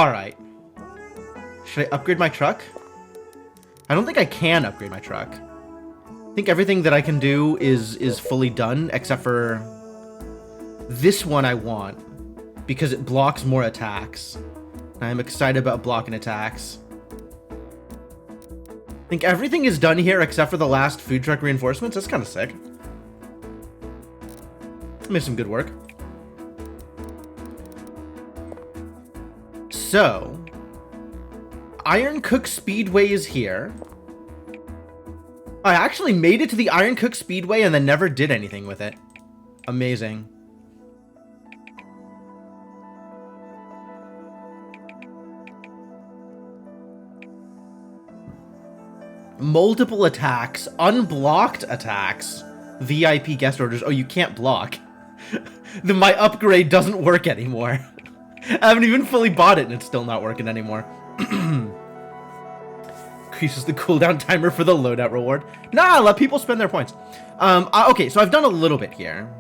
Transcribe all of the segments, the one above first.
Alright. Should I upgrade my truck? I don't think I can upgrade my truck. I think everything that I can do is fully done, except for this one I want, because it blocks more attacks. I'm excited about blocking attacks. I think everything is done here except for the last food truck reinforcements. That's kind of sick. Made some good work. So, Iron Cook Speedway is here. I actually made it to the Iron Cook Speedway and then never did anything with it. Amazing. Multiple attacks, unblocked attacks, VIP guest orders. Oh, you can't block. My upgrade doesn't work anymore. I haven't even fully bought it and it's still not working anymore. Increases the cooldown timer for the loadout reward. Nah, let people spend their points. Okay, so I've done a little bit here.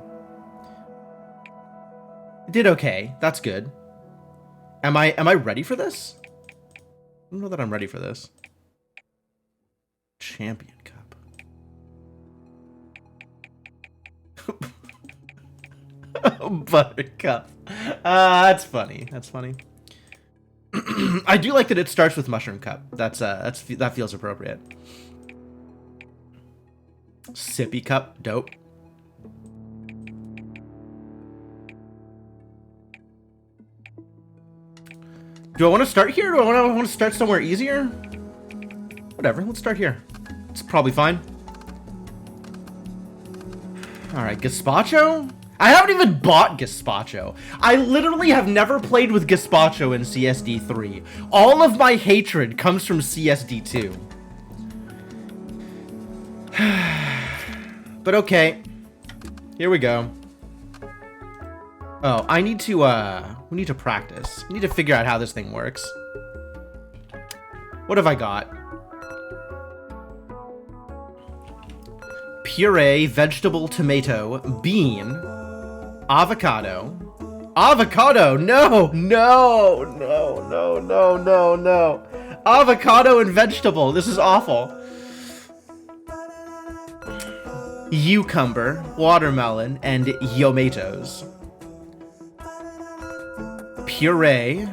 Did okay. That's good. Am I ready for this? I don't know that I'm ready for this. Champion Cup. Buttercup. That's funny. That's funny. I do like that it starts with Mushroom Cup. That feels appropriate. Sippy Cup, dope. Do I want to start here? Or do I want to start somewhere easier? Whatever, let's start here. It's probably fine. Alright, Gazpacho? I haven't even bought Gazpacho. I literally have never played with Gazpacho in CSD3. All of my hatred comes from CSD2. But okay. Here we go. Oh, we need to practice. We need to figure out how this thing works. What have I got? Puree, vegetable, tomato, bean, avocado. Avocado! No! No! No, no, no, no, no. Avocado and vegetable. This is awful. Cucumber, watermelon, and tomatoes. Puree.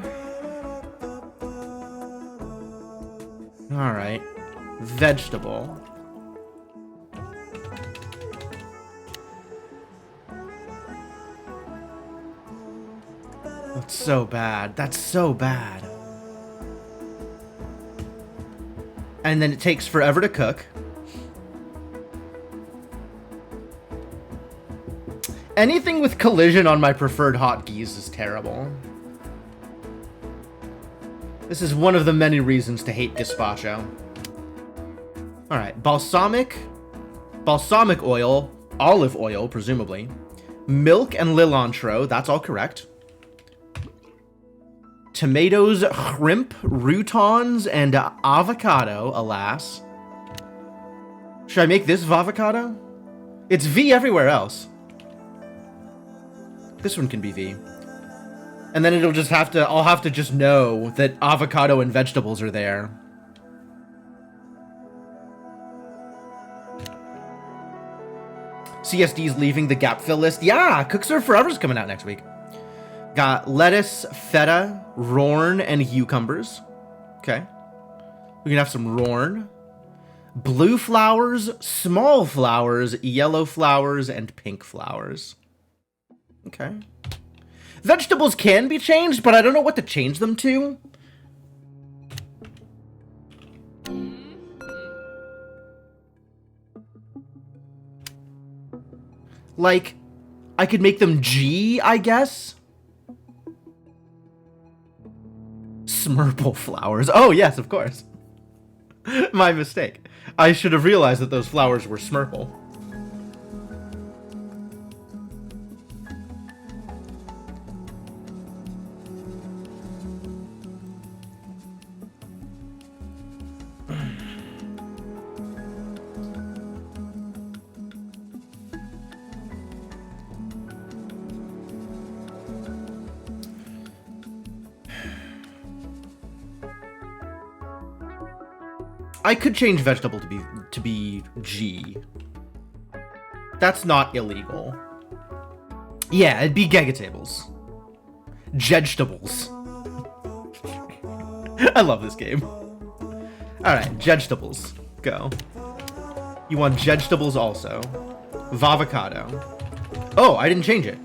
Alright. Vegetable. That's so bad. That's so bad. And then it takes forever to cook. Anything with collision on my preferred hotkeys is terrible. This is one of the many reasons to hate Gazpacho. Alright, balsamic oil, olive oil, presumably. Milk and cilantro, that's all correct. Tomatoes, shrimp, croutons, and avocado, alas. Should I make this avocado? It's V everywhere else. This one can be V. And then it'll just have to, I'll have to just know that avocado and vegetables are there. CSD's leaving the gap fill list. Yeah, Cook Serve Forever's coming out next week. Got lettuce, feta, Rorn, and cucumbers. Okay. We can have some Rorn. Blue flowers, small flowers, yellow flowers, and pink flowers. Okay. Vegetables can be changed, but I don't know what to change them to. Like, I could make them G, I guess. Smurple flowers. Oh, yes, of course. My mistake. I should have realized that those flowers were Smurple. I could change vegetable to be G. That's not illegal. Yeah, it'd be Gegatables. Jedgetables. I love this game. Alright, Jedgetables. Go. You want Jedgetables also. Vavocado. Oh, I didn't change it.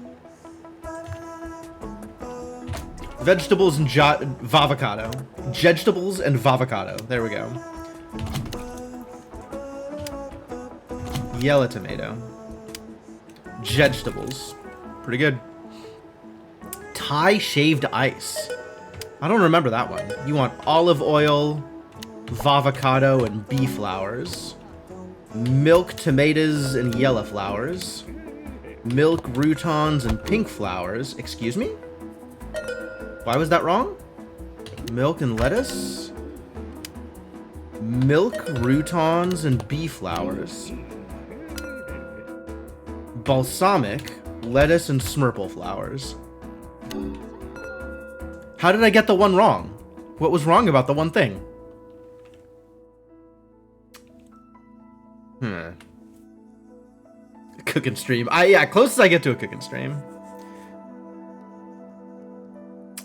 Vegetables and Vavocado. Jedgetables and Vavocado. There we go. Yellow tomato. Jedgetables. Pretty good. Thai shaved ice. I don't remember that one. You want olive oil, Vavocado, and bee flowers. Milk, tomatoes, and yellow flowers. Milk, croutons, and pink flowers. Excuse me? Why was that wrong? Milk and lettuce? Milk, croutons, and bee flowers. Balsamic, lettuce, and smurple flowers. How did I get the one wrong? What was wrong about the one thing? Cook and stream. Yeah, closest I get to a cook and stream.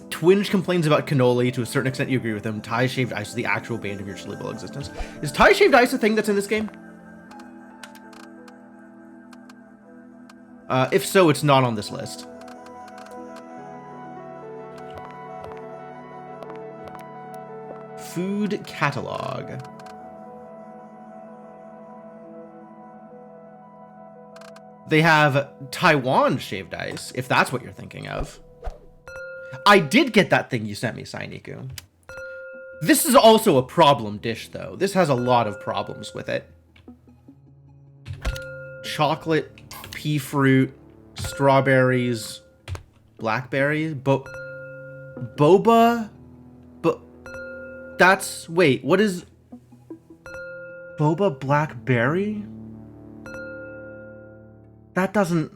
Twinge complains about cannoli. To a certain extent, you agree with him. Thai shaved ice is the actual bane of your cerebral existence. Is Thai shaved ice a thing that's in this game? If so, it's not on this list. Food catalog. They have Taiwan shaved ice, if that's what you're thinking of. I did get that thing you sent me, Sainiku. This is also a problem dish, though. This has a lot of problems with it. Chocolate, pea fruit, strawberries, blackberries, boba, that's, wait, what is boba blackberry? That doesn't...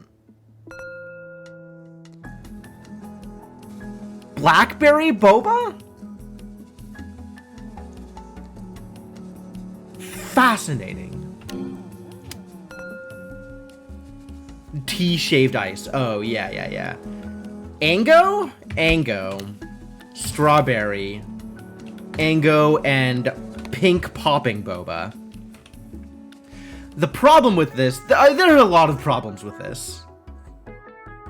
Blackberry boba? Fascinating. Tea shaved ice. Oh, yeah. Ango? Ango. Strawberry. Ango and pink popping boba. The problem with this... there are a lot of problems with this.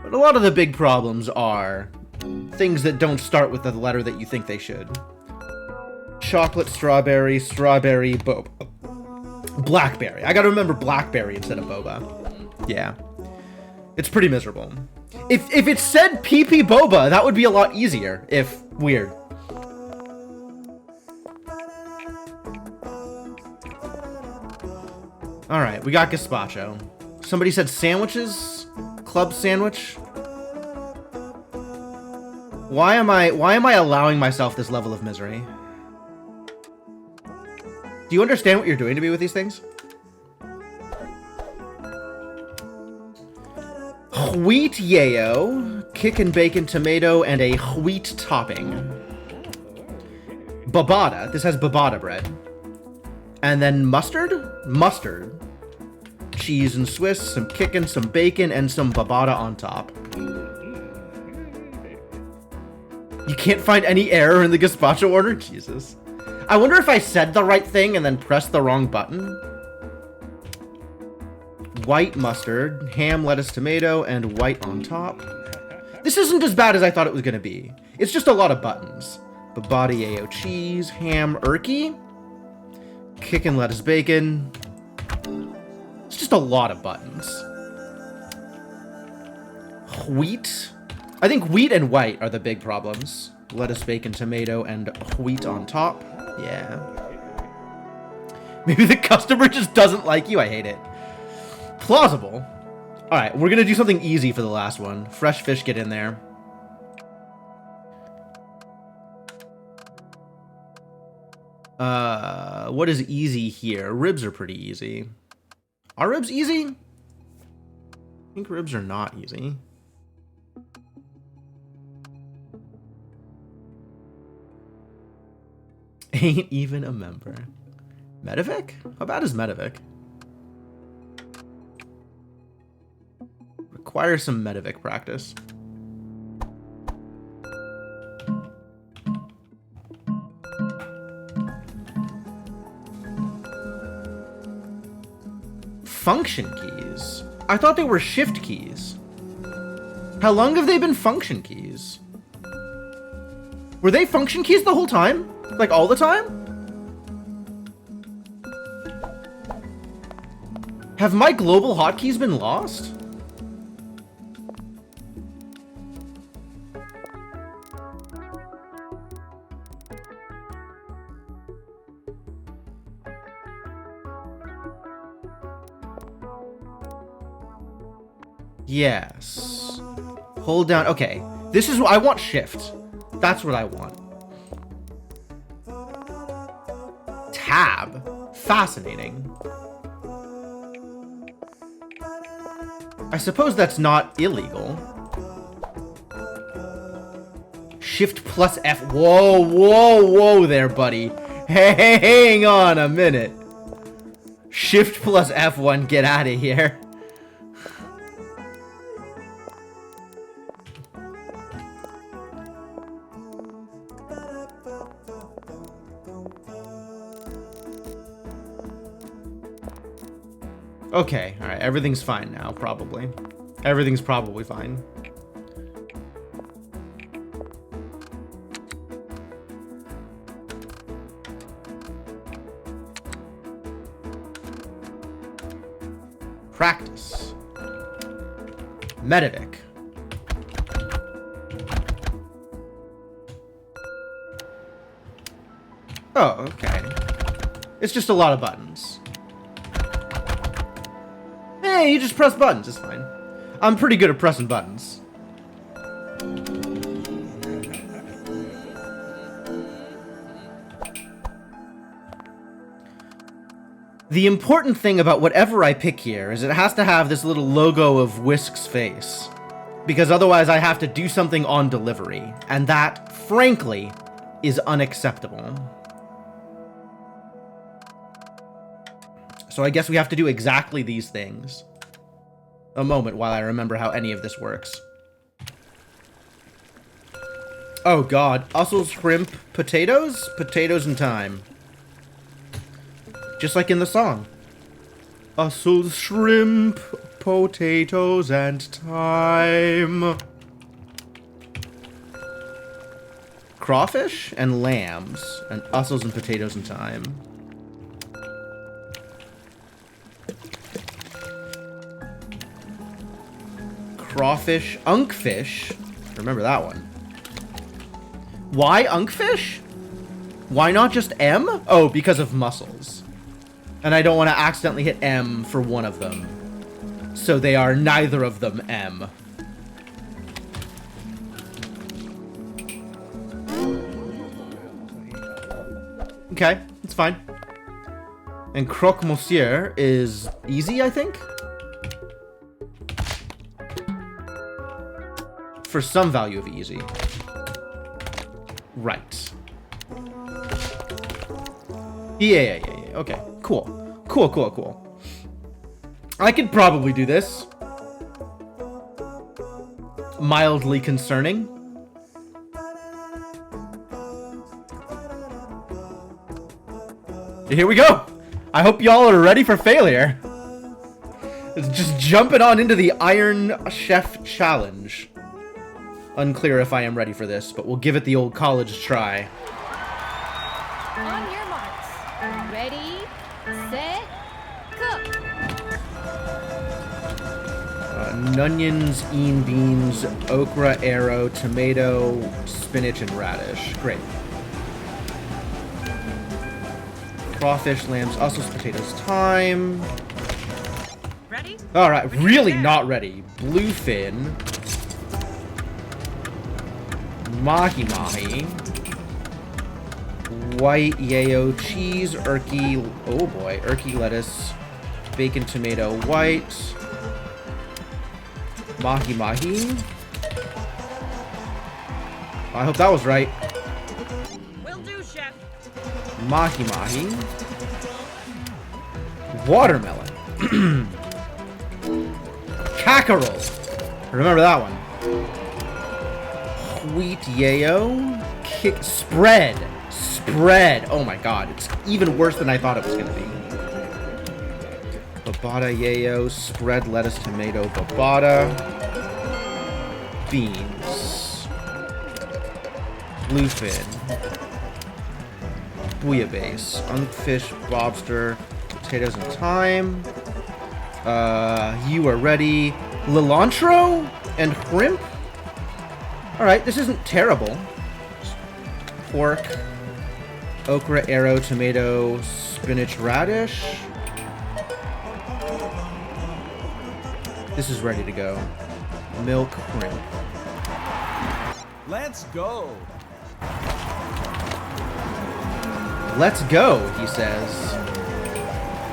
But a lot of the big problems are things that don't start with the letter that you think they should. Chocolate, strawberry, boba. Blackberry. I gotta remember blackberry instead of boba. Yeah. It's pretty miserable. If it said PP boba, that would be a lot easier. If weird. Alright, we got gazpacho. Somebody said sandwiches? Club sandwich? Why am I allowing myself this level of misery? Do you understand what you're doing to me with these things? Wheat yayo, kickin' bacon tomato, and a wheat topping. Babada. This has babada bread. And then mustard? Mustard. Cheese and Swiss, some kickin', some bacon, and some babada on top. You can't find any error in the gazpacho order? Jesus. I wonder if I said the right thing and then pressed the wrong button. White mustard, ham, lettuce, tomato, and white on top. This isn't as bad as I thought it was going to be. It's just a lot of buttons. Babada yayo cheese, ham, erky. Kickin' lettuce, bacon. It's just a lot of buttons. Wheat. I think wheat and white are the big problems. Lettuce, bacon, tomato, and wheat on top. Yeah. Maybe the customer just doesn't like you. I hate it. Plausible. Alright, we're gonna do something easy for the last one. Fresh fish, get in there. What is easy here? Ribs are pretty easy. Are ribs easy? I think ribs are not easy. Ain't even a member. Medivic? How bad is Medivic? Require some Medivic practice. Function keys? I thought they were shift keys. How long have they been function keys? Were they function keys the whole time? Like all the time? Have my global hotkeys been lost? Yes. Hold down. Okay. This is what I want. Shift. That's what I want. Tab. Fascinating. I suppose that's not illegal. Shift plus F. Whoa, whoa, whoa there, buddy. Hey, hang on a minute. Shift plus F1. Get out of here. Okay, alright, everything's fine now, probably. Everything's probably fine. Practice. Medivic. Oh, okay. It's just a lot of buttons. Hey, you just press buttons, it's fine. I'm pretty good at pressing buttons. The important thing about whatever I pick here is it has to have this little logo of Whisk's face. Because otherwise I have to do something on delivery. And that, frankly, is unacceptable. So I guess we have to do exactly these things. A moment while I remember how any of this works. Oh god. Ussels, shrimp, potatoes? Potatoes and time. Just like in the song. Ussels, shrimp, potatoes and time. Crawfish and lambs. And ussels and potatoes and time. Crawfish, unkfish. Remember that one. Why unkfish? Why not just M? Oh, because of mussels. And I don't want to accidentally hit M for one of them. So they are neither of them M. Okay, it's fine. And croque monsieur is easy, I think? For some value of easy. Right. Yeah. Okay, cool. Cool. I could probably do this. Mildly concerning. Here we go. I hope y'all are ready for failure. It's just jumping on into the Iron Chef Challenge. Unclear if I am ready for this, but we'll give it the old college try. On your marks. Ready, set, cook. Onions, beans, okra, arrow, tomato, spinach, and radish. Great. Crawfish, lambs, ussels, potatoes, thyme. Ready? Alright, really not ready. Bluefin. Mahi-mahi. White yayo cheese, Erky, oh boy, Erky lettuce, bacon, tomato, white. Mahi-mahi. I hope that was right. Will do, chef. Mahi mahi. Watermelon. Cackerel. Remember that one. Wheat yayo. Spread. Spread. Oh my god. It's even worse than I thought it was going to be. Babada yayo. Spread lettuce, tomato, babada. Beans. Bluefin. Bouillabaisse. Unkfish, lobster. Potatoes and thyme. You are ready. Cilantro and shrimp? Alright, this isn't terrible. Pork, okra, arrow, tomato, spinach, radish. This is ready to go. Milk, shrimp. Let's go. Let's go, he says.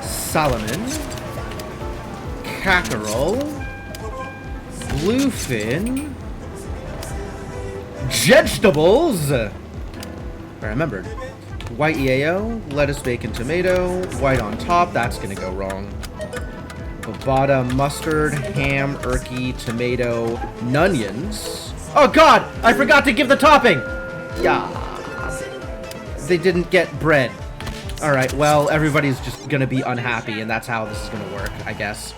Salmon. Cackerel. Bluefin. Vegetables. I remembered. White yayo, lettuce, bacon, tomato. White on top, that's gonna go wrong. Babada, mustard, ham, erky, tomato, nunions. Oh god, I forgot to give the topping! Yeah. They didn't get bread. Alright, well, everybody's just gonna be unhappy, and that's how this is gonna work, I guess.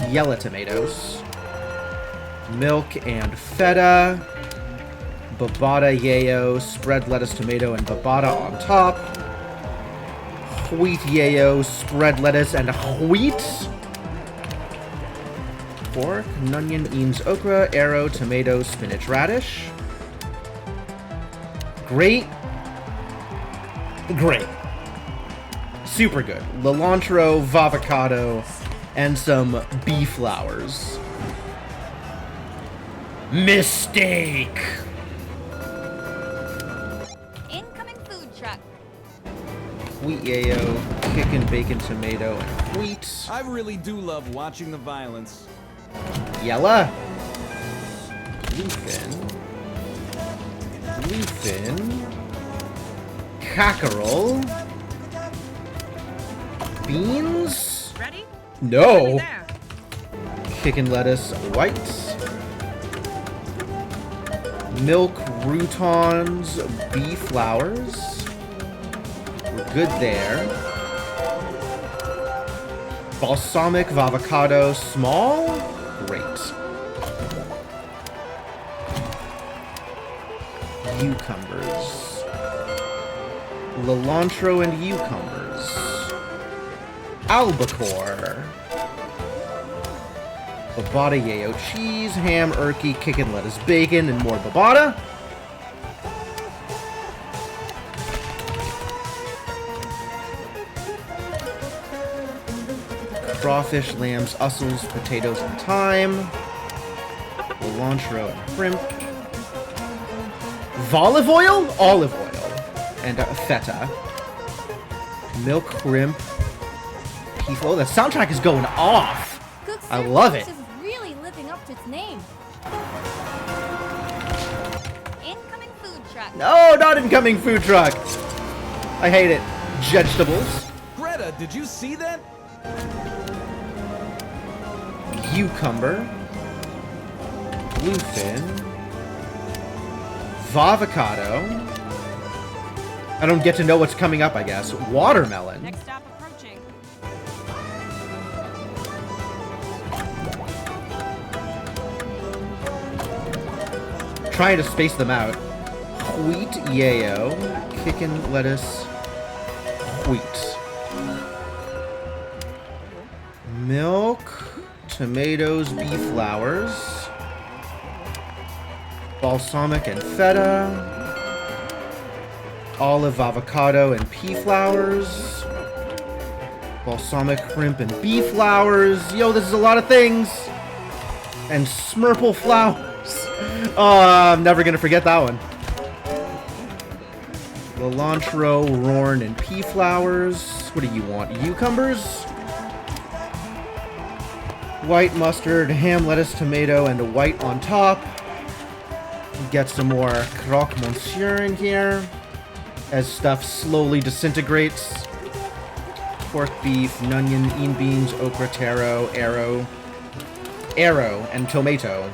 Yellow tomatoes. Milk and feta. Babada yayo, spread lettuce, tomato, and babada on top. Wheat yayo, spread lettuce, and wheat. Pork, onion, beans, okra, arrow, tomato, spinach, radish. Great. Great. Super good. Cilantro, avocado, and some bee flowers. Mistake! Incoming food truck. Wheat yayo, chicken, bacon, tomato, and wheat. I really do love watching the violence. Yella. Bluefin. Bluefin. Cackerel. Beans? Ready? No. There. Chicken lettuce, white. Milk, croutons, bee flowers. We're good there. Balsamic, avocado, small. Great. Cucumbers. Cilantro and cucumbers. Albacore. Babada yayo cheese, ham, erky, chicken lettuce, bacon, and more babada. Crawfish, lambs, mussels, potatoes, and thyme. Cilantro and shrimp. Olive oil? Olive oil. And feta. Milk, shrimp. Oh, the soundtrack is going off. Cook's I love it. is really living up to its name. Incoming food truck. No, not incoming food truck. I hate it. Vegetables. Greta, did you see that? Cucumber. Bluefin. Avocado. I don't get to know what's coming up, I guess. Watermelon. Next stop approaching. Trying to space them out. Wheat yayo. Chicken lettuce. Wheat. Milk. Tomatoes, bee flowers. Balsamic and feta. Olive, avocado, and pea flowers. Balsamic, shrimp, and bee flowers. Yo, this is a lot of things. And Smurple flowers. Oh, I'm never gonna forget that one. Cilantro, Rorn, and pea flowers. What do you want? Cucumbers? White mustard, ham, lettuce, tomato, and a white on top. Get some more croque monsieur in here. as stuff slowly disintegrates. Pork beef, nunion, bean beans, okra, taro, arrow, and tomato.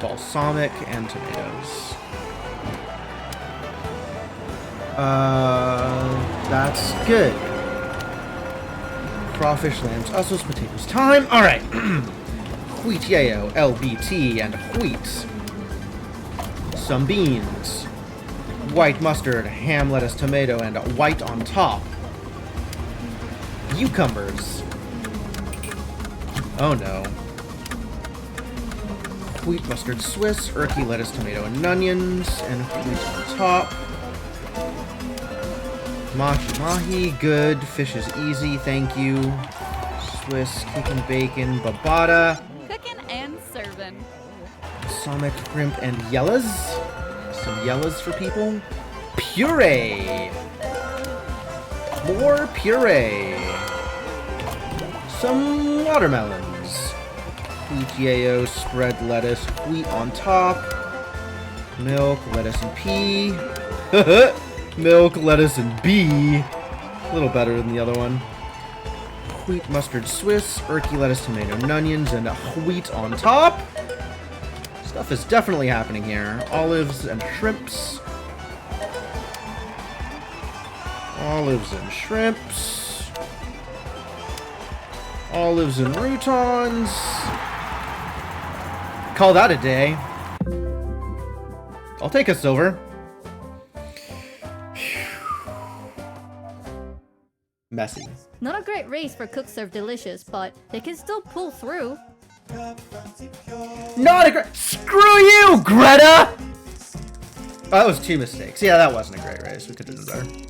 Balsamic and tomatoes. That's good. Crawfish, lambs, also potatoes. Time! Alright. Wheat yayo, LBT, and wheat. Some beans. White mustard, ham, lettuce, tomato, and white on top. Cucumbers. Oh no. Wheat mustard Swiss, Erky, lettuce, tomato, and onions, and wheat on top. Mahi mahi, good. Fish is easy, thank you. Swiss, kicking bacon, babada. Cooking and serving. Balsamic, shrimp, and yellas. Some yellas for people. Puree. More puree. Some watermelons. Wheat yayo, spread lettuce, wheat on top. Milk, lettuce, and pea. Milk, lettuce, and bee. A little better than the other one. Wheat mustard Swiss, Erky, lettuce, tomato, and onions, and wheat on top. Stuff is definitely happening here. Olives and shrimps. Olives and shrimps. Olives and croutons. Call that a day. I'll take a silver. Messy. Not a great race for Cook Serve Delicious, but they can still pull through. Not a great. Screw you, Greta! Oh, that was 2 mistakes. Yeah, that wasn't a great race. We could have done better.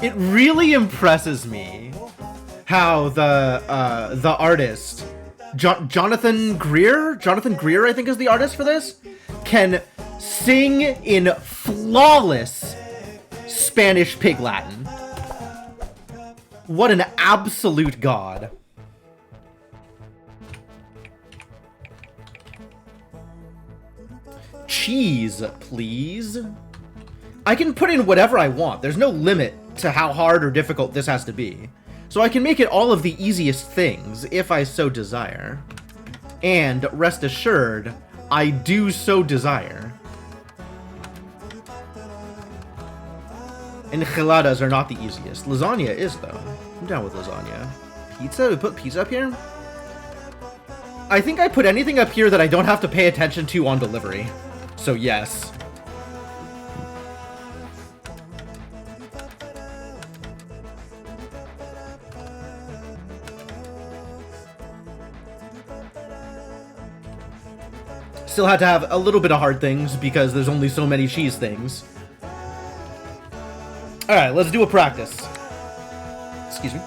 It really impresses me how the artist, Jonathan Greer, I think is the artist for this, can sing in flawless Spanish Pig Latin. What an absolute god. Cheese, please. I can put in whatever I want. There's no limit to how hard or difficult this has to be. So I can make it all of the easiest things, if I so desire. And, rest assured, I do so desire. Enchiladas are not the easiest. Lasagna is, though. I'm down with lasagna. Pizza? We put pizza up here? I think I put anything up here that I don't have to pay attention to on delivery. So yes. Still had to have a little bit of hard things because there's only so many cheese things. Alright, let's do a practice. Excuse me.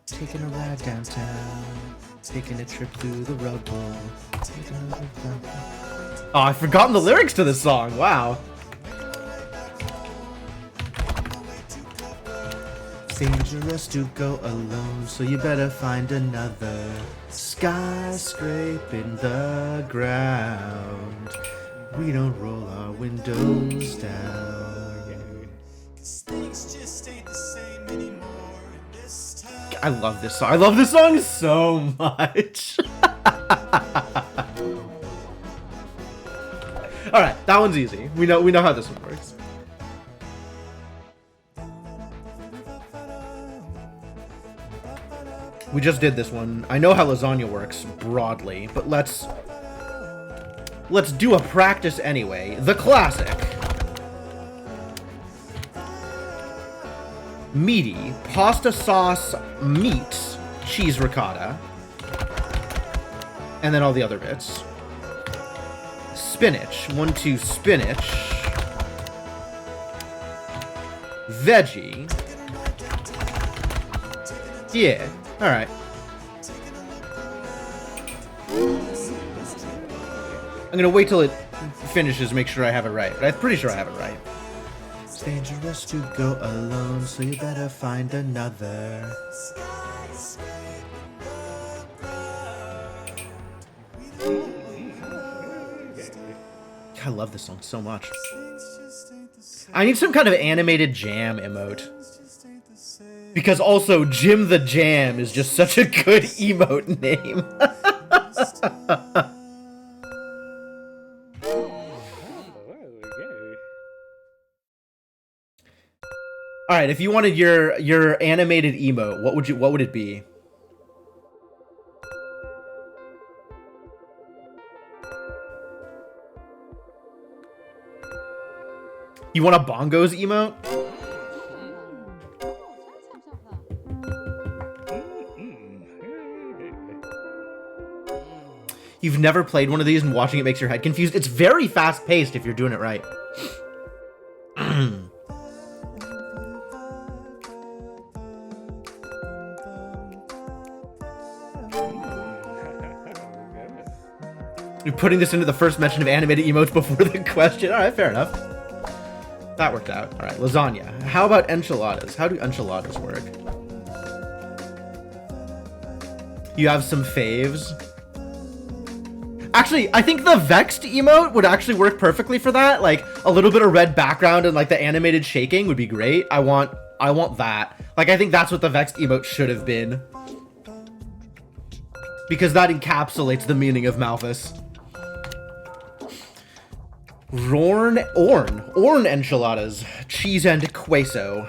Taking a ride downtown. Taking a trip through the rubble. Oh, I've forgotten the lyrics to this song. Wow. Dangerous to go alone, so you better find another skyscraping the ground. We don't roll our windows down. I love this song. I love this song so much. All right, that one's easy. We know how this one works. We just did this one. I know how lasagna works broadly, but let's do a practice anyway. The classic. Meaty pasta sauce meat cheese ricotta. And then all the other bits. Spinach. 1, 2, spinach. Veggie. Yeah. Alright. I'm gonna wait till it finishes, make sure I have it right. But I'm pretty sure I have it right. It's dangerous to go alone, so you better find another. I love this song so much. I need some kind of animated jam emote. Because also, Jim the Jam is just such a good emote name. Alright, if you wanted your animated emote, what would it be? You want a bongos emote? You've never played one of these and watching it makes your head confused? It's very fast-paced if you're doing it right. You're putting this into the first mention of animated emotes before the question. Alright, fair enough. That worked out. Alright, lasagna. How about enchiladas? How do enchiladas work? You have some faves? Actually, I think the vexed emote would actually work perfectly for that. Like, a little bit of red background and like the animated shaking would be great. I want that. Like, I think that's what the vexed emote should have been. Because that encapsulates the meaning of Malphus. Orn enchiladas. Cheese and queso.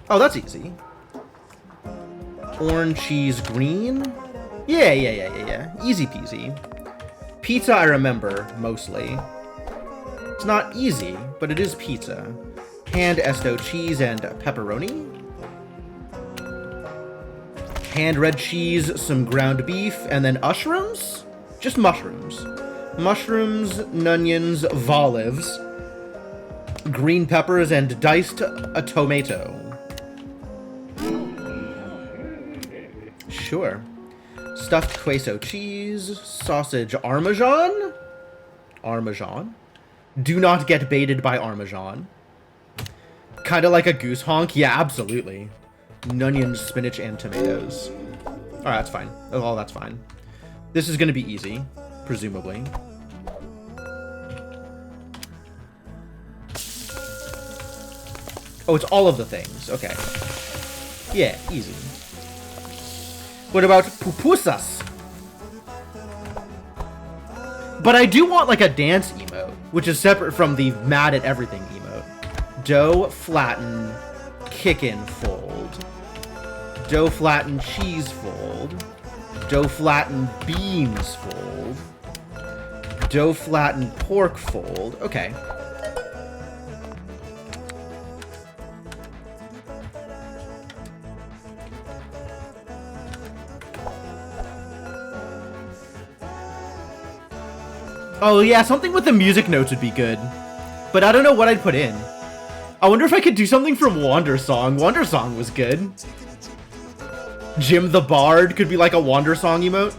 Oh, that's easy. Orn, cheese, green? Yeah. Easy peasy. Pizza, I remember, mostly. It's not easy, but it is pizza. Hand esto cheese and pepperoni. Hand red cheese, some ground beef, and then mushrooms? Just mushrooms. Mushrooms, onions, olives, green peppers, and diced a tomato. Sure. Stuffed queso cheese, sausage Parmesan? Parmesan? Do not get baited by Parmesan. Kinda like a goose honk? Yeah, absolutely. Onions, spinach, and tomatoes. Alright, that's fine. Oh, that's fine. This is gonna be easy, presumably. Oh, it's all of the things. Okay. Yeah, easy. What about pupusas? But I do want like a dance emote, which is separate from the mad at everything emote. Dough, flatten, kick in, fold. Dough, flatten, cheese, fold. Dough, flatten, beans, fold. Dough, flatten, pork, fold. Okay. Oh yeah, something with the music notes would be good. But I don't know what I'd put in. I wonder if I could do something from Wandersong. Wandersong was good. Jim the Bard could be like a Wandersong emote.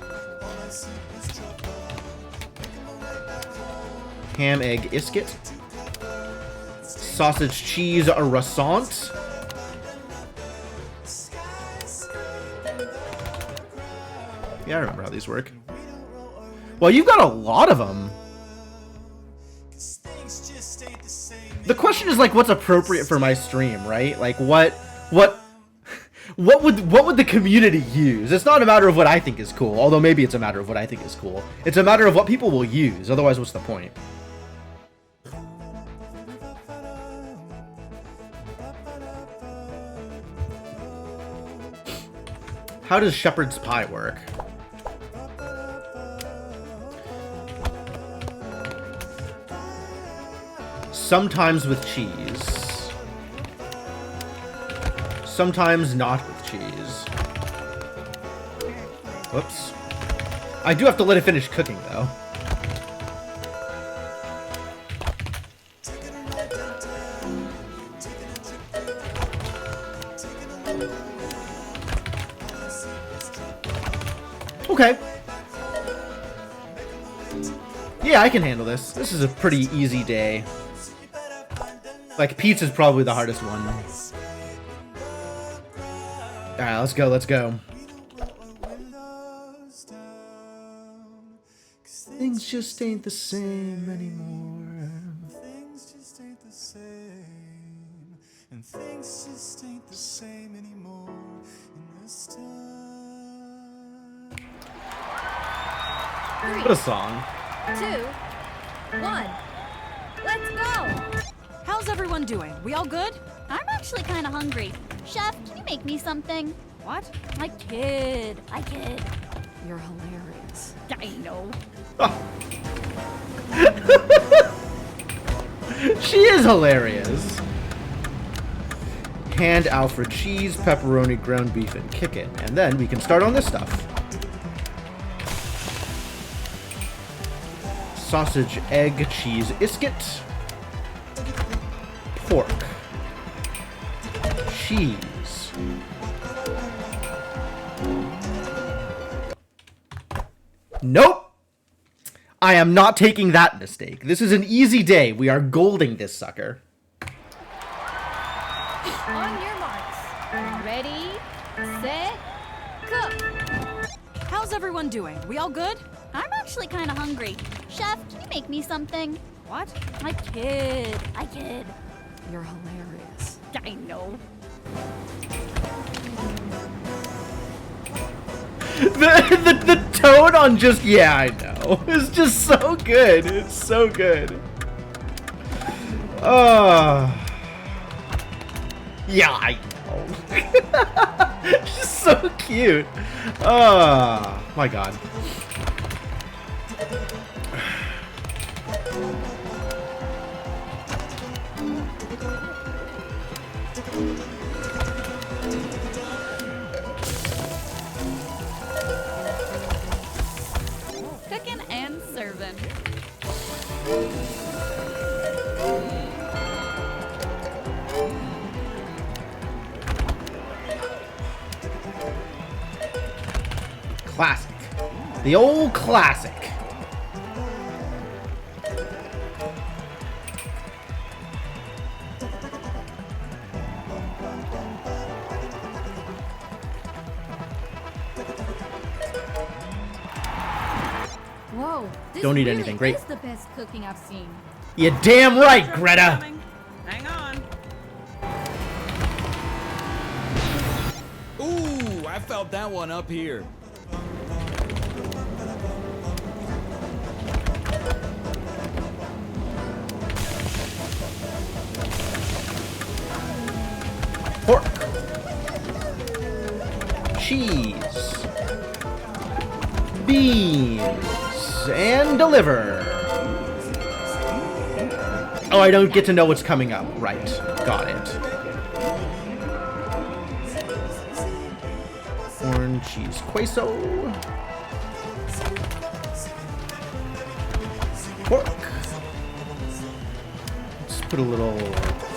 Ham, egg, isket. Sausage, cheese, a croissant. Yeah, I remember how these work. Well, you've got a lot of them. The question is like, what's appropriate for my stream, right? Like, what would the community use? It's not a matter of what I think is cool, although maybe it's a matter of what I think is cool. It's a matter of what people will use. Otherwise, what's the point? How does shepherd's pie work? Sometimes with cheese. Sometimes not with cheese. Whoops. I do have to let it finish cooking, though. Okay. Yeah, I can handle this. This is a pretty easy day. Like, pizza's probably the hardest one. Alright, let's go, let's go. Things just ain't the same anymore. Things just ain't the same. And things just ain't the same anymore in this time. What a song. 2, 1. Let's go! How's everyone doing? We all good? I'm actually kind of hungry. Chef, can you make me something? What? I kid. You're hilarious. I know. She is hilarious. Hand Alfred cheese, pepperoni, ground beef, and chicken. And then we can start on this stuff. Sausage, egg, cheese, isket. Pork. Cheese. Nope. I am not taking that mistake. This is an easy day. We are golding this sucker. On your marks. Ready, set, cook! How's everyone doing? We all good? I'm actually kind of hungry. Chef, can you make me something? What? I kid. You're hilarious. I know. The tone on just, yeah, I know. It's just so good. It's so good. Yeah, I know. She's so cute. Oh, my God. Cooking and serving. Classic. The old classic. Whoa, this Don't need really anything, great. is the best cooking I've seen. You damn right, Greta. Coming. Hang on. Ooh, I felt that one up here. Pork. Cheese. Beans. And deliver. Oh, I don't get to know what's coming up. Right. Got it. Corn, cheese, queso. Pork. Let's put a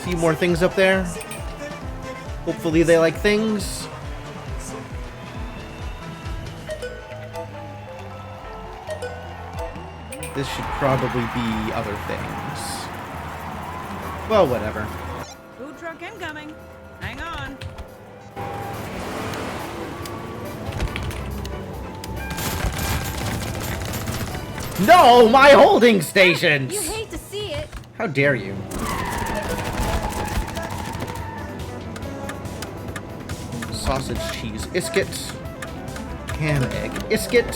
few more things up there. Hopefully they like things. This should probably be other things. Well, whatever. Food truck incoming. Hang on. No, my holding stations! You hate to see it. How dare you? Sausage, cheese, isket. Ham, egg, isket.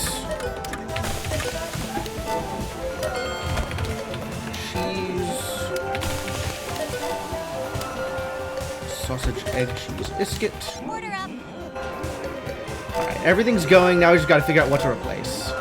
Cheese. Sausage, egg, cheese, isket. Order up. Alright, everything's going. Now we just gotta figure out what to replace.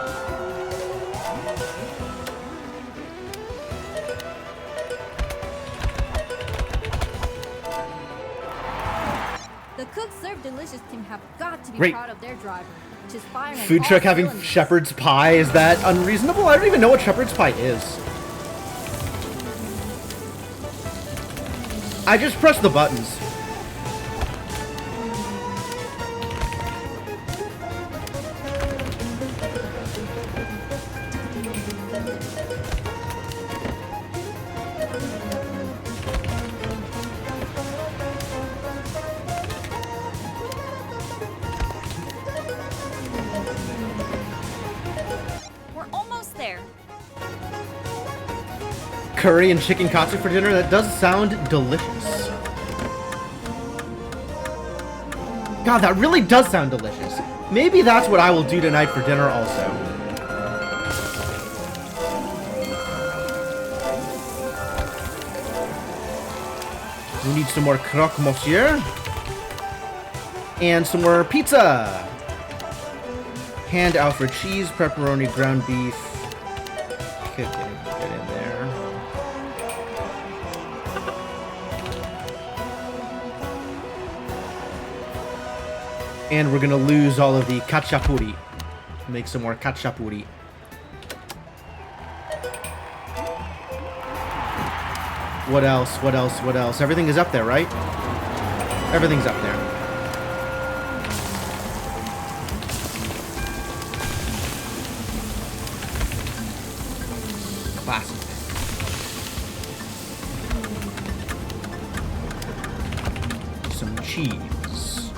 The Cook Serve Delicious team have got to be Great. proud of their driver. Just firing Food all truck having cylinders. shepherd's pie, is that unreasonable? I don't even know what shepherd's pie is. I just press the buttons. We're almost there. Curry and chicken katsu for dinner? That does sound delicious. God, that really does sound delicious. Maybe that's what I will do tonight for dinner also. We need some more croque monsieur. And some more pizza. Hand Alfred cheese, pepperoni, ground beef. Get in there. And we're gonna lose all of the khachapuri. Make some more khachapuri. What else? What else? What else? Everything is up there, right? Everything's up there. Classic. Some cheese.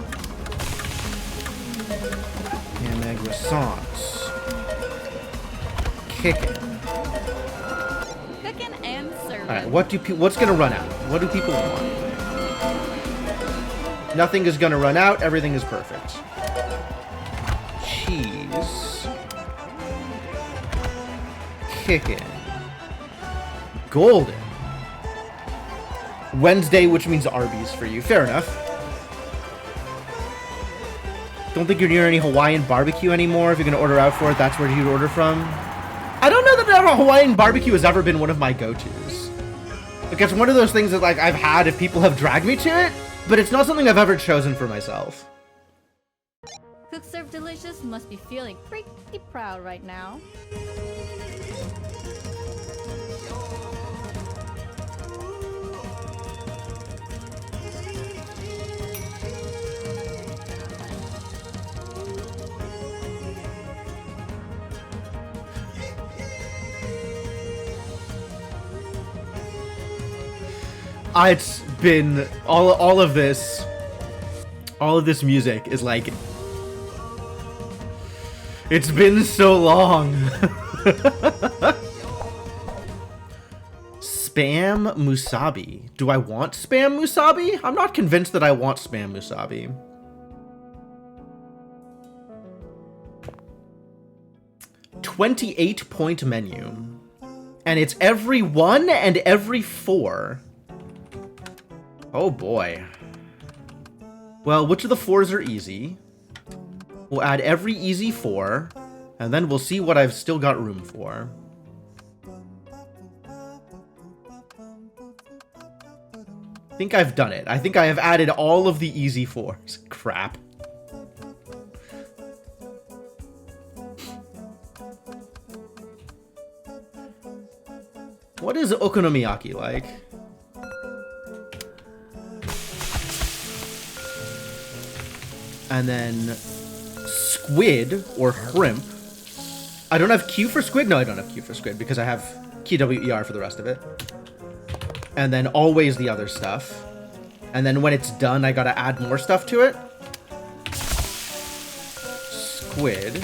Ham egg with sauce. Kicking. Cooking and serving. All right, what's gonna run out? What do people want? Nothing is gonna run out. Everything is perfect. Cheese. Kicking. Golden. Wednesday, which means Arby's for you. Fair enough. Don't think you're near any Hawaiian barbecue anymore. If you're gonna order out for it, that's where you'd order from. I don't know that a Hawaiian barbecue has ever been one of my go-tos. Like, it's one of those things that, like, I've had if people have dragged me to it, but it's not something I've ever chosen for myself. Cook Serve Delicious must be feeling pretty proud right now. It's been all of this music is like, it's been so long. Spam musabi. Do I want spam musabi? I'm not convinced that I want spam musabi. $28-point menu. And it's every 1 and every 4. Oh boy. Well, which of the 4s are easy? We'll add every easy 4, and then we'll see what I've still got room for. I think I've done it. I think I have added all of the easy 4s. Crap. What is okonomiyaki like? And then squid or shrimp. I don't have Q for squid? No, I don't have Q for squid because I have KWER for the rest of it. And then always the other stuff. And then when it's done, I gotta add more stuff to it. Squid.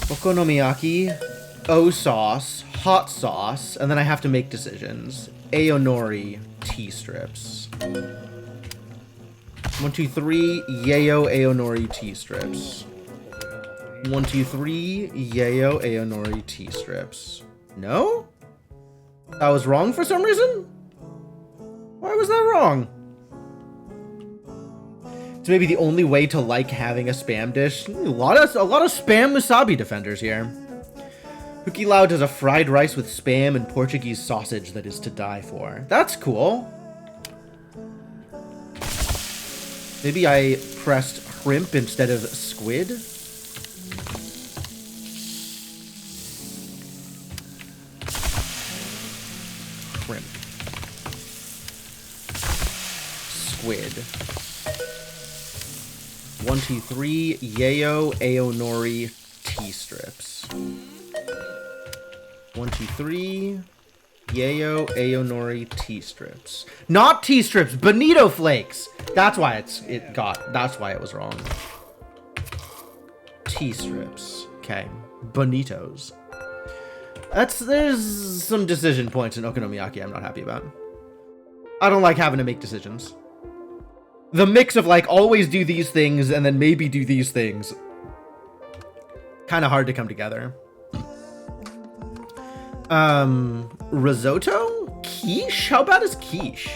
Okonomiyaki. O sauce. Hot sauce, and then I have to make decisions. Aonori tea strips. 1, 2, 3, Yayo Aonori tea strips. 1, 2, 3, Yayo Aonori tea strips. No? I was wrong for some reason? Why was that wrong? It's maybe the only way to like having a spam dish. A lot of spam musabi defenders here. Cookie Lau does a fried rice with spam and Portuguese sausage that is to die for. That's cool. Maybe I pressed shrimp instead of squid? Shrimp. Squid. 1, 2, 3. Yayo, Aonori, tea strips. 1, 2, 3. Yayo, Aonori, tea strips. Not tea strips, bonito flakes. That's why that's why it was wrong. Tea strips. Okay. Bonitos. There's some decision points in Okonomiyaki I'm not happy about. I don't like having to make decisions. The mix of like always do these things and then maybe do these things. Kind of hard to come together. Risotto? Quiche? How bad is quiche?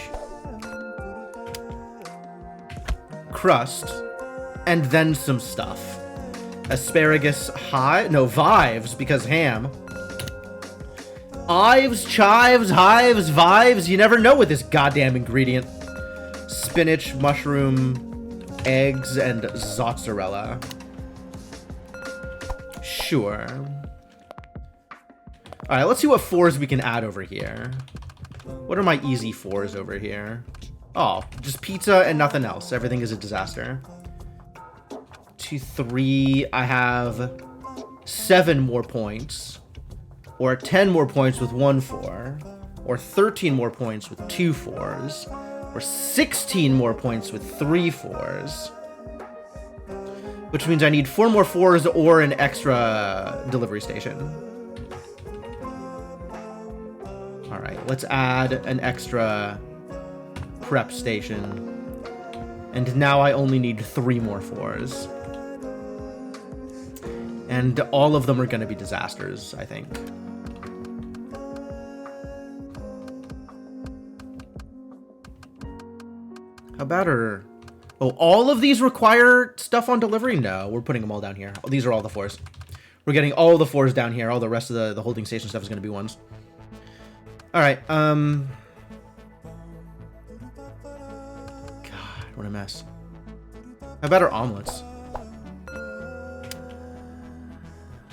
Crust. And then some stuff. Asparagus high? No, vives, because ham. Ives, chives, hives, vives. You never know with this goddamn ingredient. Spinach, mushroom, eggs, and mozzarella. Sure. Alright, let's see what 4s we can add over here. What are my easy 4s over here? Oh, just pizza and nothing else. Everything is a disaster. 2, 3. I have 7 more points. Or 10 more points with 1 4. Or 13 more points with 2 4s. Or 16 more points with 3 4s. Which means I need 4 more 4s or an extra delivery station. Alright, let's add an extra prep station. And now I only need 3 more 4s. And all of them are going to be disasters, I think. How bad are... Oh, all of these require stuff on delivery? No, we're putting them all down here. These are all the 4s. We're getting all the 4s down here. All the rest of the holding station stuff is going to be 1s. Alright, God, what a mess. How about our omelets?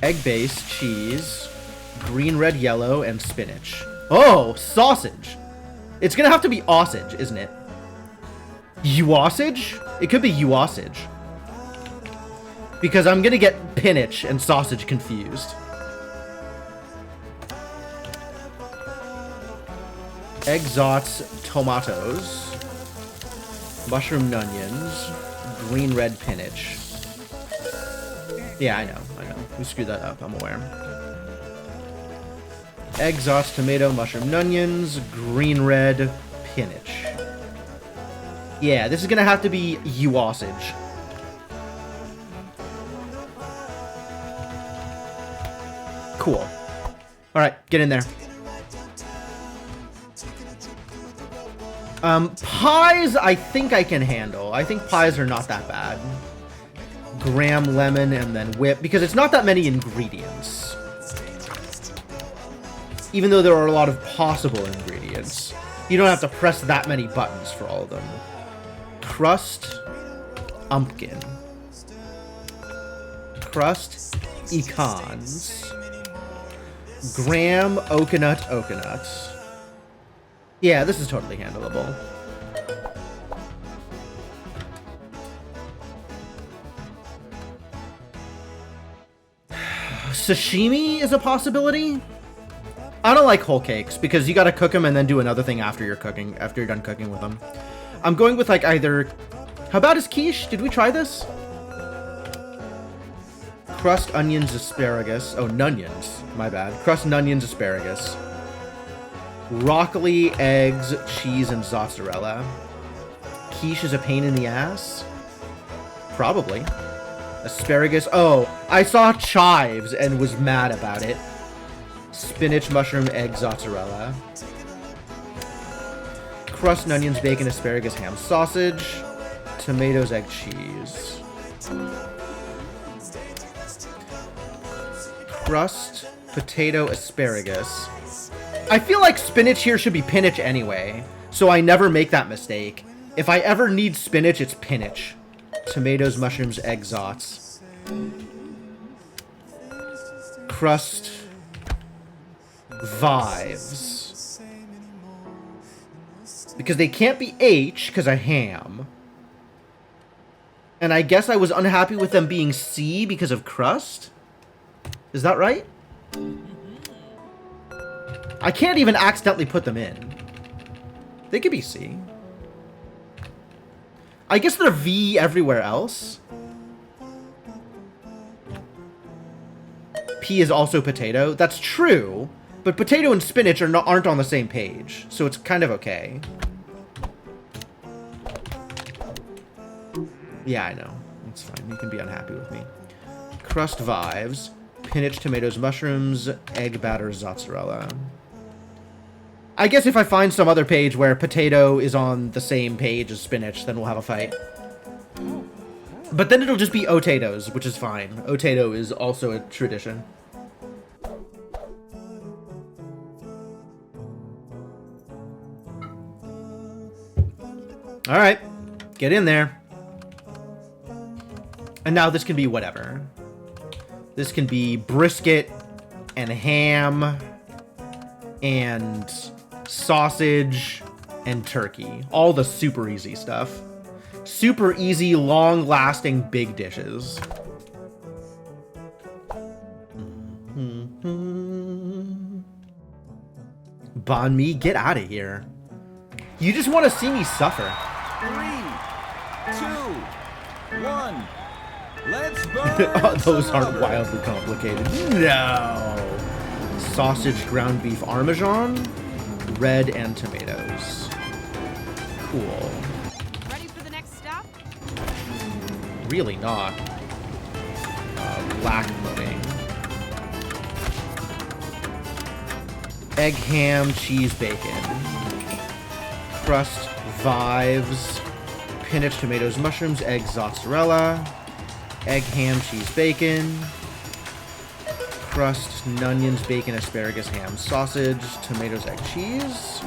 Egg base, cheese, green, red, yellow, and spinach. Oh, sausage! It's gonna have to be sausage, isn't it? Sausage? It could be sausage. Because I'm gonna get pinach and sausage confused. Exots, tomatoes, mushroom onions, green red pinach. Yeah, I know. We screwed that up, I'm aware. Exots, tomato, mushroom onions, green red pinach. Yeah, this is gonna have to be sausage. Cool. Alright, get in there. Pies, I think I can handle. I think pies are not that bad. Graham, lemon, and then whip, because it's not that many ingredients. Even though there are a lot of possible ingredients. You don't have to press that many buttons for all of them. Crust, umpkin. Crust, econs. Graham, okanut. Yeah, this is totally handleable. Sashimi is a possibility. I don't like whole cakes because you gotta cook them and then do another thing after you're done cooking with them. I'm going with like either... How about is quiche? Did we try this? Crust, onions, asparagus. Oh, nunions. My bad. Crust, onions, asparagus. Broccoli, eggs, cheese, and mozzarella. Quiche is a pain in the ass? Probably. Asparagus. Oh, I saw chives and was mad about it. Spinach, mushroom, egg, mozzarella. Crust, onions, bacon, asparagus, ham, sausage. Tomatoes, egg, cheese. Crust, potato, asparagus. I feel like spinach here should be pinach anyway, so I never make that mistake. If I ever need spinach, it's pinach. Tomatoes, mushrooms, egg zots. Crust. Vives. Because they can't be H, because of ham. And I guess I was unhappy with them being C because of crust? Is that right? I can't even accidentally put them in. They could be C. I guess they're V everywhere else. P is also potato. That's true. But potato and spinach aren't on the same page. So it's kind of okay. Yeah, I know. It's fine. You can be unhappy with me. Crust Vives. Pinach, tomatoes, mushrooms, egg batter, zozzarella. I guess if I find some other page where potato is on the same page as spinach, then we'll have a fight. But then it'll just be potatoes, which is fine. Otato is also a tradition. Alright. Get in there. And now this can be whatever. This can be brisket and ham and sausage and turkey. All the super easy stuff. Super easy, long-lasting big dishes. Banh mi, get out of here. You just want to see me suffer. 3, 2, 1. Let's burn. Those aren't wildly complicated. No. Sausage, ground beef, Parmesan, red, and tomatoes. Cool. Ready for the next stop? Really not. Black pudding. Egg, ham, cheese, bacon. Crust, Vives. Pinach, tomatoes, mushrooms, egg, mozzarella. Egg, ham, cheese, bacon. Crust, onions, bacon, asparagus, ham, sausage, tomatoes, egg, cheese.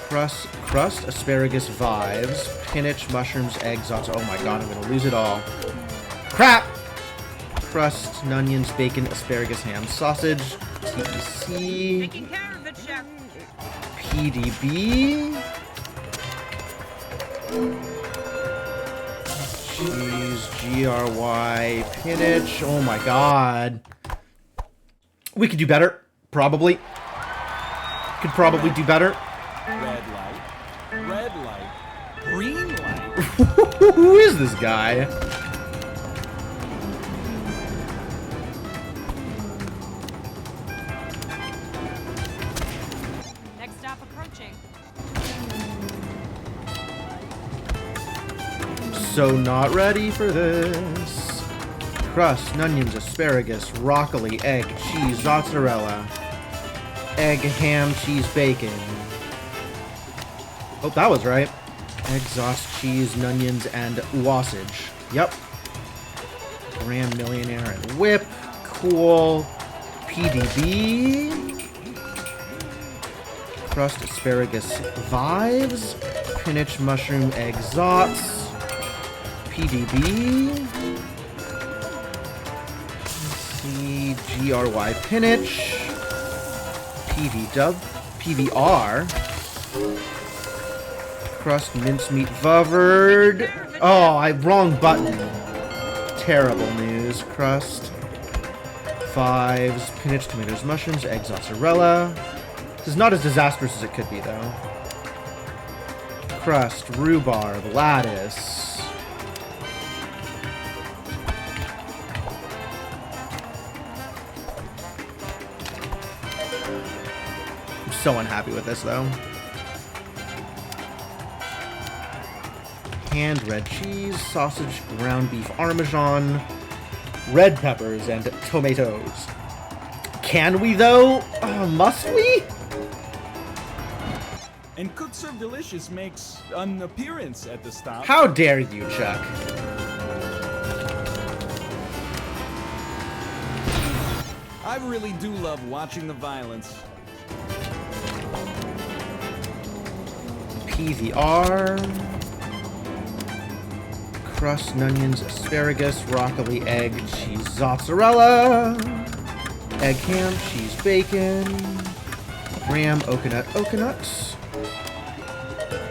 Crust, asparagus, Vives, pinach, mushrooms, egg, zozzarella. Oh my god, I'm gonna lose it all. Crap! Crust, onions, bacon, asparagus, ham, sausage, TEC, Taking care of it, chef. PDB, cheese, GRY, pinach. Oh my god. We could do better. Probably. Could probably do better. Red light, green light. Who is this guy? Next stop approaching. So not ready for this. Crust, onions, asparagus, broccoli, egg, cheese, mozzarella. Egg, ham, cheese, bacon. Oh, that was right. Egg, sauce, cheese, onions, and wasage. Yep. Grand Millionaire and Whip. Cool. PDB. Crust, asparagus, Vives. Pinach, mushroom, egg, zots. PDB. CGRY, pinach. PVR. Crust, mincemeat, Vuvard. Oh, wrong button. Terrible news. Crust. Vives, pinach, tomatoes, mushrooms, egg, mozzarella. This is not as disastrous as it could be, though. Crust, rhubarb, lattice. I'm so unhappy with this, though. Canned red cheese, sausage, ground beef, Parmesan, red peppers, and tomatoes. Can we, though? Must we? And Cook Serve Delicious makes an appearance at the stop. How dare you, Chuck? I really do love watching the violence. PVR. Crust, onions, asparagus, broccoli, egg, cheese, mozzarella. Egg ham, cheese, bacon. Graham, oakanut.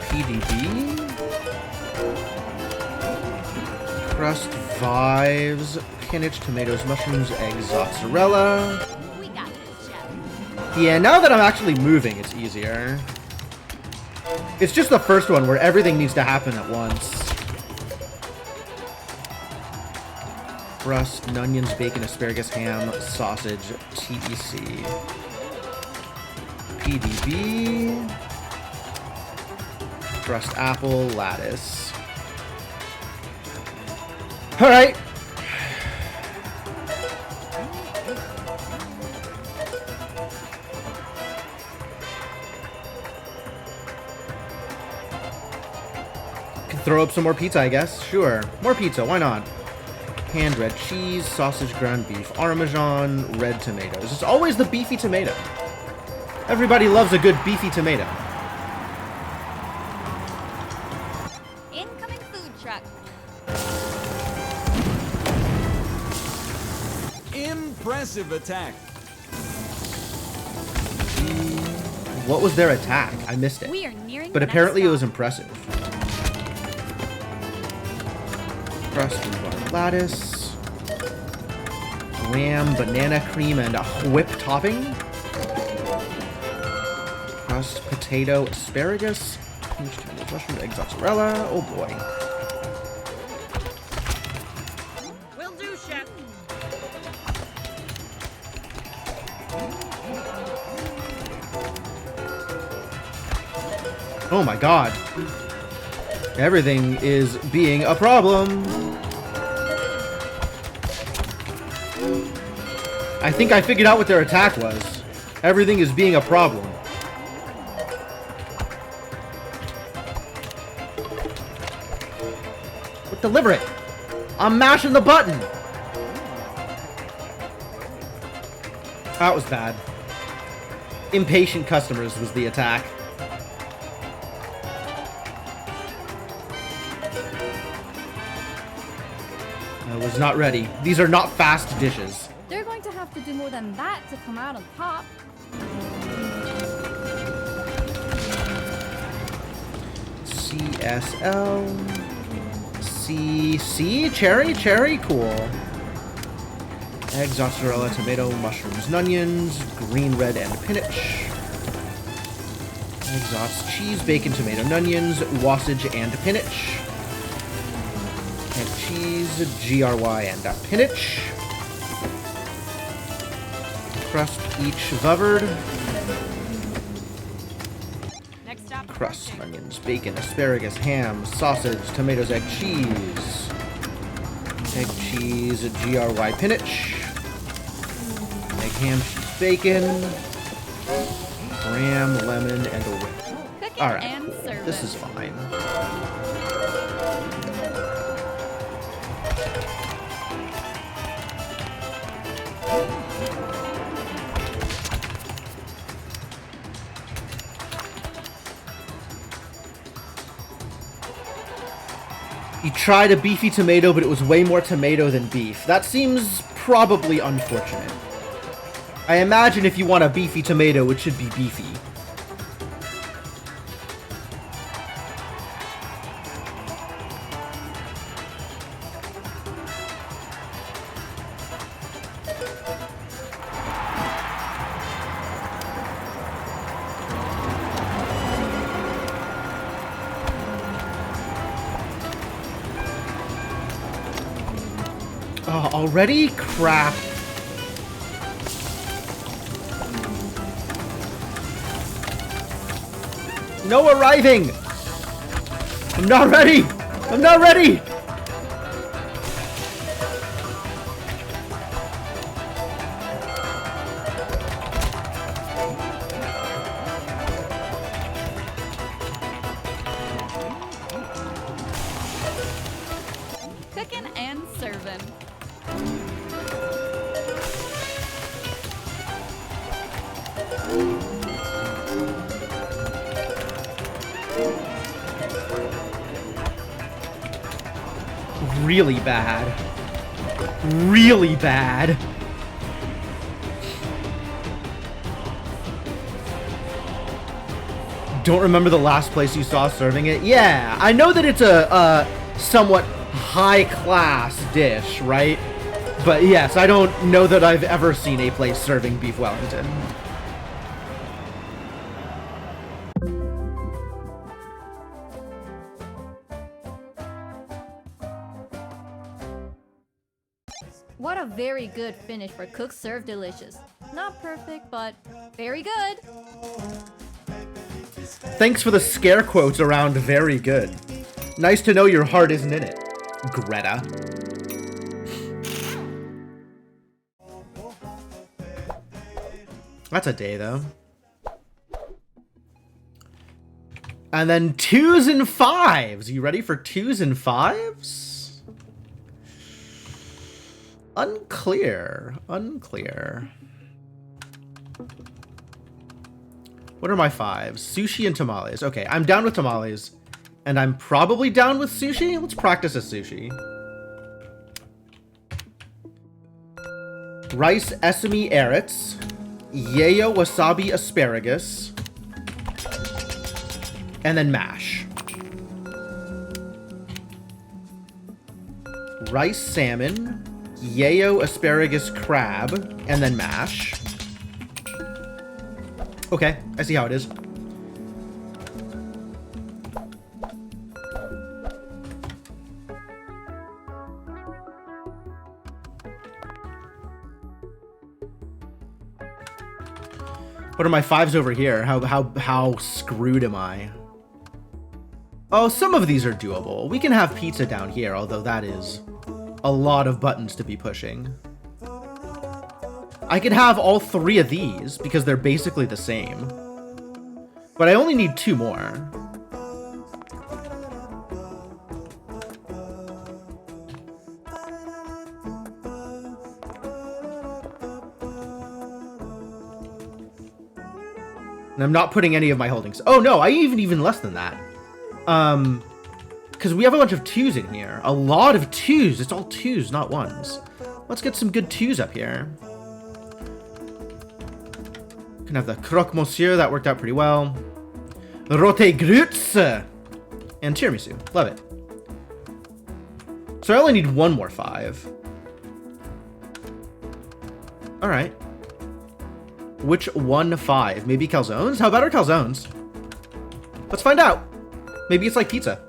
PDB. Crust, Vives, spinach, tomatoes, mushrooms, eggs, mozzarella. We got this, Chef. Yeah, now that I'm actually moving, it's easier. It's just the first one where everything needs to happen at once. Crust, onions, bacon, asparagus, ham, sausage, TEC. PDB. Crust, apple, lattice. Alright. Can throw up some more pizza, I guess. Sure. More pizza, why not? Hand red cheese, sausage, ground beef, Parmesan, red tomatoes. It's always the beefy tomato. Everybody loves a good beefy tomato. Incoming food truck. Impressive attack. What was their attack? I missed it. We are nearing But the apparently it next was stop. impressive. Crust rhubarb lattice. Graham, banana cream, and a whip topping. Crust, potato, asparagus. Pinch tomatoes, mushroom, egg, mozzarella. Oh boy. Will do, Chef. Oh my god. Everything is being a problem. I think I figured out what their attack was. Everything is being a problem. But deliver it. I'm mashing the button. That was bad. Impatient customers was the attack. I was not ready. These are not fast dishes. They're going to have to do more than that to come out on top. CSL. CC? Cherry? Cool. Eggs, mozzarella, tomato, mushrooms, and onions, green, red, and spinach. Eggs, cheese, bacon, tomato, and onions, wasage, and spinach. And cheese, GRY, and spinach. Crust each covered. Next stop, Crust, approaching. onions, bacon, asparagus, ham, sausage, tomatoes, egg, cheese. Egg, cheese, GRY, spinach. Egg, ham, cheese, bacon. Graham, lemon, and a whip. Cooking Alright, and cool. serving. This is fine. You tried a beefy tomato, but it was way more tomato than beef. That seems probably unfortunate. I imagine if you want a beefy tomato, it should be beefy. Oh, already? Crap. No arriving! I'm not ready! I'm not ready! Cooking and serving. Really bad. Really bad. Don't remember the last place you saw serving it? Yeah, I know that it's a somewhat high-class dish, right? But yes, I don't know that I've ever seen a place serving beef Wellington. What a very good finish for Cook Serve Delicious. Not perfect, but very good. Thanks for the scare quotes around very good. Nice to know your heart isn't in it, Greta. That's a day, though. And then 2s and 5s. You ready for 2s and 5s? Unclear. Unclear. What are my 5s? Sushi and tamales. Okay, I'm down with tamales. And I'm probably down with sushi? Let's practice a sushi. Rice esame arets. Yayo wasabi asparagus. And then mash. Rice salmon. Yayo asparagus crab. And then mash. Okay, I see how it is. What are my 5s over here? How screwed am I? Oh, some of these are doable. We can have pizza down here, although that is a lot of buttons to be pushing. I could have all 3 of these because they're basically the same. But I only need 2 more. And I'm not putting any of my holdings. Oh no, I even less than that. Because we have a bunch of 2s in here. A lot of 2s. It's all 2s, not 1s. Let's get some good 2s up here. Can have the croque monsieur. That worked out pretty well. Rote grütz. And tiramisu. Love it. So I only need 1 more 5. Alright. Which 1 5? Maybe calzones? How about our calzones? Let's find out. Maybe it's like pizza.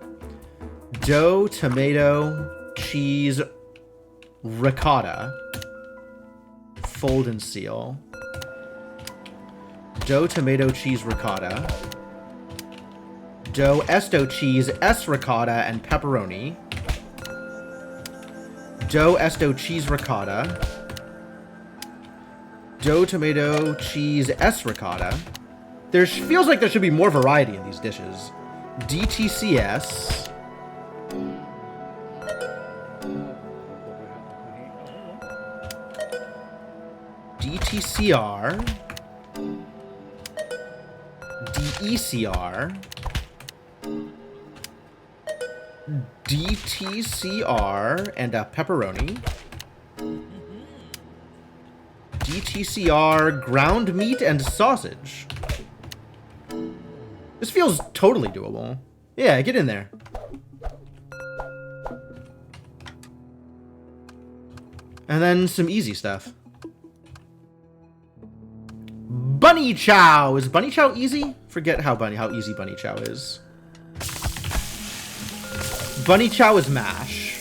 Dough, tomato, cheese, ricotta. Fold and seal. Dough, tomato, cheese, ricotta. Dough, esto, cheese, S ricotta, and pepperoni. Dough, esto, cheese, ricotta. Dough, tomato, cheese, S ricotta. There feels like there should be more variety in these dishes. DTCS. DTCR. DECR. DTCR and a pepperoni. DTCR ground meat and sausage. This feels totally doable. Yeah, get in there. And then some easy stuff. Bunny chow. Is bunny chow easy? Forget how easy bunny chow is. Bunny chow is mash.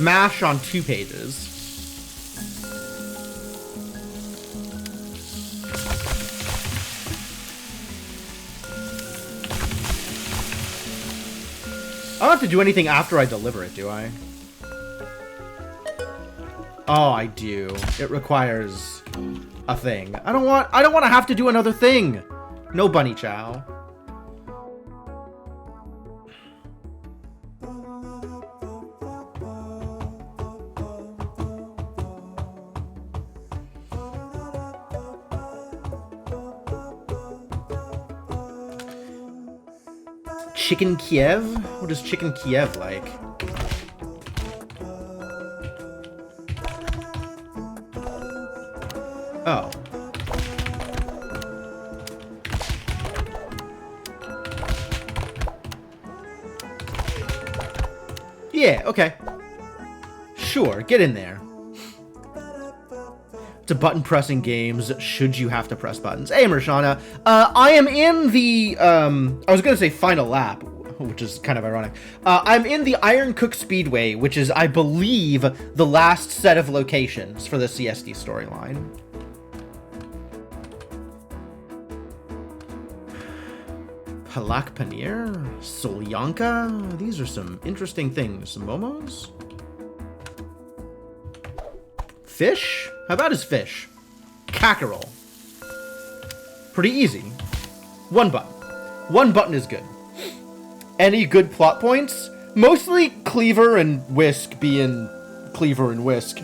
Mash on 2 pages. I don't have to do anything after I deliver it, do I? Oh, I do. It requires a thing. I don't want to have to do another thing. No bunny chow. Chicken Kiev? What is Chicken Kiev like? Oh. Yeah, okay. Sure, get in there. To button pressing games, should you have to press buttons? Hey, Mershana. I am in the, I was gonna say final lap, which is kind of ironic. I'm in the Iron Cook Speedway, which is, I believe, the last set of locations for the CSD storyline. Palak Paneer? Solyanka? These are some interesting things. Momos? Fish? How about his fish? Cackerel. Pretty easy. One button. One button is good. Any good plot points? Mostly Cleaver and Whisk being Cleaver and Whisk.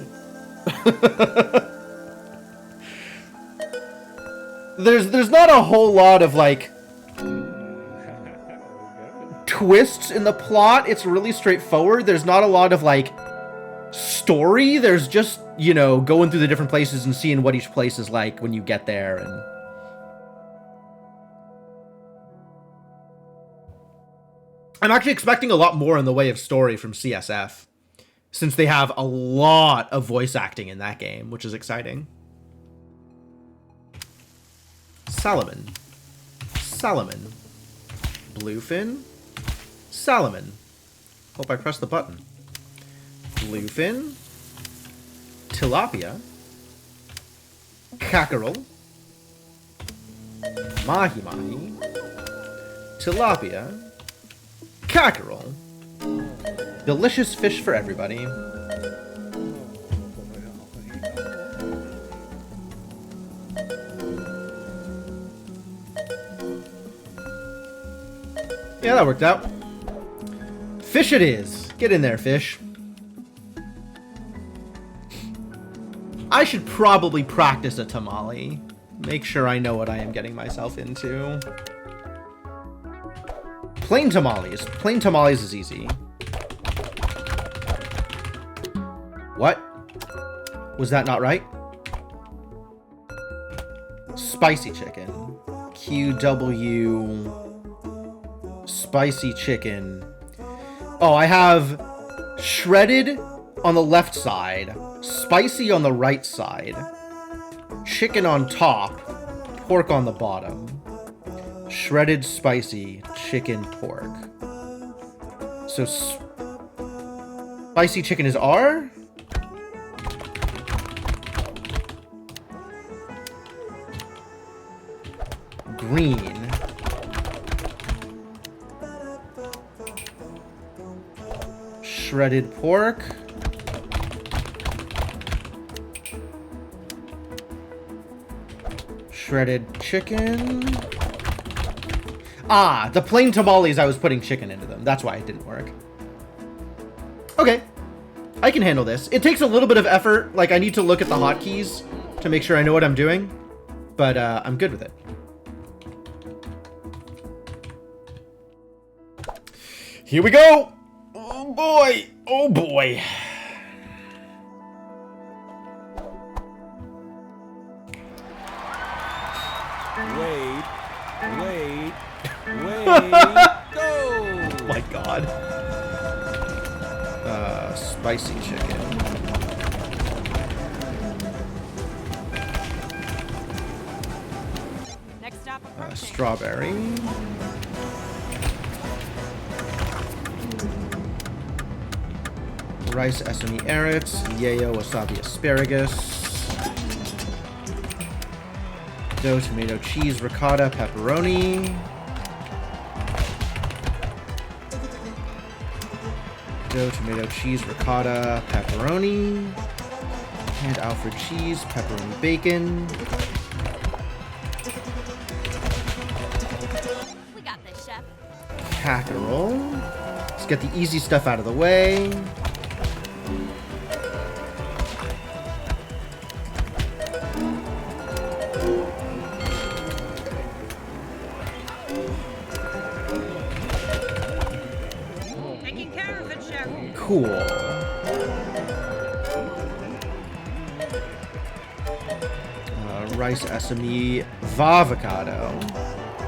There's not a whole lot of, like, twists in the plot. It's really straightforward. There's not a lot of, like, story. There's just, you know, going through the different places and seeing what each place is like when you get there. And I'm actually expecting a lot more in the way of story from CSF, since they have a lot of voice acting in that game, which is exciting. Salomon. Salomon. Bluefin. Salomon. Hope I pressed the button. Bluefin. Tilapia. Cackerel. Mahi Mahi. Tilapia. Cackerel. Delicious fish for everybody. Yeah, that worked out. Fish it is. Get in there, fish. I should probably practice a tamale. Make sure I know what I am getting myself into. Plain tamales. Plain tamales is easy. What? Was that not right? Spicy chicken. QW... Spicy chicken. Oh, I have shredded on the left side, spicy on the right side, chicken on top, pork on the bottom. Shredded spicy chicken pork. So spicy chicken is R? Green. Shredded pork. Shredded chicken. Ah, the plain tamales, I was putting chicken into them. That's why it didn't work. Okay. I can handle this. It takes a little bit of effort. Like, I need to look at the hotkeys to make sure I know what I'm doing. But I'm good with it. Here we go! Oh boy! Oh boy! Wait, go! Oh my god. Spicy chicken. Next stop approaching. Strawberry. Rice, sesame, arrots, yayo, wasabi, asparagus. Dough, tomato, cheese, ricotta, pepperoni. Dough, tomato, cheese, ricotta, pepperoni. And Alfred cheese, pepperoni, bacon. We got this, chef. Cackerel. Let's get the easy stuff out of the way. Cool. Rice sesame avocado.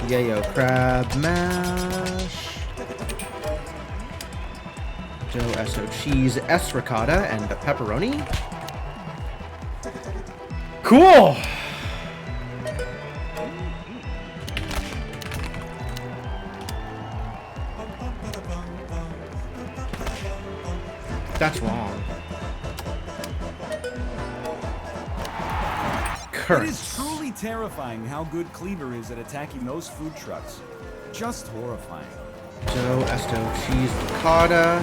Yayo crab mash. Joe Esso cheese S ricotta and pepperoni. Cool. That's wrong. It is truly terrifying how good Cleaver is at attacking those food trucks. Just horrifying. Joe Esto cheese ricotta.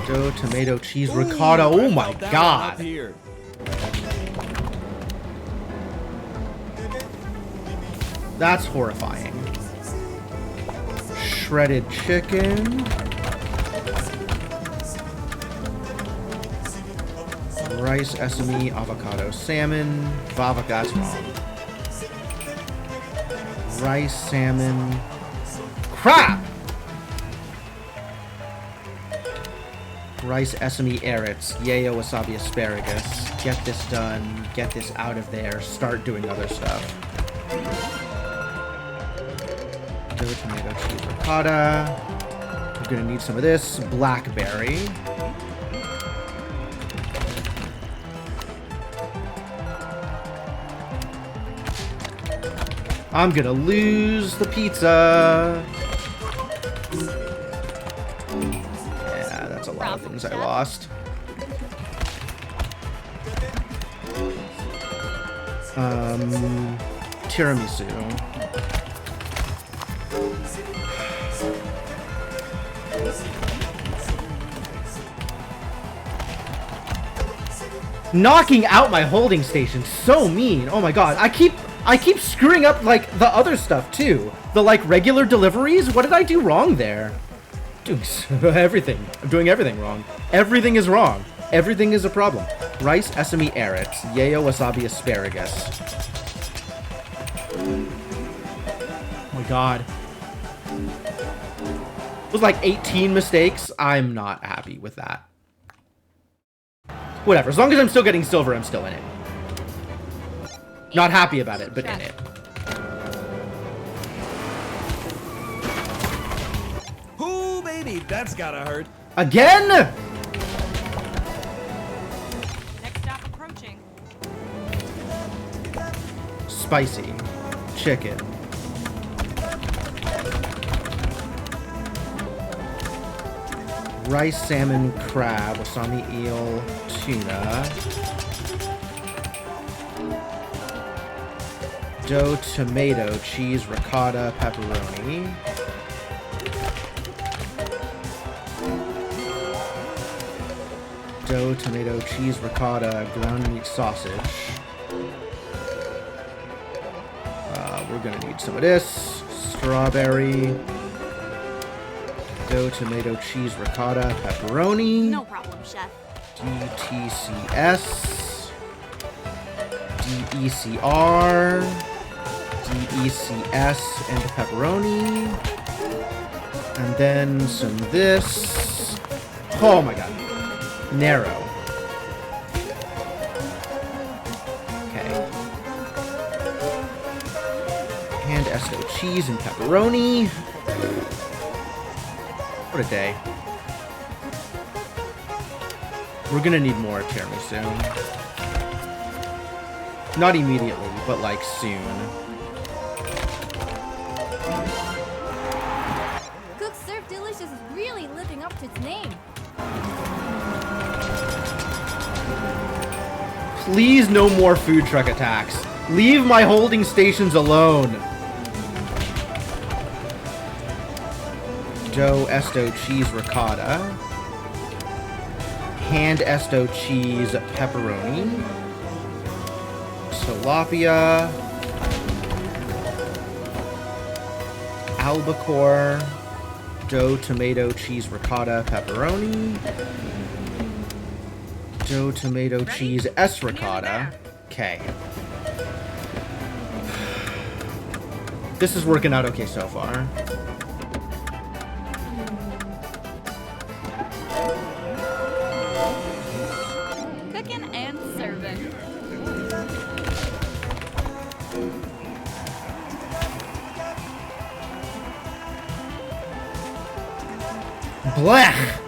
Joe tomato cheese ricotta. Ooh, Oh I my felt that one up god. here. That's horrifying. Shredded chicken. Rice sesame avocado salmon. That's wrong. Rice salmon. Crap! Rice sesame Eretz. Yayo wasabi asparagus. Get this done. Get this out of there. Start doing other stuff. Joe tomato cheese ricotta. I'm gonna need some of this. Blackberry. I'm gonna lose the pizza. Yeah, that's a lot of things I lost. Tiramisu. Knocking out my holding station, so mean. Oh my god, I keep screwing up like the other stuff too. The like regular deliveries. What did I do wrong there? Doing everything. I'm doing everything wrong. Everything is wrong. Everything is a problem. Rice sesame Eretz. Yayo wasabi asparagus. Oh my god. It was like 18 mistakes. I'm not happy with that. Whatever. As long as I'm still getting silver, I'm still in it. Not happy about it, but in it. Ooh, baby, that's gotta hurt. Again? Next stop approaching. Spicy. Chicken. Rice, salmon, crab, wasabi, eel, tuna. Dough, tomato, cheese, ricotta, pepperoni. Dough, tomato, cheese, ricotta, ground meat sausage. We're gonna need some of this. Strawberry. Dough, tomato, cheese, ricotta, pepperoni. No problem, chef. DTCS. DECR. DECS and pepperoni. And then some this. Oh my god. Narrow. Okay. And Esto cheese and pepperoni. What a day. We're gonna need more tiramisu. Not immediately, but like soon. Cook Serve Delicious is really living up to its name. Please no more food truck attacks. Leave my holding stations alone. Joe Esto cheese ricotta. Hand Esto cheese pepperoni. Tilapia. Albacore. Dough tomato cheese ricotta pepperoni. Dough tomato cheese S ricotta. Okay. This is working out okay so far. Blech!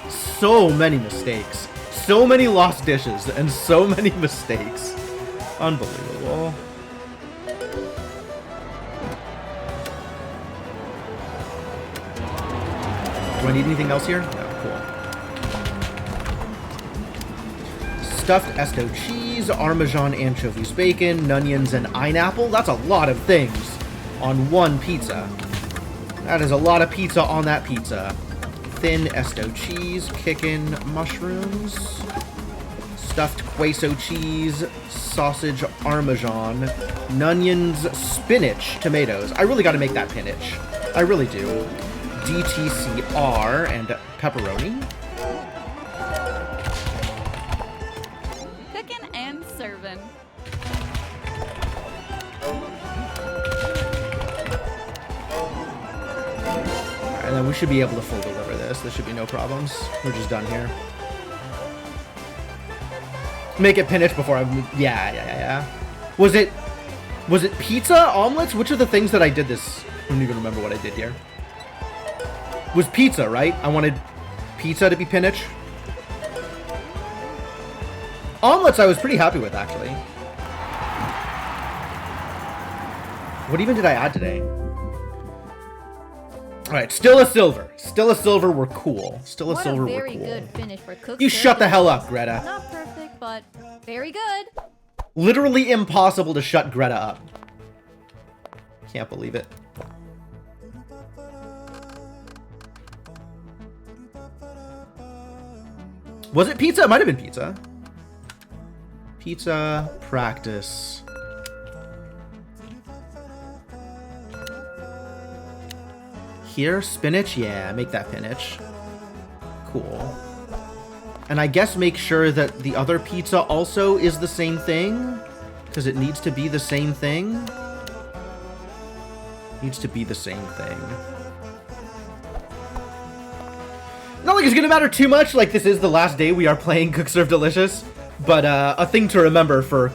So many mistakes. So many lost dishes and so many mistakes. Unbelievable. Do I need anything else here? No, cool. Stuffed Esto cheese, Parmesan anchovies bacon, Nunions, and pineapple. That's a lot of things on one pizza. That is a lot of pizza on that pizza. Thin Esto cheese, kickin' mushrooms, stuffed queso cheese, sausage Parmesan, Nunions, spinach, tomatoes. I really got to make that spinach. I really do. DTCR and pepperoni. Cooking and serving. And then we should be able to full deliver this. There should be no problems. We're just done here. Make it spinach before I move. Yeah. Was it pizza, omelets? Which are the things that I did this? I don't even remember what I did here. Was pizza, right? I wanted pizza to be spinach. Omelets I was pretty happy with, actually. What even did I add today? Alright, still a silver. Still a silver, we're cool. Still a silver, we're What a cool. very good finish for Cook You Serve shut the hell Delicious. up, Greta. Not perfect, but very good. Literally impossible to shut Greta up. Can't believe it. Was it pizza? It might have been pizza. Pizza practice. Here, spinach? Yeah, make that spinach. Cool. And I guess make sure that the other pizza also is the same thing, because it needs to be the same thing. Needs to be the same thing. Not like it's gonna matter too much, like this is the last day we are playing Cook Serve Delicious, but a thing to remember for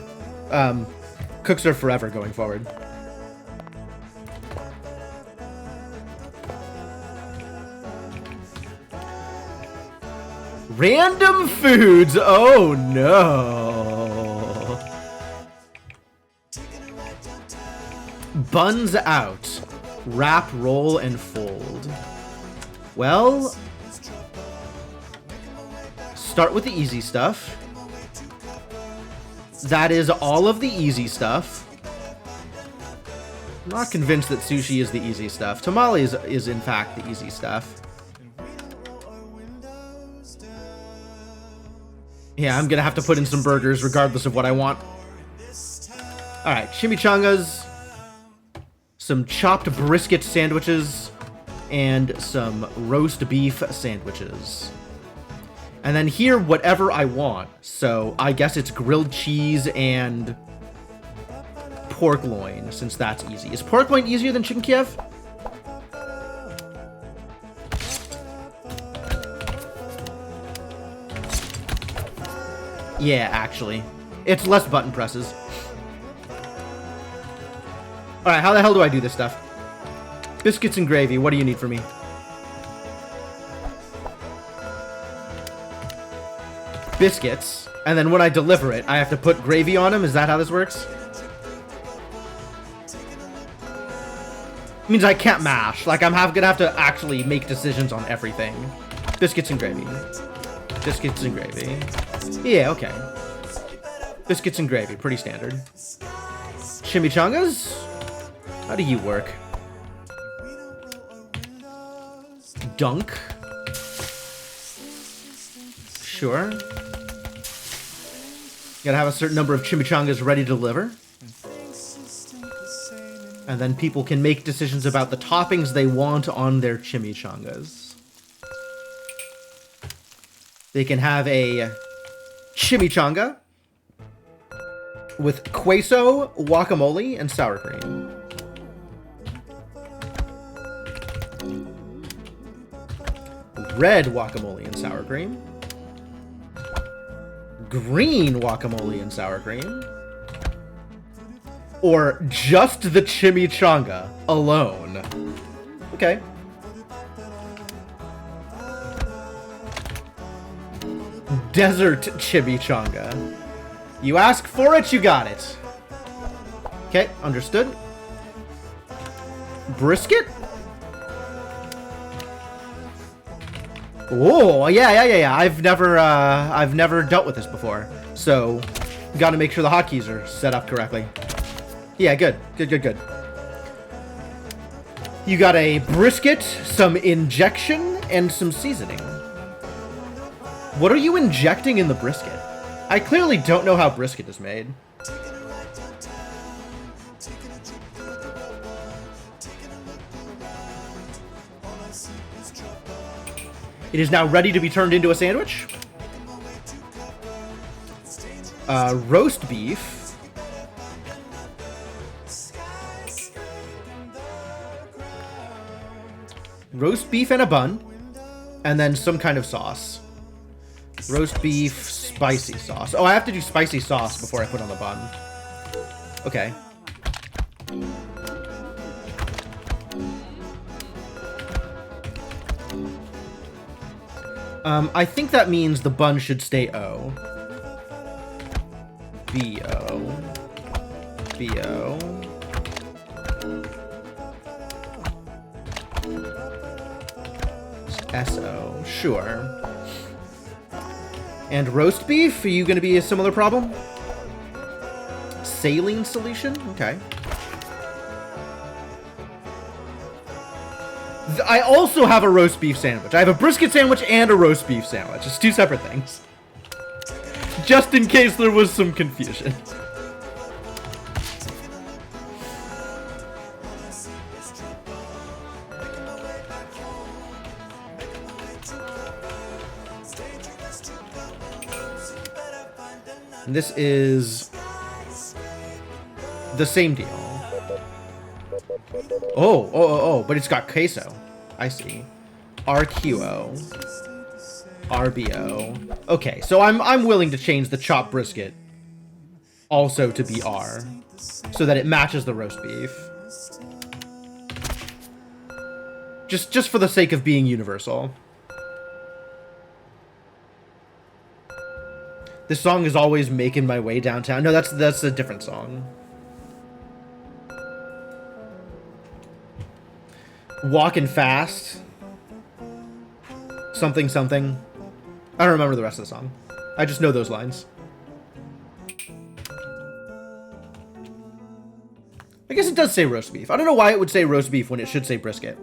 Cook Serve Forever going forward. Random foods! Oh no! Buns out. Wrap, roll, and fold. Well, start with the easy stuff. That is all of the easy stuff. I'm not convinced that sushi is the easy stuff. Tamales is in fact the easy stuff. Yeah, I'm gonna have to put in some burgers regardless of what I want. Alright, chimichangas, some chopped brisket sandwiches, and some roast beef sandwiches. And then here, whatever I want. So I guess it's grilled cheese and pork loin, since that's easy. Is pork loin easier than chicken Kiev? Yeah, actually. It's less button presses. Alright, how the hell do I do this stuff? Biscuits and gravy, what do you need from me? Biscuits, and then when I deliver it, I have to put gravy on them? Is that how this works? Means I can't mash. Like, I'm gonna have to actually make decisions on everything. Biscuits and gravy. Biscuits and gravy. Yeah, okay. Biscuits and gravy, pretty standard. Chimichangas? How do you work? Dunk? Sure. Gotta have a certain number of chimichangas ready to deliver. And then people can make decisions about the toppings they want on their chimichangas. They can have a chimichanga with queso, guacamole, and sour cream. Red guacamole and sour cream. Green guacamole and sour cream. or just the chimichanga alone? Okay. Desert chimichanga. You ask for it, you got it. Okay, understood. Brisket? Oh, yeah. I've never dealt with this before. So, got to make sure the hotkeys are set up correctly. Yeah, good. You got a brisket, some injection, and some seasoning. What are you injecting in the brisket? I clearly don't know how brisket is made. It is now ready to be turned into a sandwich. Roast beef. Roast beef and a bun. And then some kind of sauce. Roast beef, spicy sauce. Oh, I have to do spicy sauce before I put on the bun. Okay. I think that means the bun should stay O. B-O. B-O. S-O. Sure. And roast beef? Are you going to be a similar problem? Saline solution? Okay. I also have a roast beef sandwich. I have a brisket sandwich and a roast beef sandwich. It's two separate things. Just in case there was some confusion. And this is the same deal. Oh, but it's got queso. I see. RQO. RBO. Okay, so I'm willing to change the chopped brisket also to be R, so that it matches the roast beef. Just for the sake of being universal. This song is always making my way downtown. No, that's a different song. Walking fast. Something, something. I don't remember the rest of the song. I just know those lines. I guess it does say roast beef. I don't know why it would say roast beef when it should say brisket.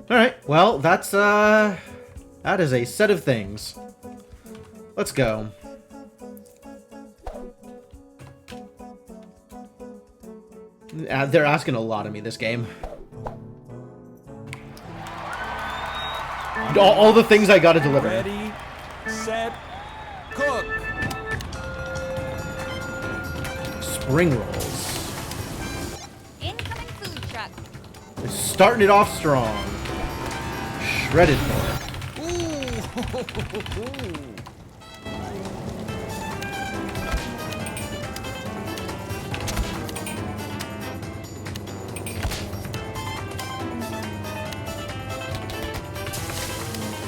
Alright, well, that is a set of things. Let's go. They're asking a lot of me this game. All the things I gotta deliver. Ready, set, cook. Spring rolls. Incoming food truck. It's starting it off strong. Shredded pork.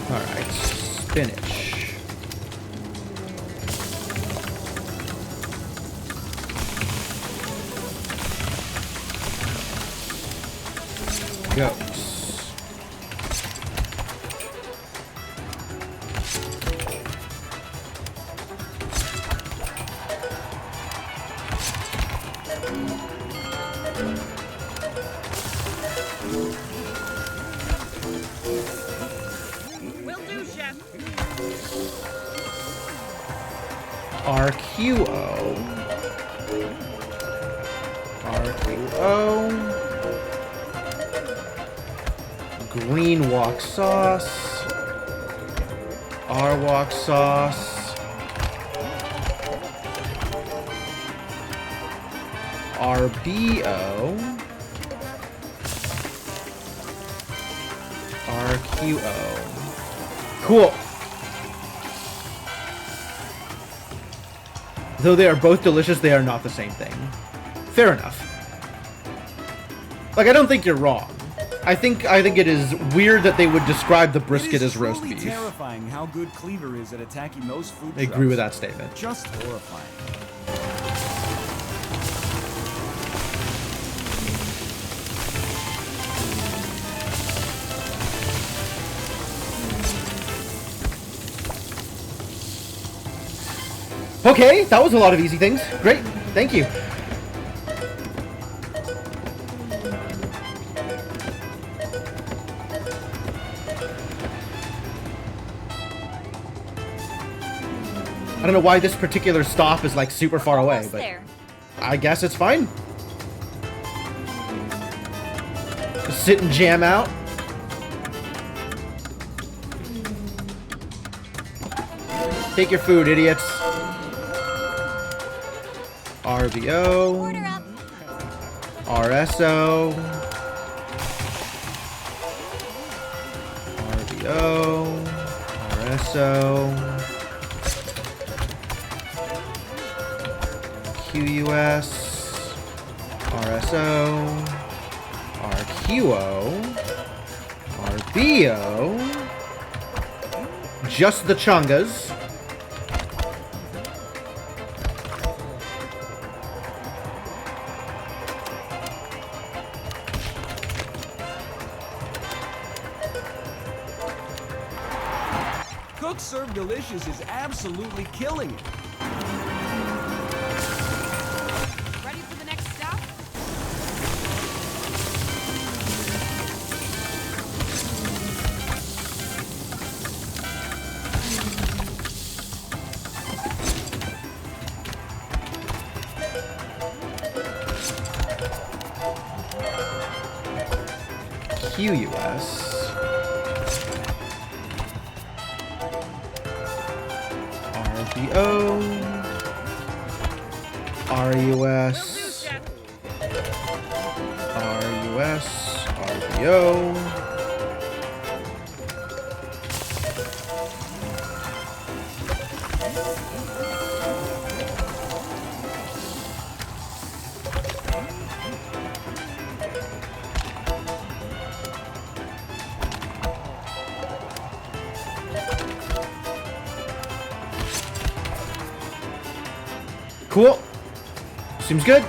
Alright, spinach. Goats. Will do, chef. RQO. RQO. Green wok sauce. R wok sauce. RBO. QO. Cool. Though they are both delicious, they are not the same thing. Fair enough. Like, I don't think you're wrong. I think it is weird that they would describe the brisket as roast beef. It is truly terrifying how good Cleaver is at attacking those food I trucks. agree with that statement. Just horrifying. Okay, that was a lot of easy things. Great, thank you. I don't know why this particular stop is like super far away, Almost but there. I guess it's fine. Just sit and jam out. Take your food, idiots. RVO. Order up. RSO. RVO. RSO. QUS. RSO. RQO. RBO. Just the chungas. Cook Serve Delicious is absolutely killing it. Ready for the next stop? QUS. RVO. RUS. RUS. RVO. Cool. Seems good.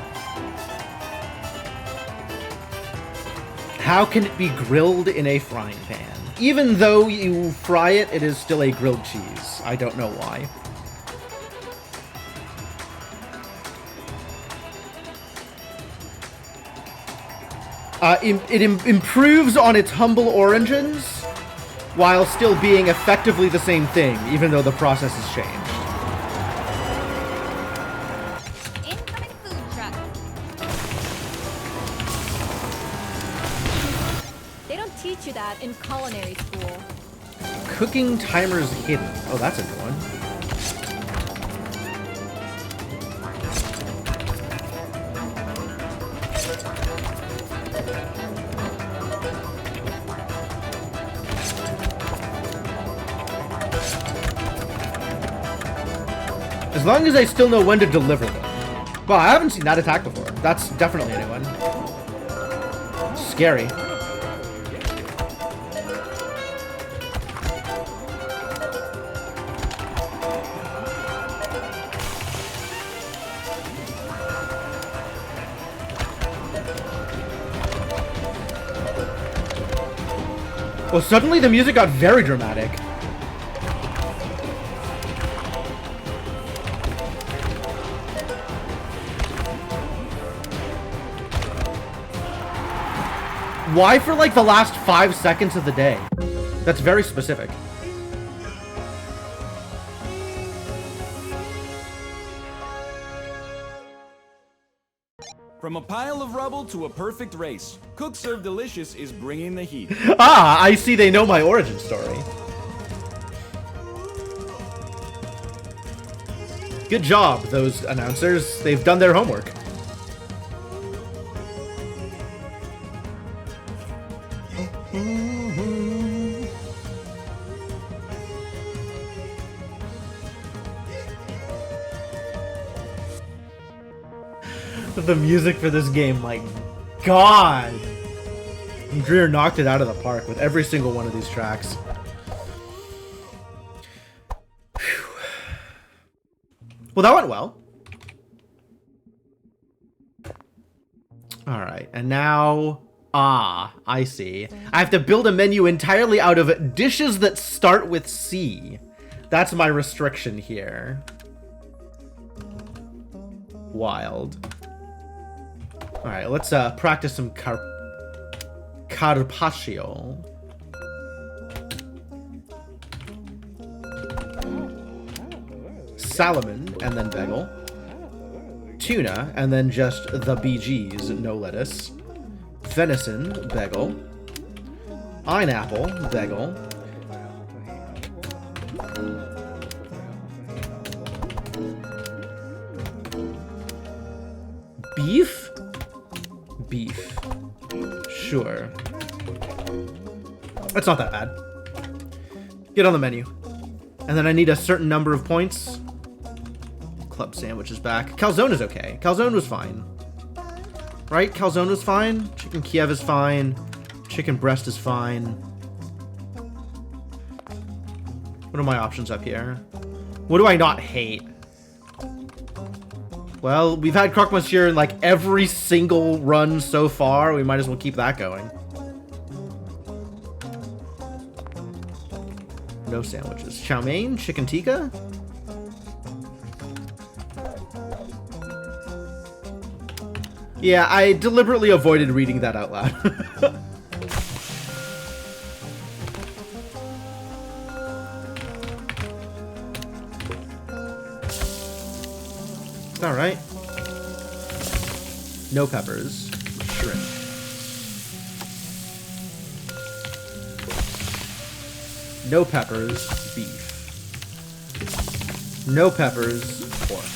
How can it be grilled in a frying pan? Even though you fry it, it is still a grilled cheese. I don't know why. It improves on its humble origins while still being effectively the same thing, even though the process has changed. Incoming food truck. They don't teach you that in culinary school. Cooking timers hidden. Oh, that's a new one. As long as I still know when to deliver them. Well, I haven't seen that attack before. That's definitely a new one. Scary. Well, suddenly the music got very dramatic. Why for like the last 5 seconds of the day? That's very specific. From a pile of rubble to a perfect race, Cook Serve Delicious is bringing the heat. Ah, I see they know my origin story. Good job, those announcers. They've done their homework. The music for this game, my god! Greer knocked it out of the park with every single one of these tracks. Whew. Well, that went well. Alright, and now... Ah, I see. I have to build a menu entirely out of dishes that start with C. That's my restriction here. Wild. Alright, let's practice some carpaccio. Salmon, and then bagel. Tuna, and then just the BGs, no lettuce. Venison, bagel. Pineapple, bagel. Beef? Beef. Sure. That's not that bad. Get on the menu. And then I need a certain number of points. Club sandwich is back. Calzone is okay. Calzone was fine. Right? Calzone was fine. Chicken Kiev is fine. Chicken breast is fine. What are my options up here? What do I not hate? Well, we've had croque monsieur in like every single run so far. We might as well keep that going. No sandwiches. Chow mein, chicken tikka. Yeah, I deliberately avoided reading that out loud. All right. No peppers. Shrimp. No peppers. Beef. No peppers. Pork.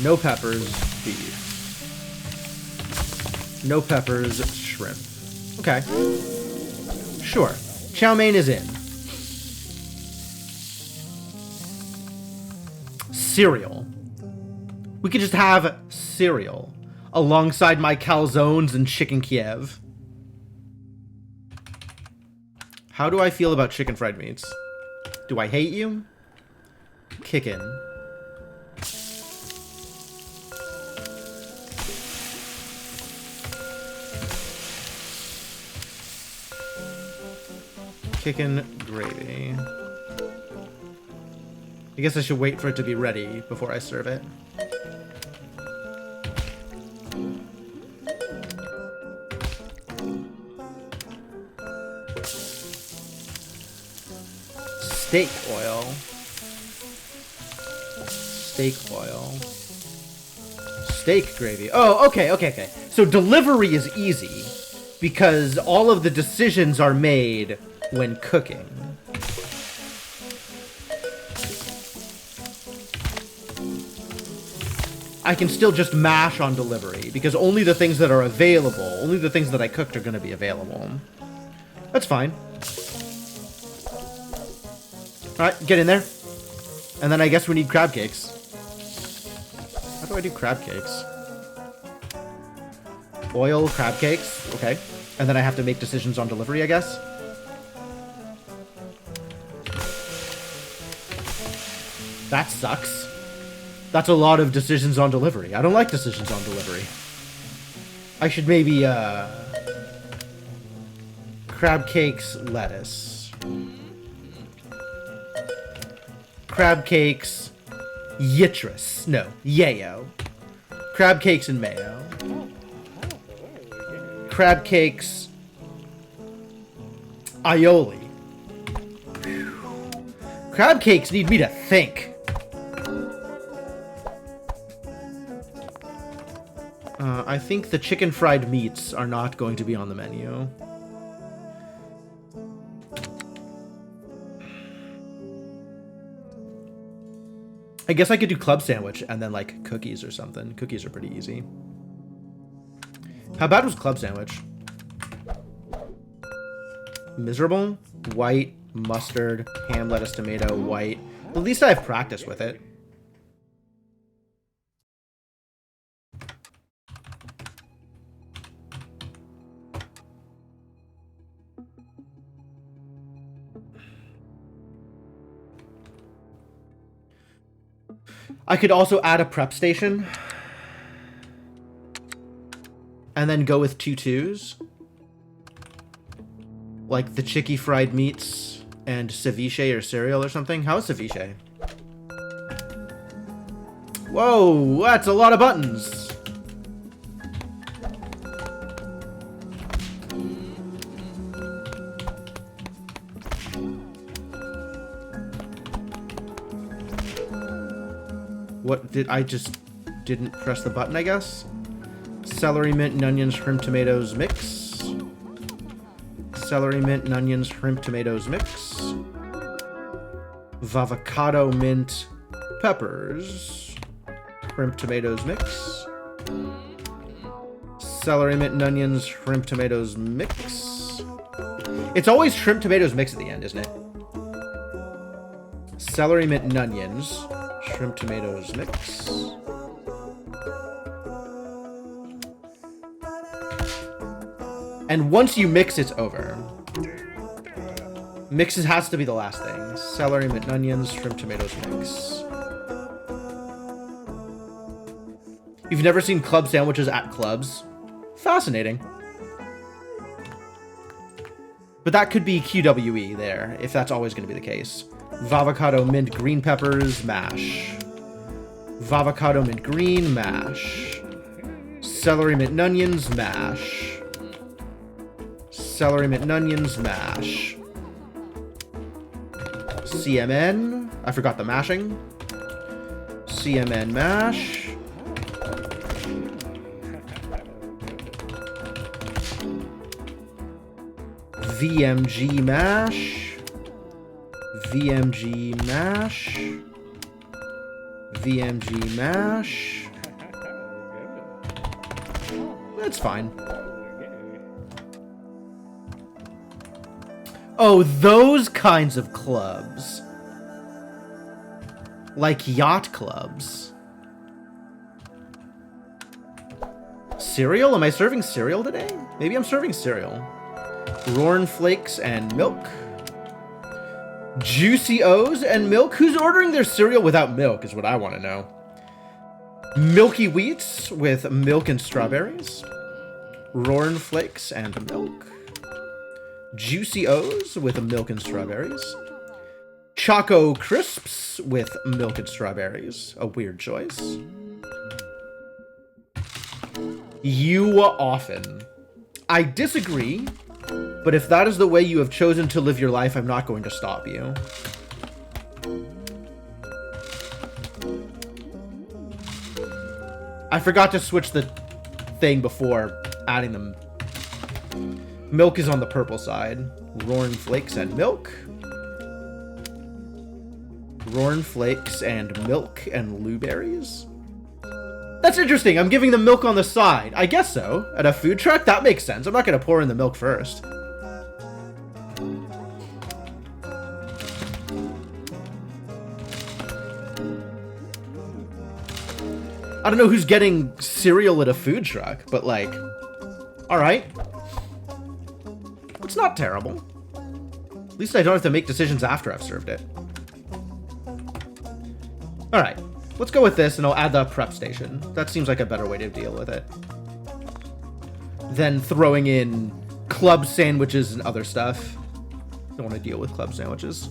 No peppers. Beef. No peppers. Shrimp. Okay. Sure. Chow mein is in. Cereal. We could just have cereal alongside my calzones and chicken Kiev. How do I feel about chicken fried meats? Do I hate you? Kickin'. Chicken gravy. I guess I should wait for it to be ready before I serve it. Steak oil. Steak oil. Steak gravy. Oh, okay. So delivery is easy because all of the decisions are made when cooking. I can still just mash on delivery because only the things that are available, only the things that I cooked are going to be available. That's fine. Alright, get in there. And then I guess we need crab cakes. How do I do crab cakes? Oil crab cakes. Okay. And then I have to make decisions on delivery, I guess. That sucks. That's a lot of decisions on delivery. I don't like decisions on delivery. I should maybe, crab cakes, lettuce. Crab cakes, yitris. No, yayo. Crab cakes and mayo. Crab cakes, aioli. Crab cakes need me to think. I think the chicken fried meats are not going to be on the menu. I guess I could do club sandwich and then like cookies or something. Cookies are pretty easy. How bad was club sandwich? Miserable? White, mustard, ham, lettuce, tomato, white. At least I have practice with it. I could also add a prep station. And then go with 2 2s. Like the chicky fried meats and ceviche or cereal or something. How's ceviche? Whoa, that's a lot of buttons. What did I just didn't press the button, I guess? Celery, mint, and onions, shrimp, tomatoes mix. Celery, mint, and onions, shrimp, tomatoes mix. Avocado, mint, peppers. Shrimp, tomatoes mix. Celery, mint, and onions, shrimp, tomatoes mix. It's always shrimp, tomatoes mix at the end, isn't it? Celery, mint, and onions. Shrimp, tomatoes mix. And once you mix, it's over. Mixes has to be the last thing. Celery, mint, onions, shrimp, tomatoes mix. You've never seen club sandwiches at clubs? Fascinating. But that could be QWE there, if that's always going to be the case. Avocado, mint, green peppers, mash. Avocado, mint, green, mash. Celery, mint, and onions, mash. Celery, mint, and onions, mash. CMN. I forgot the mashing. CMN mash. VMG mash. VMG mash. VMG mash. That's fine. Oh, those kinds of clubs. Like yacht clubs. Cereal? Am I serving cereal today? Maybe I'm serving cereal. Roaring Flakes and milk. Juicy O's and milk? Who's ordering their cereal without milk is what I want to know. Milky Wheats with milk and strawberries. Roaring Flakes and milk. Juicy O's with milk and strawberries. Choco Crisps with milk and strawberries. A weird choice. You often. I disagree, but if that is the way you have chosen to live your life, I'm not going to stop you. I forgot to switch the thing before adding them. Milk is on the purple side. Roaring Flakes and milk. Roaring Flakes and milk and blueberries. That's interesting. I'm giving them milk on the side. I guess so. At a food truck? That makes sense. I'm not going to pour in the milk first. I don't know who's getting cereal at a food truck, but like, alright. It's not terrible. At least I don't have to make decisions after I've served it. Alright, let's go with this and I'll add the prep station. That seems like a better way to deal with it than throwing in club sandwiches and other stuff. Don't want to deal with club sandwiches.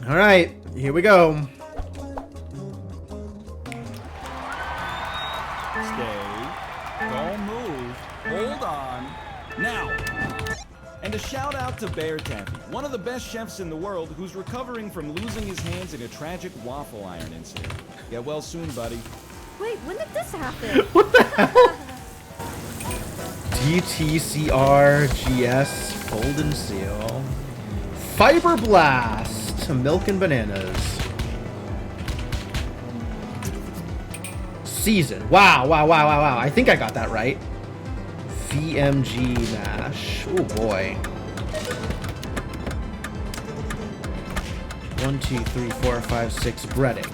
Alright, here we go. Don't move. Hold on. Now. And a shout out to Bear Taffy, one of the best chefs in the world who's recovering from losing his hands in a tragic waffle iron incident. Get well soon, buddy. Wait, when did this happen? What the hell? DTCRGS Golden Seal. Fiber Blast. Milk and bananas. Season. Wow. I think I got that right. VMG mash. Oh boy. 1, 2, 3, 4, 5, 6 breading.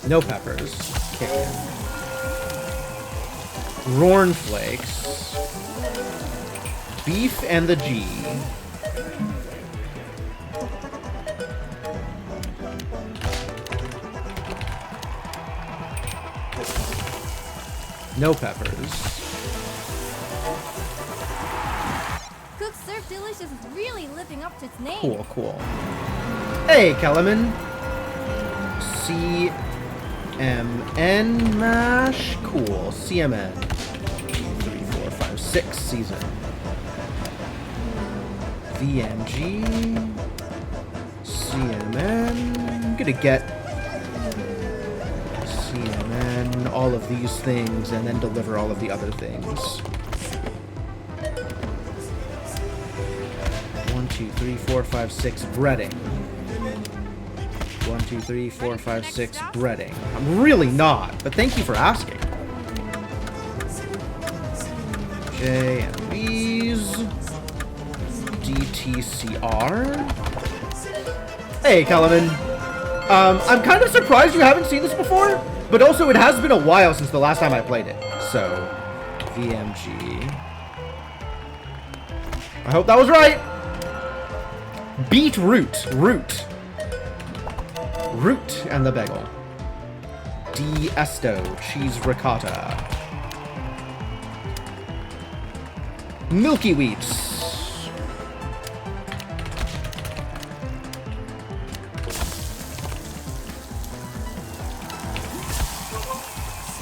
No peppers. Chicken. Rorn flakes. Beef and the G. No peppers. Cook Serve Delicious is really living up to its name. Cool, cool. Hey, Kellerman. CMN mash. Cool. CMN. 3, 4, 5, 6 season. VMG. CMN. I'm gonna get CMN, all of these things, and then deliver all of the other things. 1, 2, 3, 4, 5, 6 breading. 1, 2, 3, 4, 5, 6 breading. I'm really not, but thank you for asking. J and B's. DTCR. Hey, Kellerman. I'm kind of surprised you haven't seen this before, but also it has been a while since the last time I played it. So, VMG. I hope that was right. Beetroot. Root and the bagel. D'Esto. Cheese ricotta. Milky Wheats.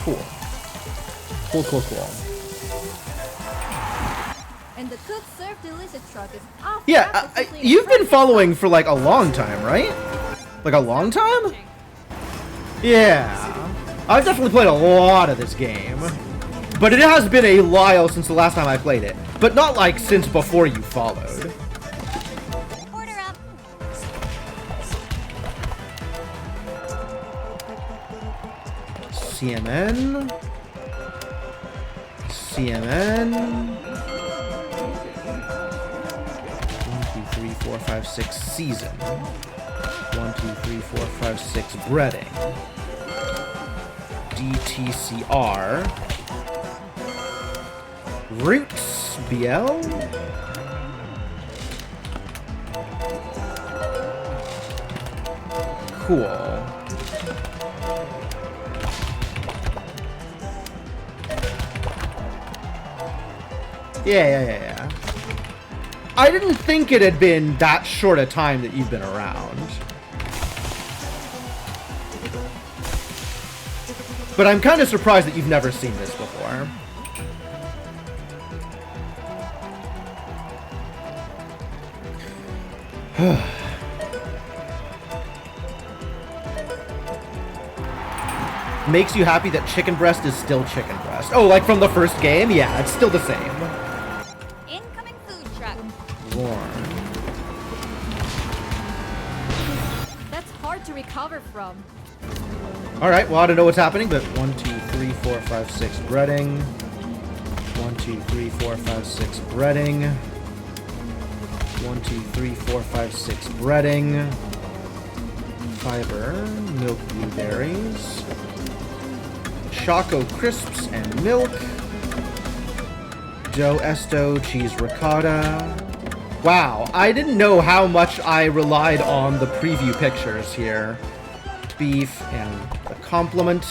Cool. Cool. And the Cook Serve Delicious truck is off. Yeah, you've been following for like a long time, right? Like a long time? Yeah. I've definitely played a lot of this game. But it has been a while since the last time I played it. But not like since before you followed. Order up. CMN. 1, 2, 3, 4, 5, 6 season. 1, 2, 3, 4, 5, 6 breading. DTCR. Roots BL. Cool. Yeah. I didn't think it had been that short a time that you've been around. But I'm kind of surprised that you've never seen this before. Makes you happy that chicken breast is still chicken breast. Oh, like from the first game? Yeah, it's still the same. Incoming food truck. Warm. That's hard to recover from. Alright, well, I don't know what's happening, but 1, 2, 3, 4, 5, 6 breading. 1, 2, 3, 4, 5, 6 breading. 1, 2, 3, 4, 5, 6 breading. Fiber, milk blueberries. Choco crisps and milk. D'Esto cheese ricotta. Wow, I didn't know how much I relied on the preview pictures here. Beef and the complement.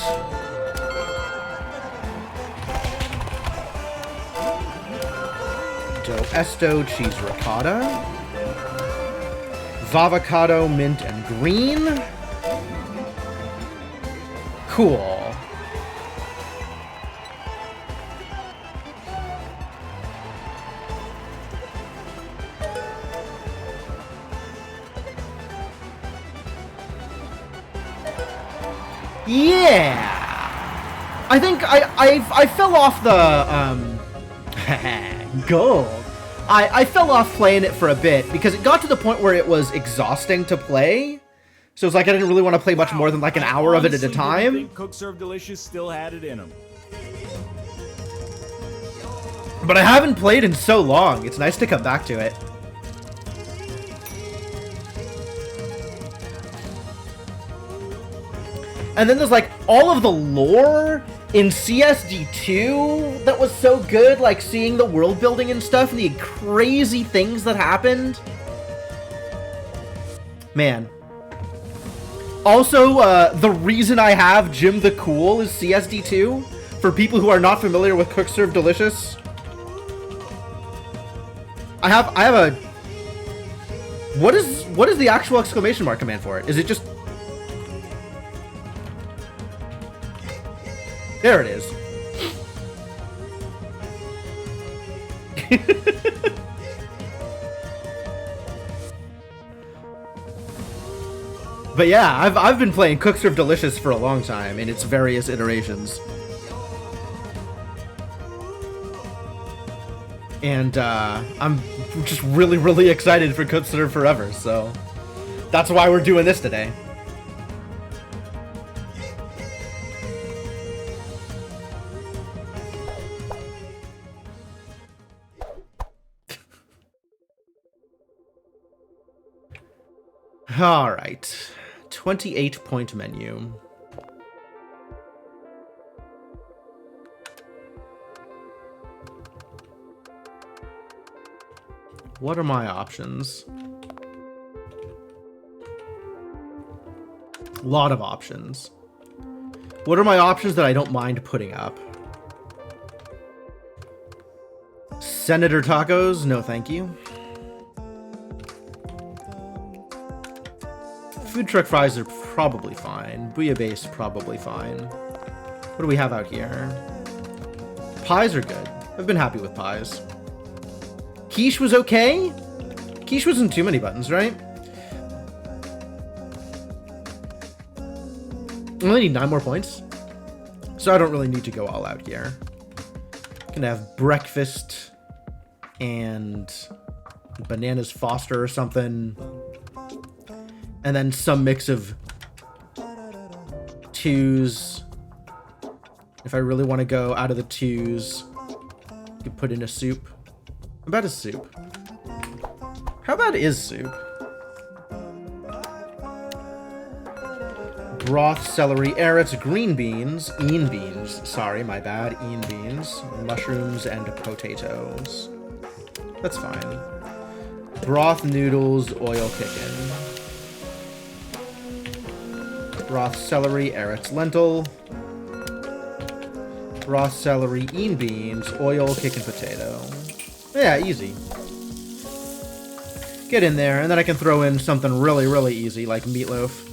D'Esto cheese ricotta. Vavocado, mint, and green. Cool. Yeah. I think I fell off the gold. I fell off playing it for a bit because it got to the point where it was exhausting to play. So it's like I didn't really want to play much more than like an hour of it at a time. I think Cook Serve Delicious still had it in them. But I haven't played in so long. It's nice to come back to it. And then there's like all of the lore in CSD2 that was so good, like seeing the world building and stuff and the crazy things that happened. Man. Also, the reason I have Jim the Cool is CSD2. For people who are not familiar with Cook Serve Delicious, I have a... What is the actual exclamation mark command for it? Is it just... There it is. But yeah, I've been playing Cook Serve Delicious for a long time in its various iterations. And I'm just really, really excited for Cook Serve Forever, so that's why we're doing this today. All right, 28-point menu. What are my options? A lot of options. What are my options that I don't mind putting up? Senator tacos? No, thank you. Food truck fries are probably fine. Bouillabaisse probably fine. What do we have out here? Pies are good. I've been happy with pies. Quiche was okay? Quiche wasn't too many buttons, right? I only need 9 more points, so I don't really need to go all out here. Gonna have breakfast and bananas Foster or something. And then some mix of 2s. If I really want to go out of the 2s, you could put in a soup. How about a soup? How about is soup? Broth, celery, carrots, green beans, beans. Sorry, my bad. Beans, mushrooms, and potatoes. That's fine. Broth, noodles, oil chicken. Broth, celery, carrots, lentil. Broth, celery, beans, oil, chicken, potato. Yeah, easy. Get in there, and then I can throw in something really, really easy, like meatloaf.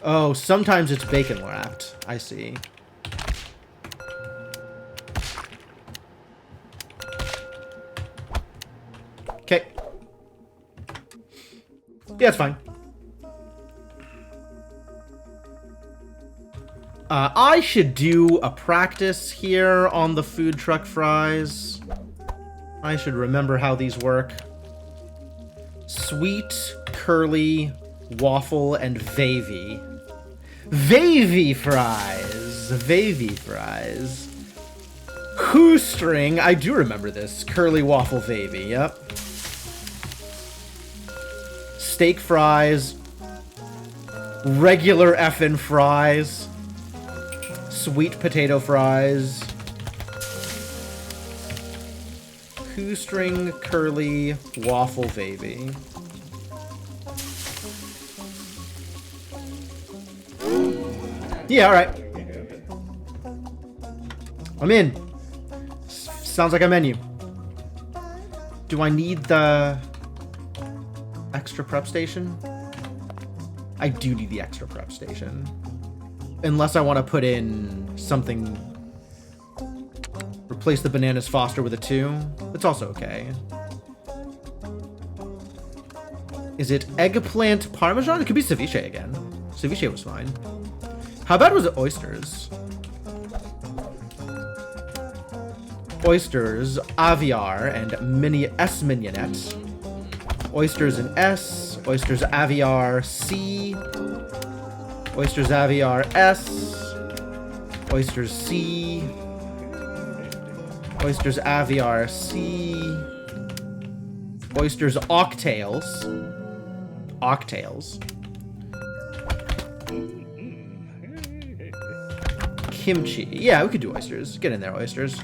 Oh, sometimes it's bacon wrapped. I see. Okay. Yeah, it's fine. I should do a practice here on the food truck fries. I should remember how these work. Sweet, curly, waffle, and Vavy. Vavy fries! Vavy fries. Shoestring, I do remember this. Curly waffle Vavy, yep. Steak fries. Regular effin' fries. Sweet potato fries. Shoestring, curly, waffle Vavy. Yeah, alright. I'm in. Sounds like a menu. Do I need the extra prep station? I do need the extra prep station. Unless I want to put in something... Replace the bananas Foster with a 2. That's also okay. Is it eggplant parmesan? It could be ceviche again. Ceviche was fine. How bad was it oysters? Oysters, Aviar, and S mignonette. Oysters in S. Oysters Aviar C. Oysters Aviar S. Oysters C. Oysters Aviar C. Oysters oxtails. Oxtails. Kimchi. Yeah, we could do oysters. Get in there, oysters.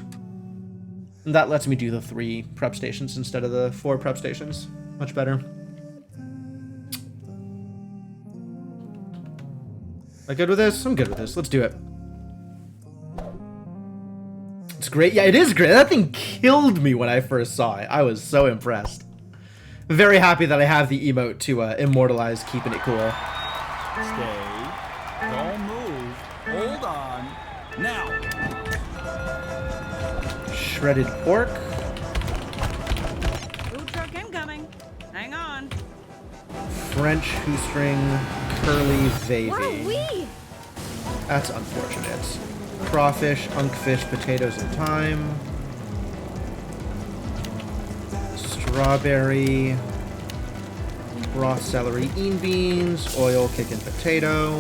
And that lets me do the 3 prep stations instead of the 4 prep stations. Much better. Am I good with this? I'm good with this. Let's do it. It's great. Yeah, it is great. That thing killed me when I first saw it. I was so impressed. Very happy that I have the emote to immortalize keeping it cool. Stay. Don't move. Hold on. Now. Shredded pork. Food truck incoming. Hang on. French shoestring curly What are vavy. we? That's unfortunate. Crawfish, unkfish, potatoes and thyme. Strawberry. Raw celery, bean beans, oil, kicking potato.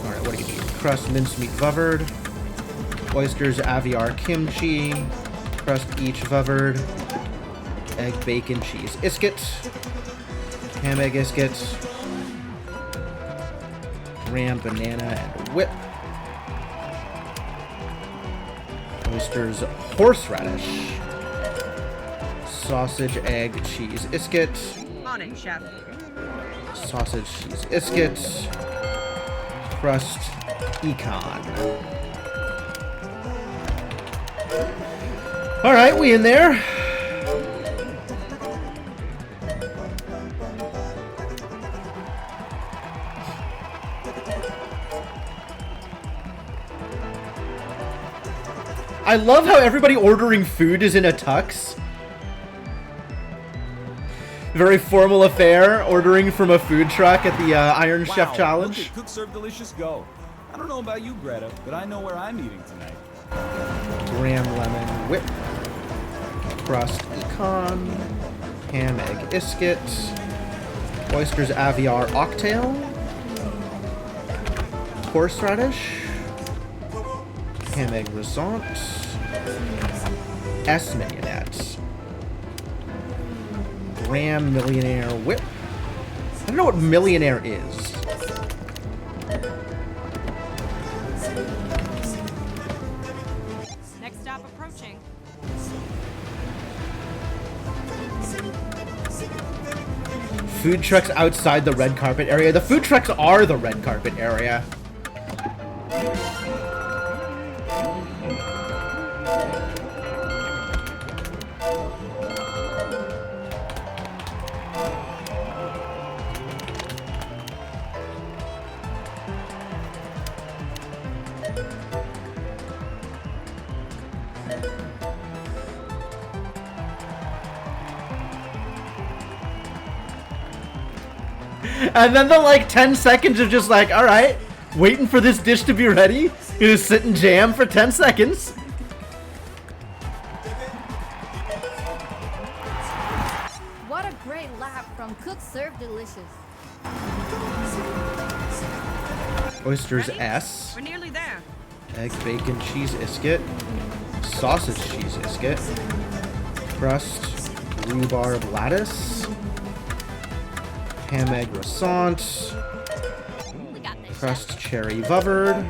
Alright, what do you need? Crust, mincemeat, vuvard. Oysters, aviar, kimchi. Crust each, vuvard. Egg, bacon, cheese, isket. Ham, egg, isket. Graham, banana, and whip. Oysters, horseradish. Sausage, egg, cheese, isket. On it, chef. Sausage, cheese, isket. Crust, econ. Alright, we in there. I love how everybody ordering food is in a tux. Very formal affair, ordering from a food truck at the Iron Chef Challenge. Look at Cook Serve Delicious go. I don't know about you, Greta, but I know where I'm eating tonight. Graham lemon whip. Crust econ. Ham egg isket. Oysters aviar oxtail. Horseradish. Ham egg risotto. S mignonette. Graham millionaire whip. I don't know what millionaire is. Next stop approaching. Food trucks outside the red carpet area. The food trucks are the red carpet area. And then the like 10 seconds of just like, alright, waiting for this dish to be ready. You just sit and jam for 10 seconds. What a great lap from Cook Serve Delicious. Oysters Ready? S. We're nearly there. Egg, bacon, cheese, isket. Sausage, cheese, isket. Crust, rhubarb, lattice. Ham, egg, croissant. We got this. Crust, cherry, vuvard.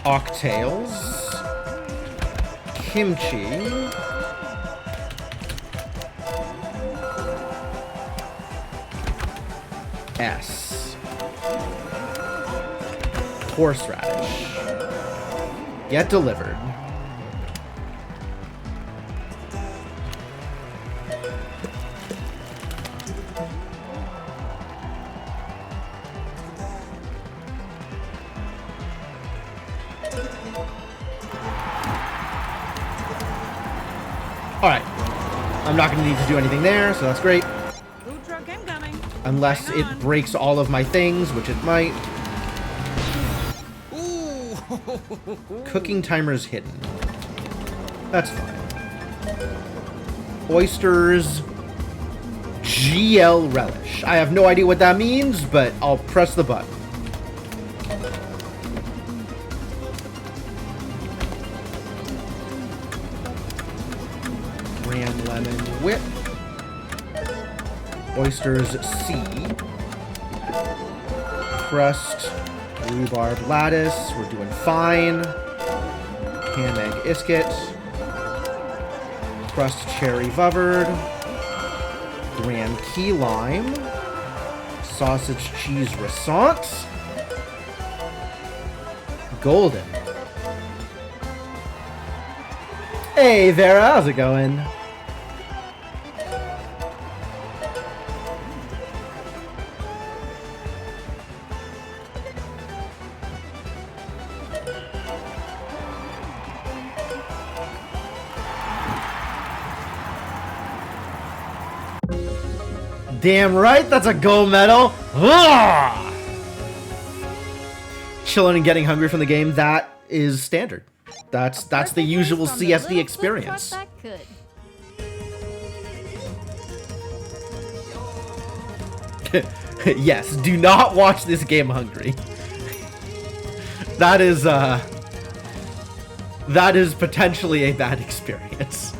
Oxtails. Kimchi. S. Horseradish. Get delivered. Alright. I'm not going to need to do anything there, so that's great. Food truck incoming. Unless Hang it on. breaks all of my things, which it might. Ooh. Cooking timer's hidden. That's fine. Oysters. GL relish. I have no idea what that means, but I'll press the button. lemon whip. Oysters C. Crust rhubarb lattice. We're doing fine. Ham egg isket. Crust cherry vuvard. Grand key lime. Sausage cheese croissant. Golden. Hey Vera, how's it going? Damn right, that's a gold medal. Ugh! Chilling and getting hungry from the game, that is standard. That's the usual From the CSD little experience. flip truck that could. Yes, do not watch this game hungry. That is potentially a bad experience.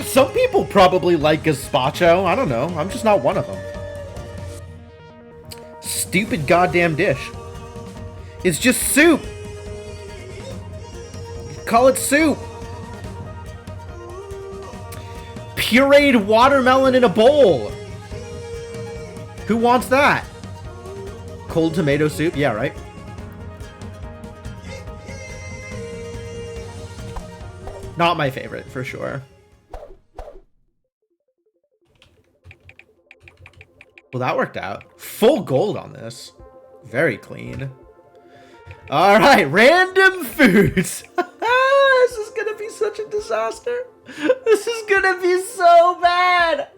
Some people probably like gazpacho. I don't know. I'm just not one of them. Stupid goddamn dish. It's just soup. Call it soup. Pureed watermelon in a bowl. Who wants that? Cold tomato soup? Yeah, right. Not my favorite, for sure. Well, that worked out. Full gold on this. Very clean. All right, random foods. This is going to be such a disaster. This is going to be so bad.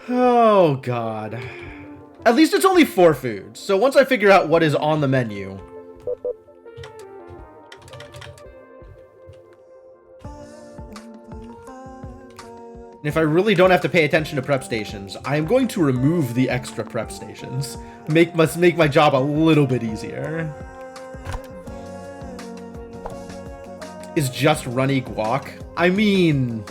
Oh, God. At least it's only 4 foods. So once I figure out what is on the menu... And if I really don't have to pay attention to prep stations, I am going to remove the extra prep stations. Must make my job a little bit easier. Is just runny guac? I mean...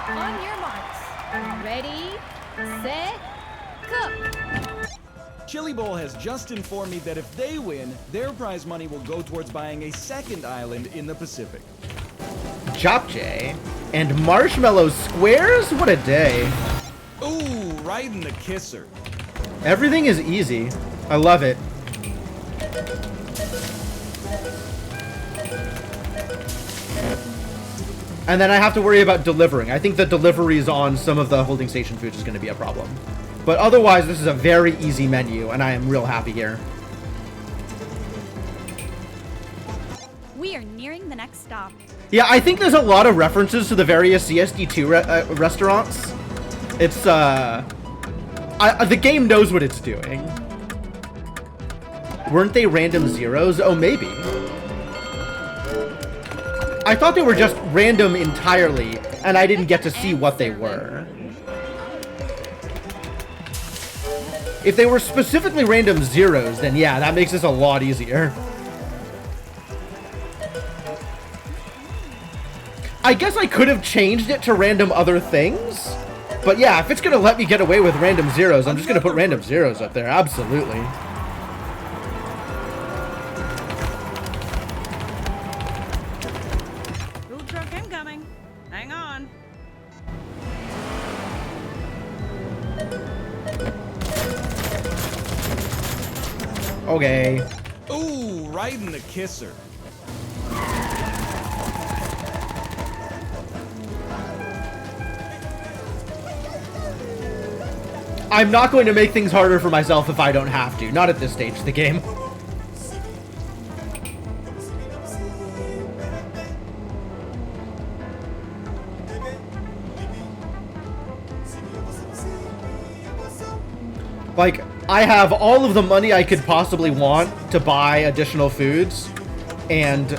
On your marks. Ready, set, cook. Chili Bowl has just informed me that if they win, their prize money will go towards buying a second island in the Pacific. Japchae and marshmallow squares? What a day. Ooh, right in the kisser. Everything is easy. I love it. And then I have to worry about delivering. I think the deliveries on some of the holding station foods is going to be a problem. But otherwise, this is a very easy menu, and I am real happy here. We are nearing the next stop. Yeah, I think there's a lot of references to the various CSD2 restaurants. It's, the game knows what it's doing. Weren't they random zeros? Oh, maybe. I thought they were just random entirely, and I didn't get to see what they were. If they were specifically random zeros, then yeah, that makes this a lot easier. I guess I could have changed it to random other things. But yeah, if it's going to let me get away with random zeros, I'm just going to put random zeros up there. Absolutely. Food truck incoming. Hang on. Okay. Ooh, right in the kisser. I'm not going to make things harder for myself if I don't have to. Not at this stage of the game. Like, I have all of the money I could possibly want to buy additional foods, and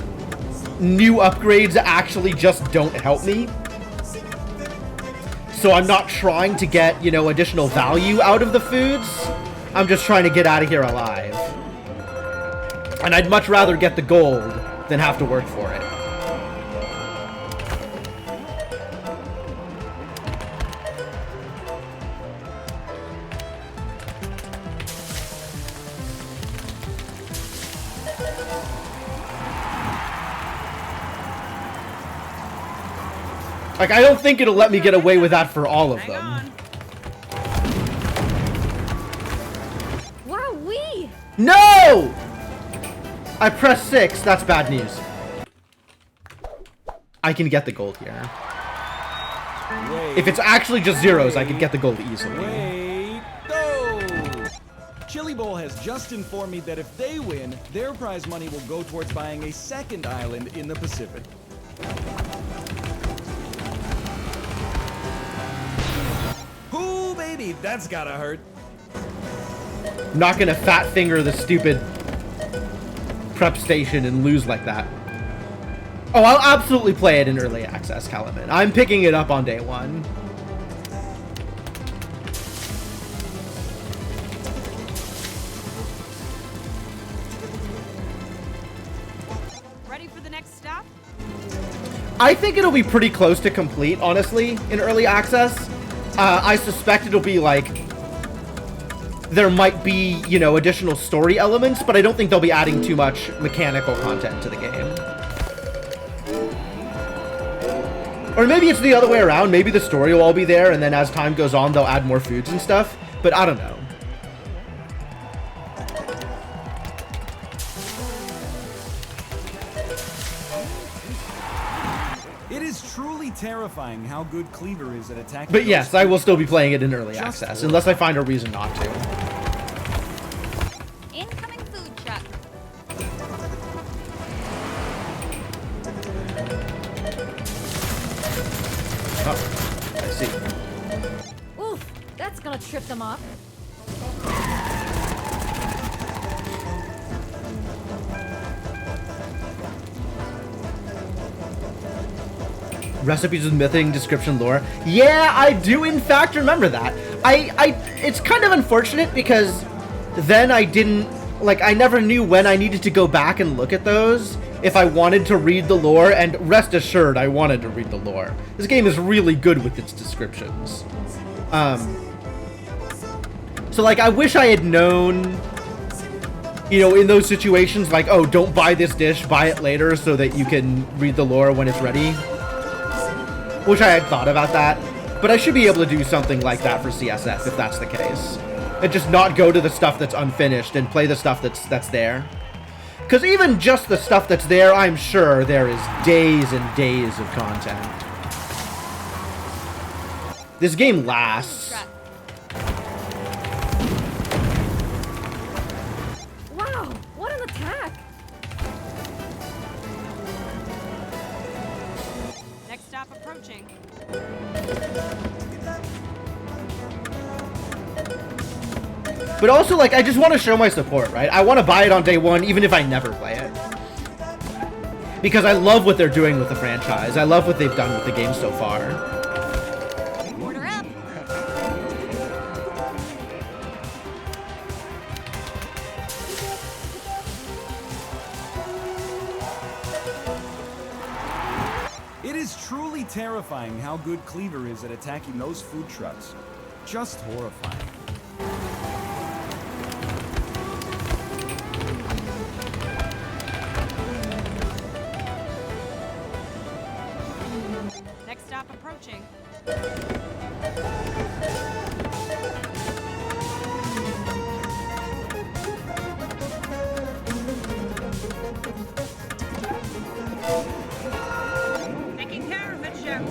new upgrades actually just don't help me. So I'm not trying to get, you know, additional value out of the foods. I'm just trying to get out of here alive. And I'd much rather get the gold than have to work for it. Like, I don't think it'll let me get away with that for all of Hang them. on. Wowee! No! I pressed 6. That's bad news. I can get the gold here. Wait, If it's actually just zeros, I can get the gold easily. wait, go! Chili Bowl has just informed me that if they win, their prize money will go towards buying a second island in the Pacific. Ooh, baby, that's gotta hurt. Not gonna fat finger the stupid prep station and lose like that. Oh, I'll absolutely play it in early access, Calaman. I'm picking it up on day 1. Ready for the next stop? I think it'll be pretty close to complete, honestly, in early access. I suspect it'll be like... There might be, you know, additional story elements, but I don't think they'll be adding too much mechanical content to the game. Or maybe it's the other way around. Maybe the story will all be there, and then as time goes on, they'll add more foods and stuff. But I don't know. It is truly terrifying how good Cleaver is at attacking. But yes, those I will still be playing it in early Just access, for- unless I find a reason not to. Incoming food truck. Oh, I see. Oof, that's gonna trip them off. Recipes with mything, description, lore. Yeah, I do in fact remember that. It's kind of unfortunate because then I didn't, like, I never knew when I needed to go back and look at those if I wanted to read the lore, and rest assured I wanted to read the lore. This game is really good with its descriptions. So, like, I wish I had known, you know, in those situations, like, oh, don't buy this dish, buy it later so that you can read the lore when it's ready. Wish I had thought about that, but I should be able to do something like that for CSF if that's the case. And just not go to the stuff that's unfinished and play the stuff that's there. Because even just the stuff that's there, I'm sure there is days and days of content. This game lasts. Wow, what an attack! Next stop approaching. But also, like, I just want to show my support, right? I want to buy it on day 1, even if I never play it. Because I love what they're doing with the franchise. I love what they've done with the game so far. Order up. It is truly terrifying how good Cleaver is at attacking those food trucks. Just horrifying. Next stop approaching. Taking care of it, Chef.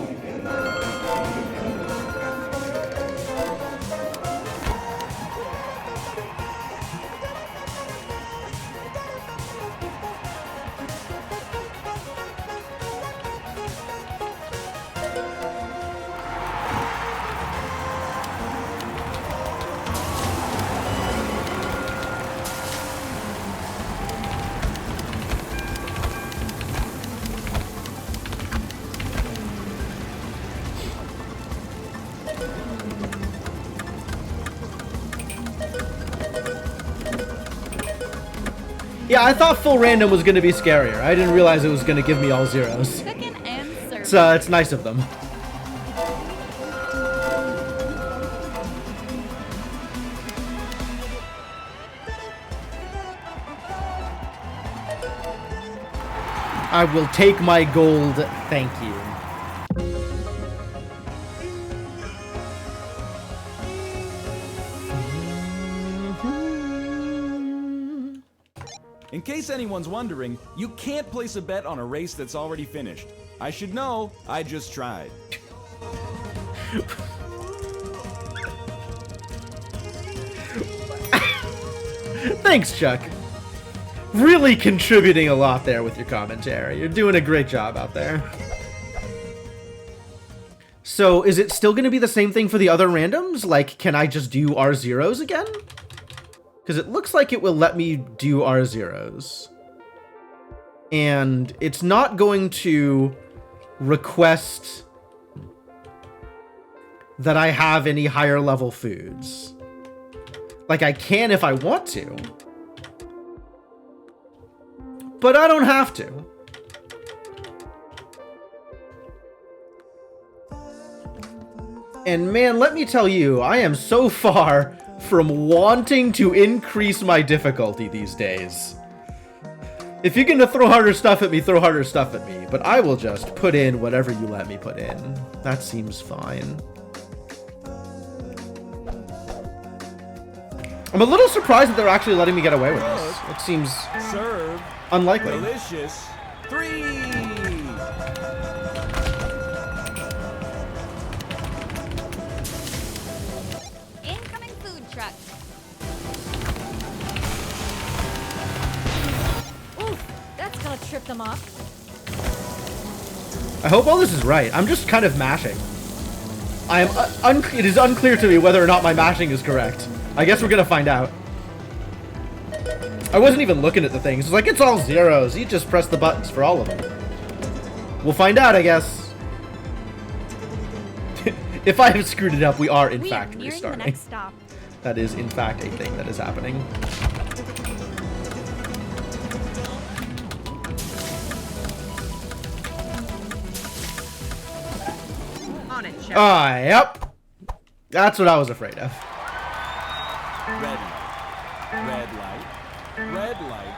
Yeah, I thought full random was gonna be scarier. I didn't realize it was gonna give me all zeros. Cooking and serving. It's nice of them. I will take my gold, thank you. In case anyone's wondering, you can't place a bet on a race that's already finished. I should know, I just tried. Thanks, Chuck. Really contributing a lot there with your commentary. You're doing a great job out there. So, is it still going to be the same thing for the other randoms? Like, can I just do R0s again? Because it looks like it will let me do R0s. And it's not going to request that I have any higher level foods. Like, I can if I want to. But I don't have to. And man, let me tell you, I am so far from wanting to increase my difficulty these days. If you're gonna throw harder stuff at me, throw harder stuff at me. But I will just put in whatever you let me put in. That seems fine. I'm a little surprised that they're actually letting me get away with this. It seems Serve. unlikely. Delicious. 3. Incoming food truck. Oof, that's gonna trip them off. I hope all this is right. I'm just kind of mashing. I am it is unclear to me whether or not my mashing is correct. I guess we're gonna find out. I wasn't even looking at the things. It's like, it's all zeros. You just press the buttons for all of them. We'll find out, I guess. If I have screwed it up, we are in We are fact nearing the restarting. next stop. That is in fact a thing that is happening. On it, Chef. Yep. That's what I was afraid of. Red light. Red light. Red light.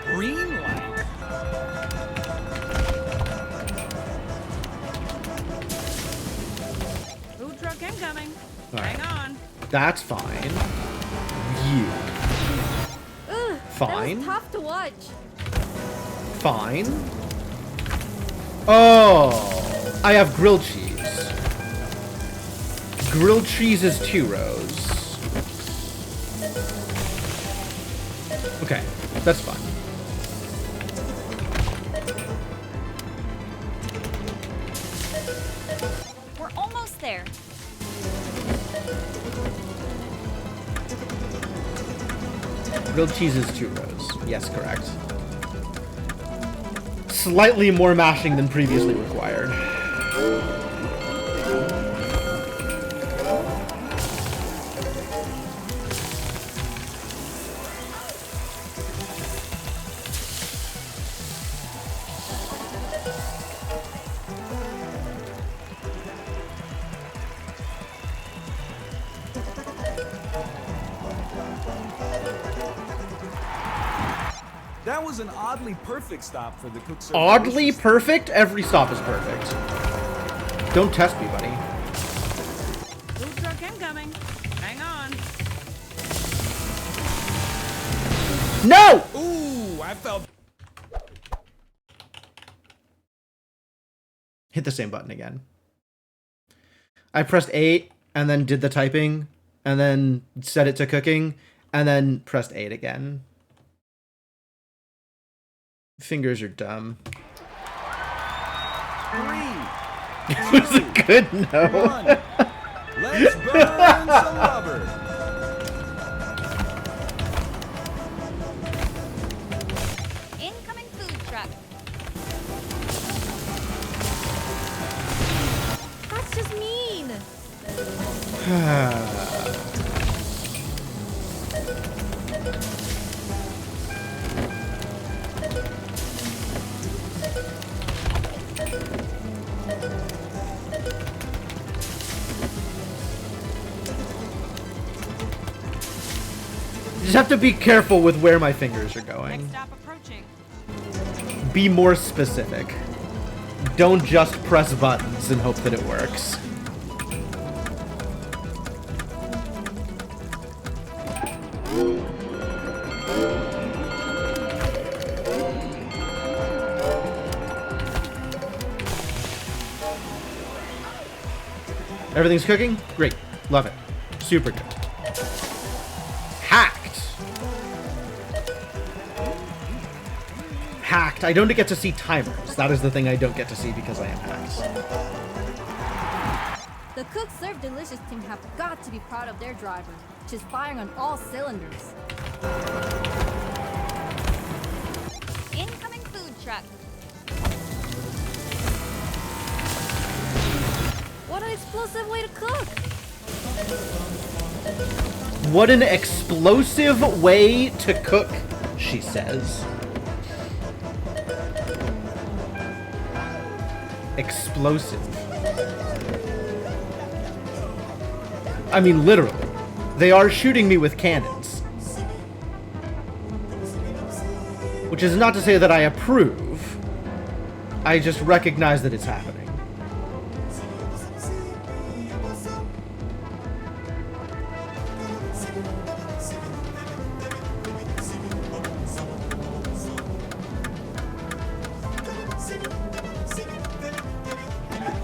Green light. Food truck incoming. Alright. Hang on. That's fine. You. Ugh, Fine. That was tough to watch. Fine. Oh, I have grilled cheese. Grilled cheese is 2 rows. Okay, that's fine. We're almost there. Grilled cheese is 2 rows. Yes, correct. Slightly more mashing than previously required. That was an oddly perfect stop for the cook service. Oddly perfect? Every stop is perfect. Don't test me, buddy. Food truck incoming. Hang on. No! Ooh, I felt. Hit the same button again. I pressed 8 and then did the typing and then set it to cooking and then pressed 8 again. Fingers are dumb. 3. It was a good no. 1. Let's burn some rubber. Incoming food truck. That's just mean. just have to be careful with where my fingers are going. Next stop approaching. Be more specific. Don't just press buttons and hope that it works. Everything's cooking? Great. Love it. Super good. Hacked. Hacked. I don't get to see timers. That is the thing I don't get to see because I am hacked. The Cook Serve Delicious team have got to be proud of their driver, which is firing on all cylinders. Incoming food truck. What an explosive way to cook! What an explosive way to cook, she says. Explosive. I mean, literally. They are shooting me with cannons. Which is not to say that I approve. I just recognize that it's happening.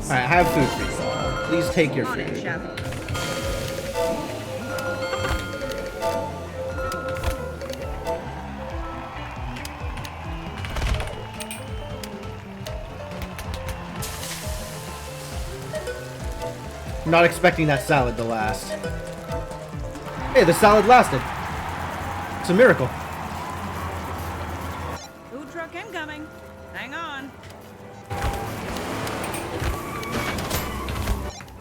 Alright, I have food for you all. Please take your On it, food. chef. I'm not expecting that salad to last. Hey, the salad lasted. It's a miracle. Food truck incoming. Hang on.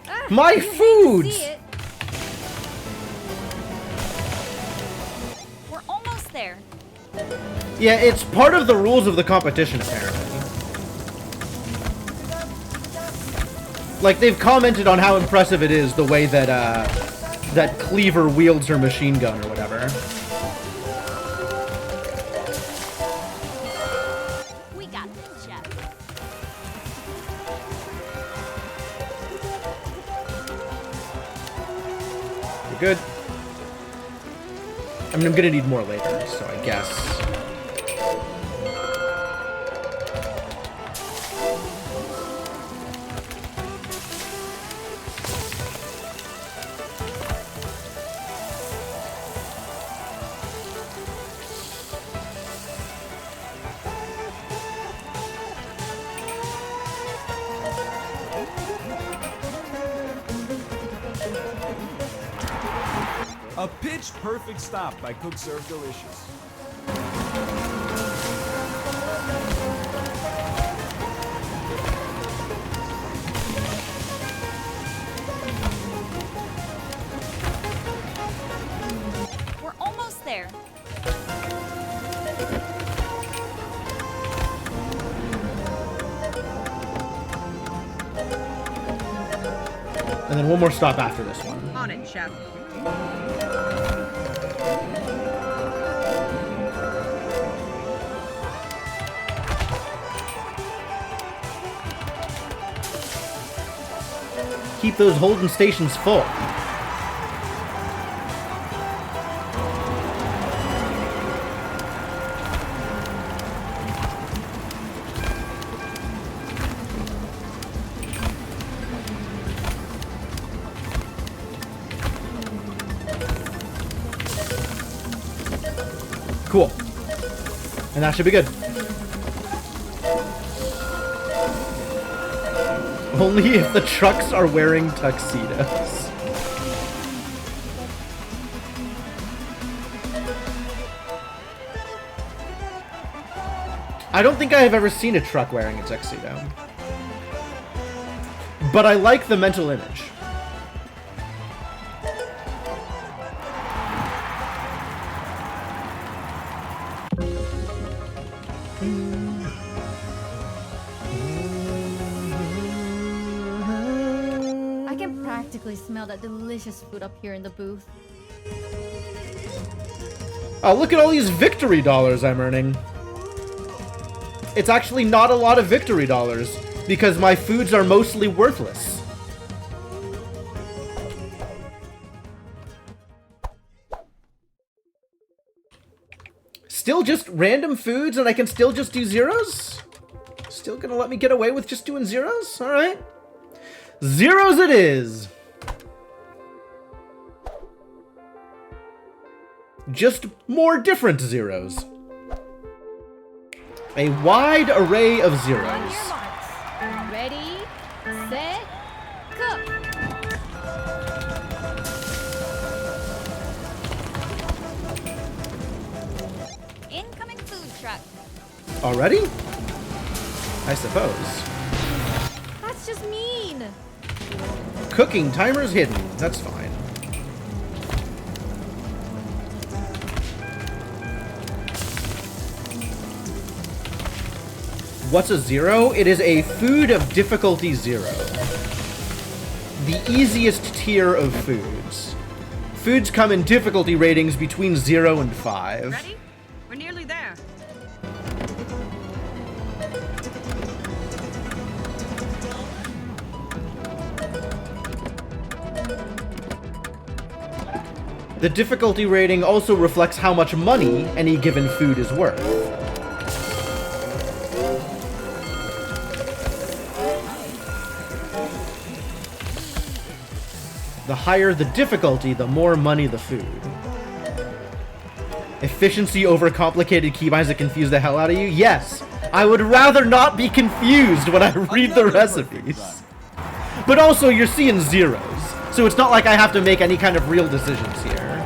Ah, My you hate to foods! see it. We're almost there. Yeah, it's part of the rules of the competition, apparently. Like, they've commented on how impressive it is the way that, that Cleaver wields her machine gun or whatever. We got this, chef. We're good. I mean, I'm gonna need more later, so I guess. A pitch-perfect stop by Cook Serve Delicious. We're almost there. And then one more stop after this one. On it, chef. Keep those Holden stations full. Cool. And that should be good. Only if the trucks are wearing tuxedos. I don't think I have ever seen a truck wearing a tuxedo. But I like the mental image. I can practically smell that delicious food up here in the booth. Oh, look at all these victory dollars I'm earning. It's actually not a lot of victory dollars because my foods are mostly worthless. Still just random foods and I can still just do zeros? Still gonna let me get away with just doing zeros? Alright. Zeros it is. Just more different zeros. A wide array of On zeros. your marks. Ready, set, cook. Incoming food truck. Already? I suppose. That's just mean. Cooking timer's hidden. That's fine. What's a zero? It is a food of difficulty 0. The easiest tier of foods. Foods come in difficulty ratings between 0 and 5. Ready? We're nearly there. The difficulty rating also reflects how much money any given food is worth. The higher the difficulty, the more money the food. Efficiency over complicated keybinds that confuse the hell out of you? Yes! I would rather not be confused when I read the Another perfect recipes. run. But also, you're seeing zeros, so it's not like I have to make any kind of real decisions here.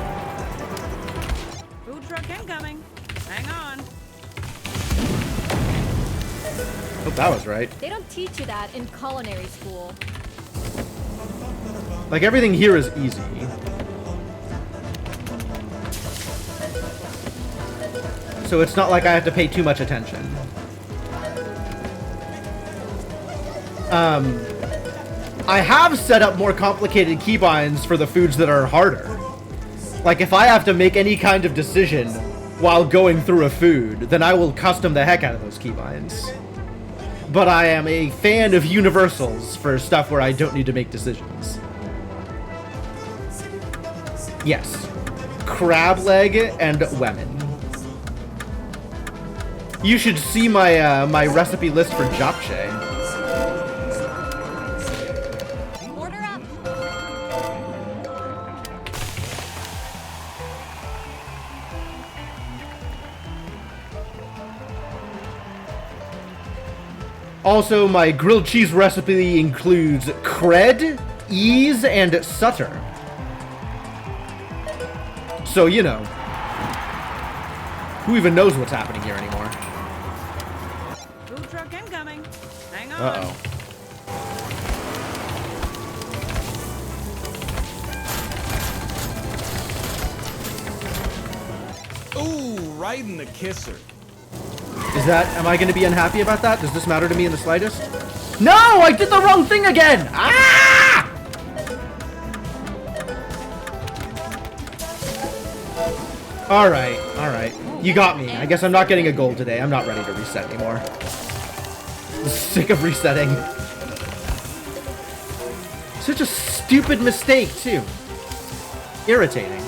Food truck incoming. Hang on. Hope that was right. They don't teach you that in culinary school. Like, everything here is easy. So it's not like I have to pay too much attention. I have set up more complicated keybinds for the foods that are harder. Like, if I have to make any kind of decision while going through a food, then I will custom the heck out of those keybinds. But I am a fan of universals for stuff where I don't need to make decisions. Yes. Crab leg and lemon. You should see my my recipe list for japchae. Order up. Also, my grilled cheese recipe includes cred, ease, and sutter. So, you know. Who even knows what's happening here anymore? Food truck incoming. Hang on. Uh-oh. Ooh, right in the kisser. Is that... Am I going to be unhappy about that? Does this matter to me in the slightest? No! I did the wrong thing again! Ah! Alright, alright. You got me. I guess I'm not getting a gold today. I'm not ready to reset anymore. I'm sick of resetting. Such a stupid mistake, too. Irritating.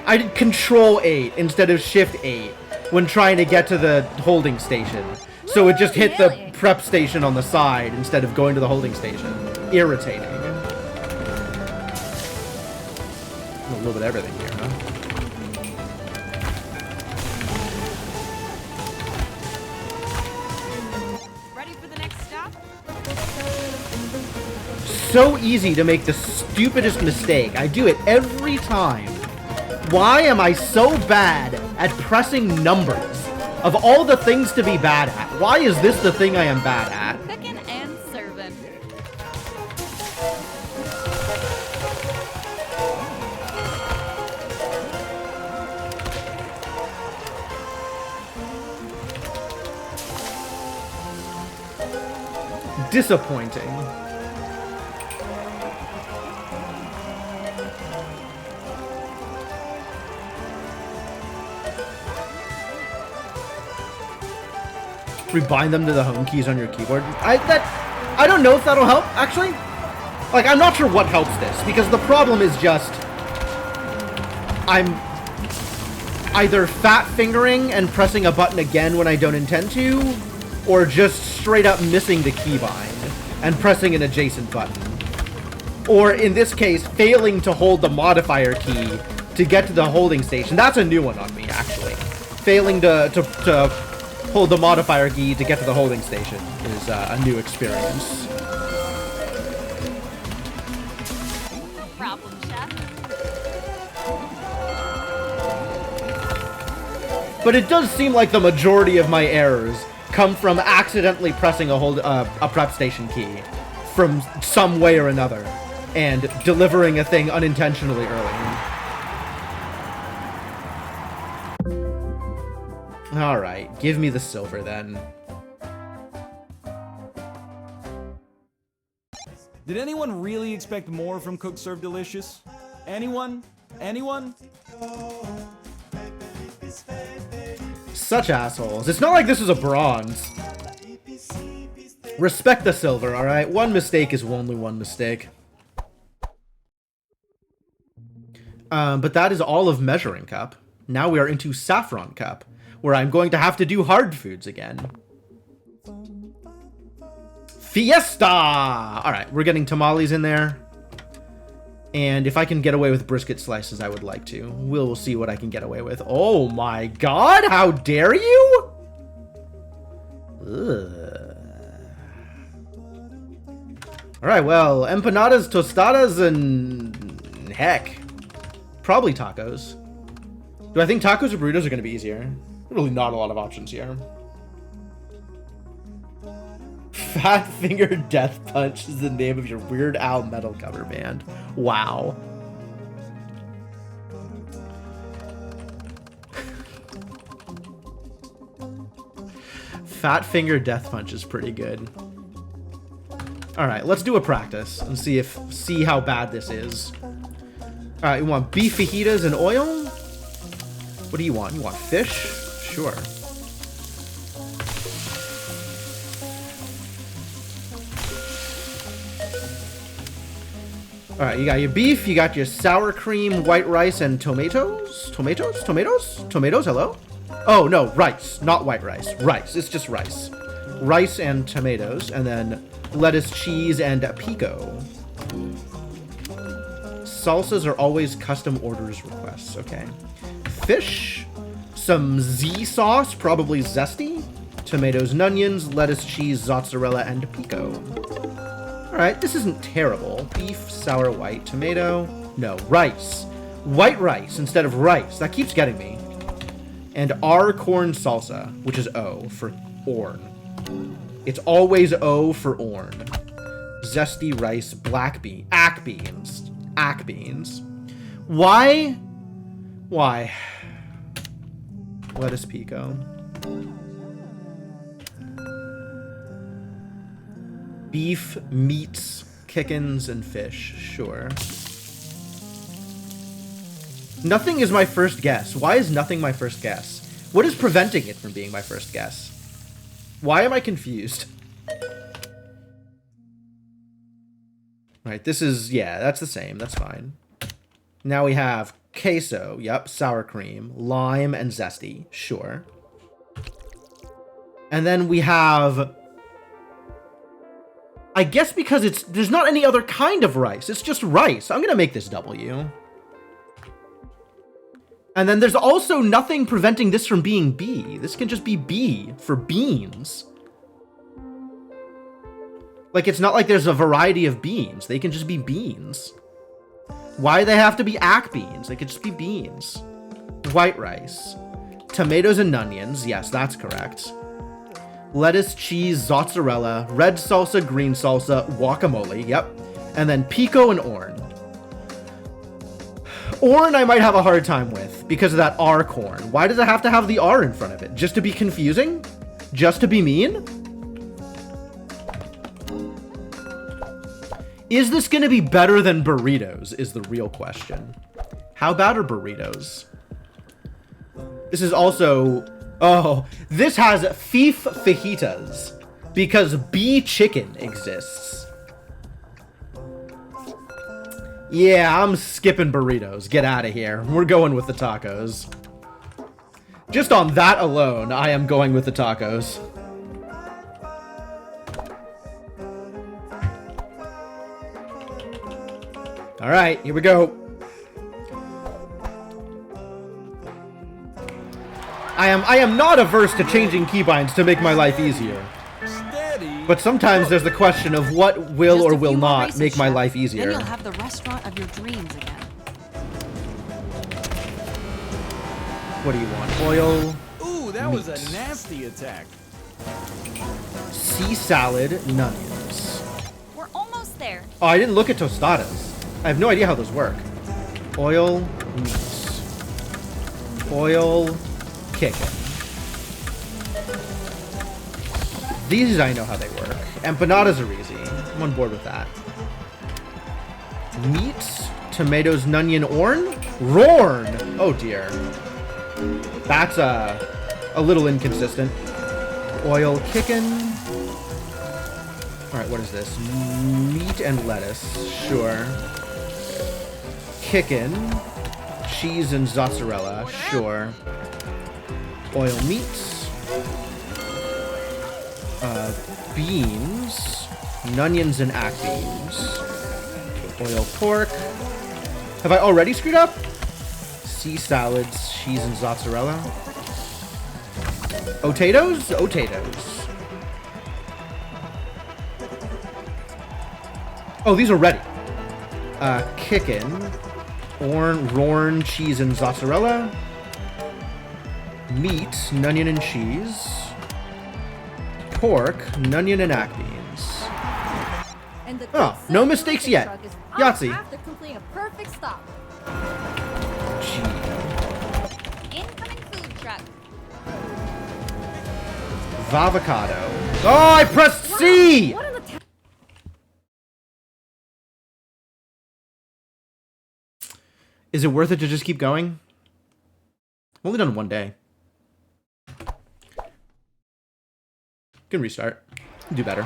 I did Control 8 instead of Shift 8 when trying to get to the holding station. So it just hit the prep station on the side instead of going to the holding station. Irritating. A little bit of everything here, huh? Ready for the next stop? So easy to make the stupidest mistake. I do it every time. Why am I so bad at pressing numbers? Of all the things to be bad at, why is this the thing I am bad at? Cooking and serving. Disappointing. Rebind them to the home keys on your keyboard. I don't know if that'll help, actually. Like, I'm not sure what helps this, because the problem is just... I'm either fat fingering and pressing a button again when I don't intend to, or just straight up missing the keybind and pressing an adjacent button. Or, in this case, failing to hold the modifier key to get to the holding station. That's a new one on me, actually. Failing to hold the modifier key to get to the holding station is a new experience. No problem, Chef. But it does seem like the majority of my errors come from accidentally pressing a prep station key from some way or another and delivering a thing unintentionally early. Alright, give me the silver then. Did anyone really expect more from Cook Serve Delicious? Anyone? Anyone? Such assholes. It's not like this is a bronze. Respect the silver, alright? One mistake is only one mistake. But that is all of Measuring Cup. Now we are into Saffron Cup, where I'm going to have to do hard foods again. Fiesta! Alright, we're getting tamales in there. And if I can get away with brisket slices, I would like to. We'll see what I can get away with. Oh my god, how dare you? Alright, well, empanadas, tostadas, and heck, probably tacos. Do I think tacos or burritos are going to be easier? Really not a lot of options here. Fat Finger Death Punch is the name of your Weird Al metal cover band. Wow. Fat Finger Death Punch is pretty good. Alright, let's do a practice and see how bad this is. Alright, you want beef fajitas and oil? What do you want? You want fish? Sure. Alright, you got your beef, you got your sour cream, white rice, and tomatoes? Tomatoes? Tomatoes? Tomatoes, hello? Oh, no, rice, not white rice. Rice, it's just rice. Rice and tomatoes, and then lettuce, cheese, and pico. Salsas are always custom orders requests, okay. Fish, some Z sauce, probably zesty, tomatoes and onions, lettuce, cheese, mozzarella, and pico. Alright, this isn't terrible. Beef, sour, white, tomato. No, rice. White rice instead of rice. That keeps getting me. And R corn salsa, which is O for orn. It's always O for orn. Zesty rice, black bean, ack beans. Ack beans. Why? Why? Lettuce pico. Beef, meats, chickens, and fish. Sure. Nothing is my first guess. Why is nothing my first guess? What is preventing it from being my first guess? Why am I confused? Right, this is, yeah, that's the same. That's fine. Now we have queso. Yep, sour cream, lime, and zesty. Sure. And then we have... I guess because there's not any other kind of rice. It's just rice. I'm going to make this W. And then there's also nothing preventing this from being B. This can just be B for beans. Like, it's not like there's a variety of beans. They can just be beans. Why do they have to be ack beans? They could just be beans. White rice. Tomatoes and onions. Yes, that's correct. Lettuce, cheese, mozzarella, red salsa, green salsa, guacamole, yep. And then pico and orn. Orn I might have a hard time with because of that R corn. Why does it have to have the R in front of it? Just to be confusing? Just to be mean? Is this going to be better than burritos is the real question. How bad are burritos? This is also Oh, this has beef fajitas because bee chicken exists. Yeah, I'm skipping burritos. Get out of here. We're going with the tacos. Just on that alone, I am going with the tacos. All right, here we go. I am not averse to changing keybinds to make my life easier. Steady. But sometimes there's the question of what will Just or a will few more not races, make my Chef. life Then easier. you'll have the restaurant of your dreams again. What do you want? Oil, Ooh, that was Meat. a nasty attack. sea salad, and onions. We're almost there. Oh, I didn't look at tostadas. I have no idea how those work. Oil, meat. Oil, chicken. These I know how they work. Empanadas are easy. I'm on board with that. Meat, tomatoes, onion, Roarn! Oh dear. That's a little inconsistent. Oil, chicken. Alright, what is this? Meat and lettuce. Sure. Chicken. Cheese and mozzarella. Sure. Oil meat. Beans. Onions and ack beans. Oil pork. Have I already screwed up? Sea salads, cheese and mozzarella. Potatoes? Potatoes. Oh, these are ready. Chicken. Roarn, cheese and mozzarella. Meat, onion and cheese. Pork, onion and ack beans. And the Oh, Cook no Serve mistakes Delicious yet. truck is Yahtzee. after completing a perfect stop. Gee. Incoming food truck. Avocado. Oh, I pressed C! What in the ta- Is it worth it to just keep going? I've only done one day. Can restart. Do better.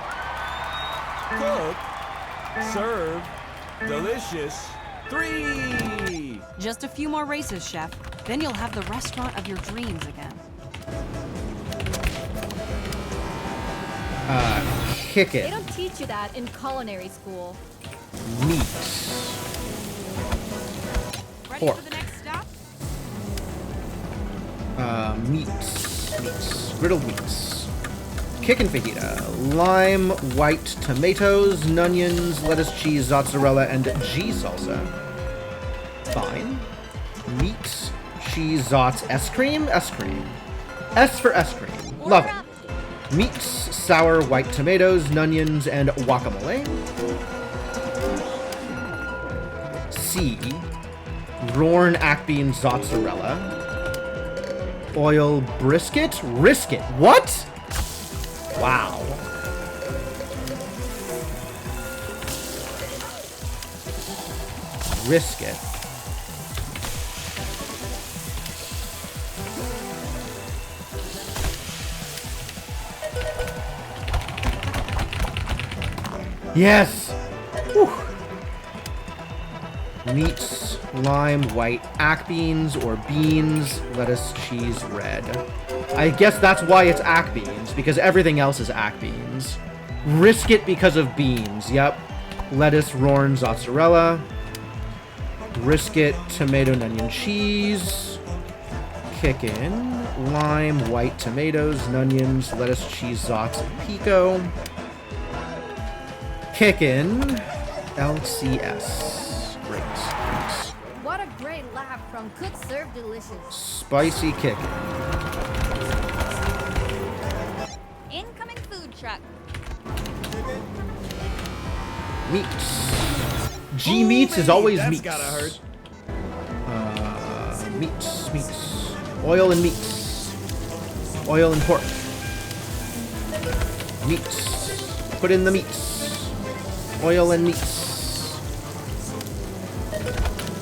Cook, serve, delicious. 3. Just a few more races, Chef. Then you'll have the restaurant of your dreams again. They Chicken. don't teach you that in culinary school. Meat. Ready Pork. for the next stop? Meats. Griddled meats. Chicken fajita. Lime, white tomatoes, onions, lettuce, cheese, mozzarella, and G salsa. Fine. Meat, cheese, zotz, S cream. S for S cream. Love it. Meats, sour, white tomatoes, onions, and guacamole. C. Roarn, ack beans, mozzarella. Oil, brisket. Risket. What? Wow. Brisket. Yes. Whew. Meats, lime, white, ack beans, or beans, lettuce, cheese, red. I guess that's why it's ack beans, because everything else is ack beans. Brisket because of beans, yep. Lettuce, roarn, mozzarella. Brisket, tomato, and onion, cheese. Chicken, lime, white tomatoes, onions, lettuce, cheese, zotz, and pico. Chicken, LCS. Great. Thanks. What a great laugh from Cook Serve Delicious. Spicy chicken. Incoming food truck. Meats. G meats is always That's meats. gotta hurt. Meats. Oil and meats. Oil and pork. Meats. Put in the meats. Oil and meats.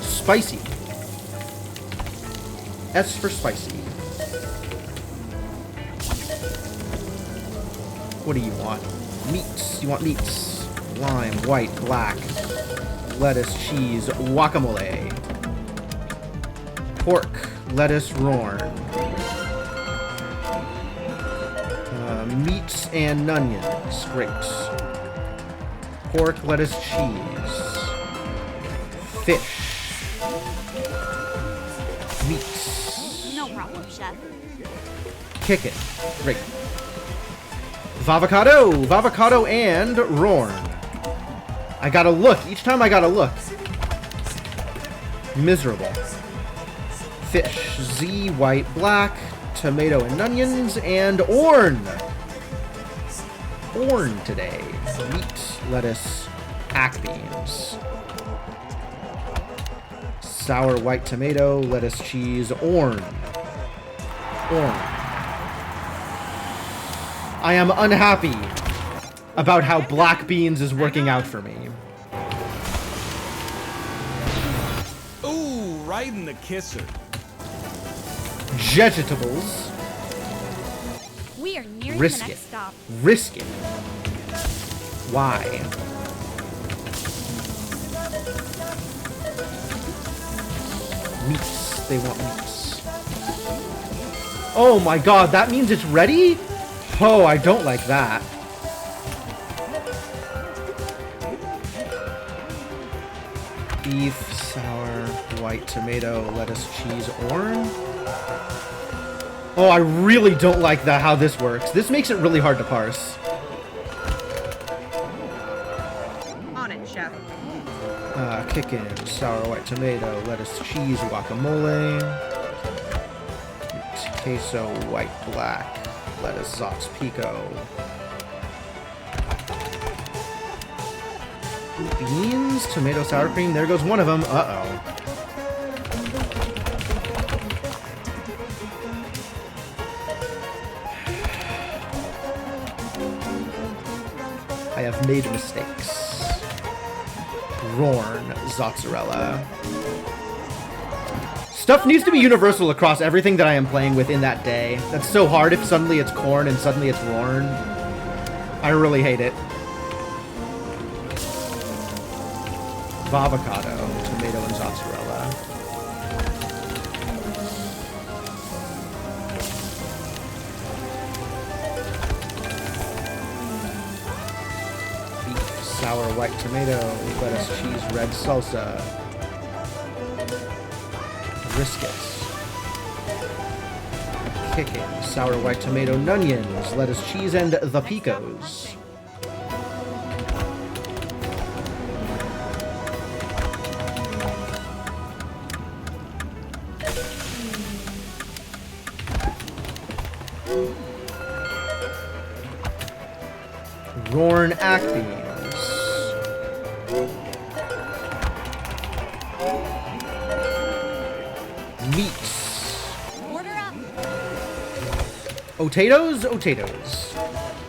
Spicy. S for spicy. What do you want? Meats. You want meats. Lime, white, black, lettuce, cheese, guacamole. Pork, lettuce, Rorn. Meats and onions. Great. Pork, lettuce, cheese. Fish. Meats. No problem, Chef. Chicken. Great. Vavocado and Rorn. I gotta look. Each time I gotta look. Miserable. Fish. Z, white, black, tomato and onions, and Orn. Orn today. Meat, lettuce, hack beans. Sour white tomato, lettuce, cheese, Orn. Orn. I am unhappy about how black beans is working out for me. Ooh, right in the kisser. Vegetables. We are nearing Risk the it. next stop. Risk it. Why? Meats. They want meats. Oh my god, that means it's ready? Oh, I don't like that. Beef, sour, white tomato, lettuce, cheese, Orn. Oh, I really don't like that, how this works. This makes it really hard to parse. On it, Chef. Chicken, sour white tomato, lettuce, cheese, guacamole. Queso, white, black, lettuce, Zox, pico. Beans, tomato, sour cream. There goes one of them. Uh-oh. I have made mistakes. Rorn, Zotzarella. Stuff needs to be universal across everything that I am playing with in that day. That's so hard if suddenly it's corn and suddenly it's Rorn. I really hate it. Avocado, tomato, and Zotzarella. Beef, sour white tomato, lettuce, cheese, red salsa. Briskets. Chicken, sour white tomato, onions, lettuce, cheese, and the picos. Rorn Acbeans. Meats. Order up. Potatoes? Potatoes.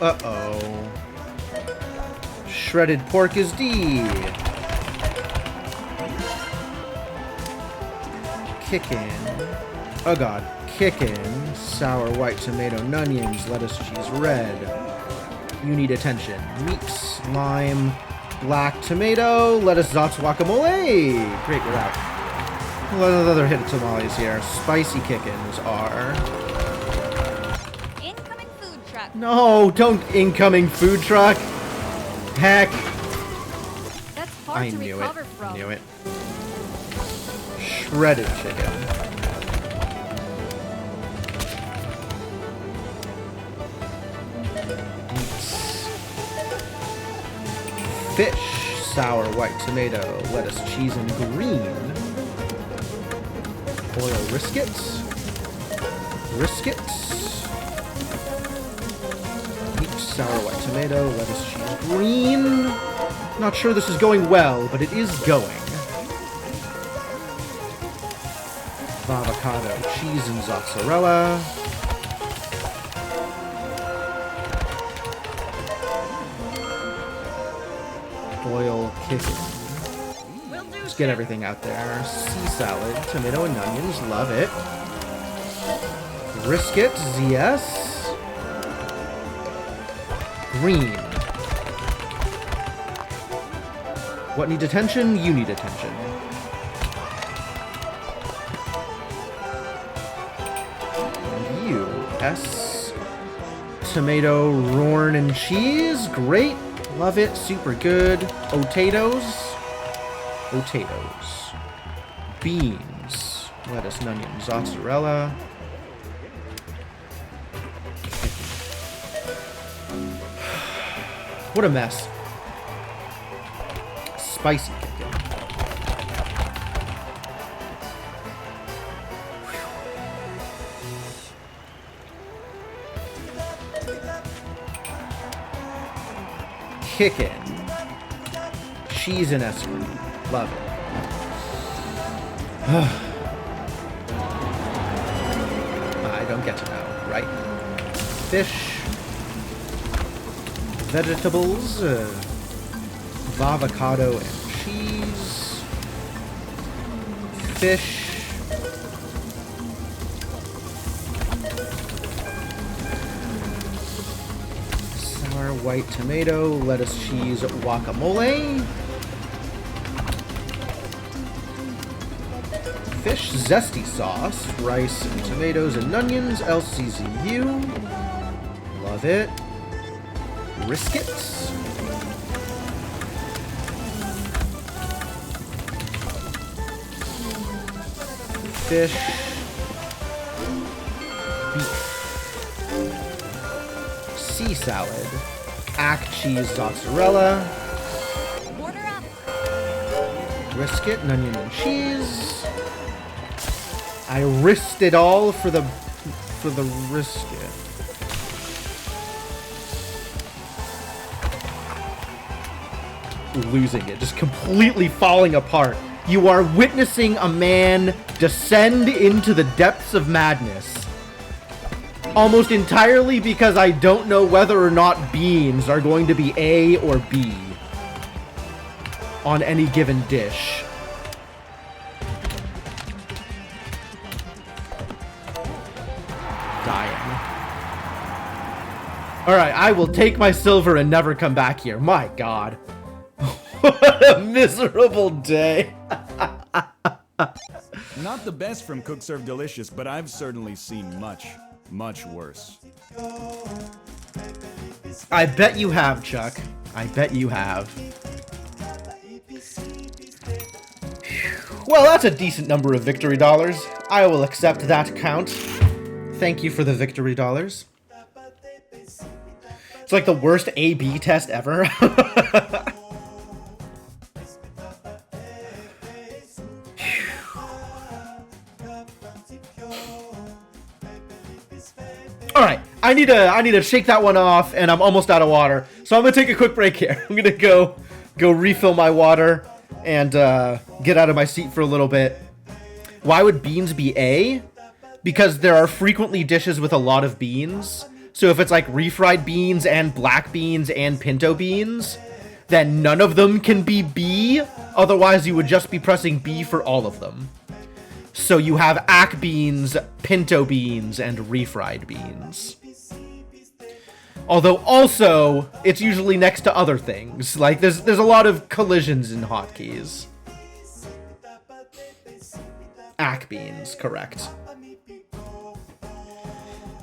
Uh-oh. Shredded pork is D. Chicken. Oh god. Chicken. Sour white tomato, onions, lettuce, cheese, red. You need attention. Meats, lime, black tomato, lettuce, Zots, guacamole. Great, we're out. Another hit of tamales here. Spicy chickens are... Incoming food truck. No, don't incoming food truck. Heck. That's hard I to knew recover it. from. Knew it. Shredded chicken. Fish, sour white tomato, lettuce, cheese, and green. Oil riskets. Riskets. Meat, sour white tomato, lettuce, cheese, green. Not sure this is going well, but it is going. Avocado, cheese, and mozzarella. Oil chicken. Will do, Just get Chef. everything out there. Sea salad, tomato and onions, love it. Brisket, ZS. green. What needs attention? You need attention. And you, S. Tomato, Rorn, and cheese. Great. Love it. Super good. Potatoes. Potatoes. Beans. Lettuce, onions, mozzarella. What a mess. Spicy chicken. Chicken. Cheese and escargot. Love it. I don't get to know, right? Fish. Vegetables. Avocado and cheese. Fish. Sour white tomato, lettuce, cheese, guacamole. Fish zesty sauce, rice and tomatoes and onions, LCZU. Love it. Briskets. Fish. Beef. Sea salad. Ack cheese mozzarella. Order up. Brisket and onion and cheese. I risked it all for the brisket. Losing it, just completely falling apart. You are witnessing a man descend into the depths of madness. Almost entirely because I don't know whether or not beans are going to be A or B on any given dish. Dying. Alright, I will take my silver and never come back here. My god. What a miserable day. Not the best from Cook Serve Delicious, but I've certainly seen much, much worse. I bet you have, Chuck. I bet you have. Well, that's a decent number of victory dollars. I will accept that count. Thank you for the victory dollars. It's like the worst A/B test ever. Alright, I need to shake that one off, and I'm almost out of water. So I'm gonna take a quick break here. I'm gonna go refill my water and get out of my seat for a little bit. Why would beans be A? Because there are frequently dishes with a lot of beans. So if it's like refried beans and black beans and pinto beans, then none of them can be B. Otherwise, you would just be pressing B for all of them. So you have ack beans, pinto beans, and refried beans. Although also, it's usually next to other things. Like, there's a lot of collisions in hotkeys. Ack beans, correct.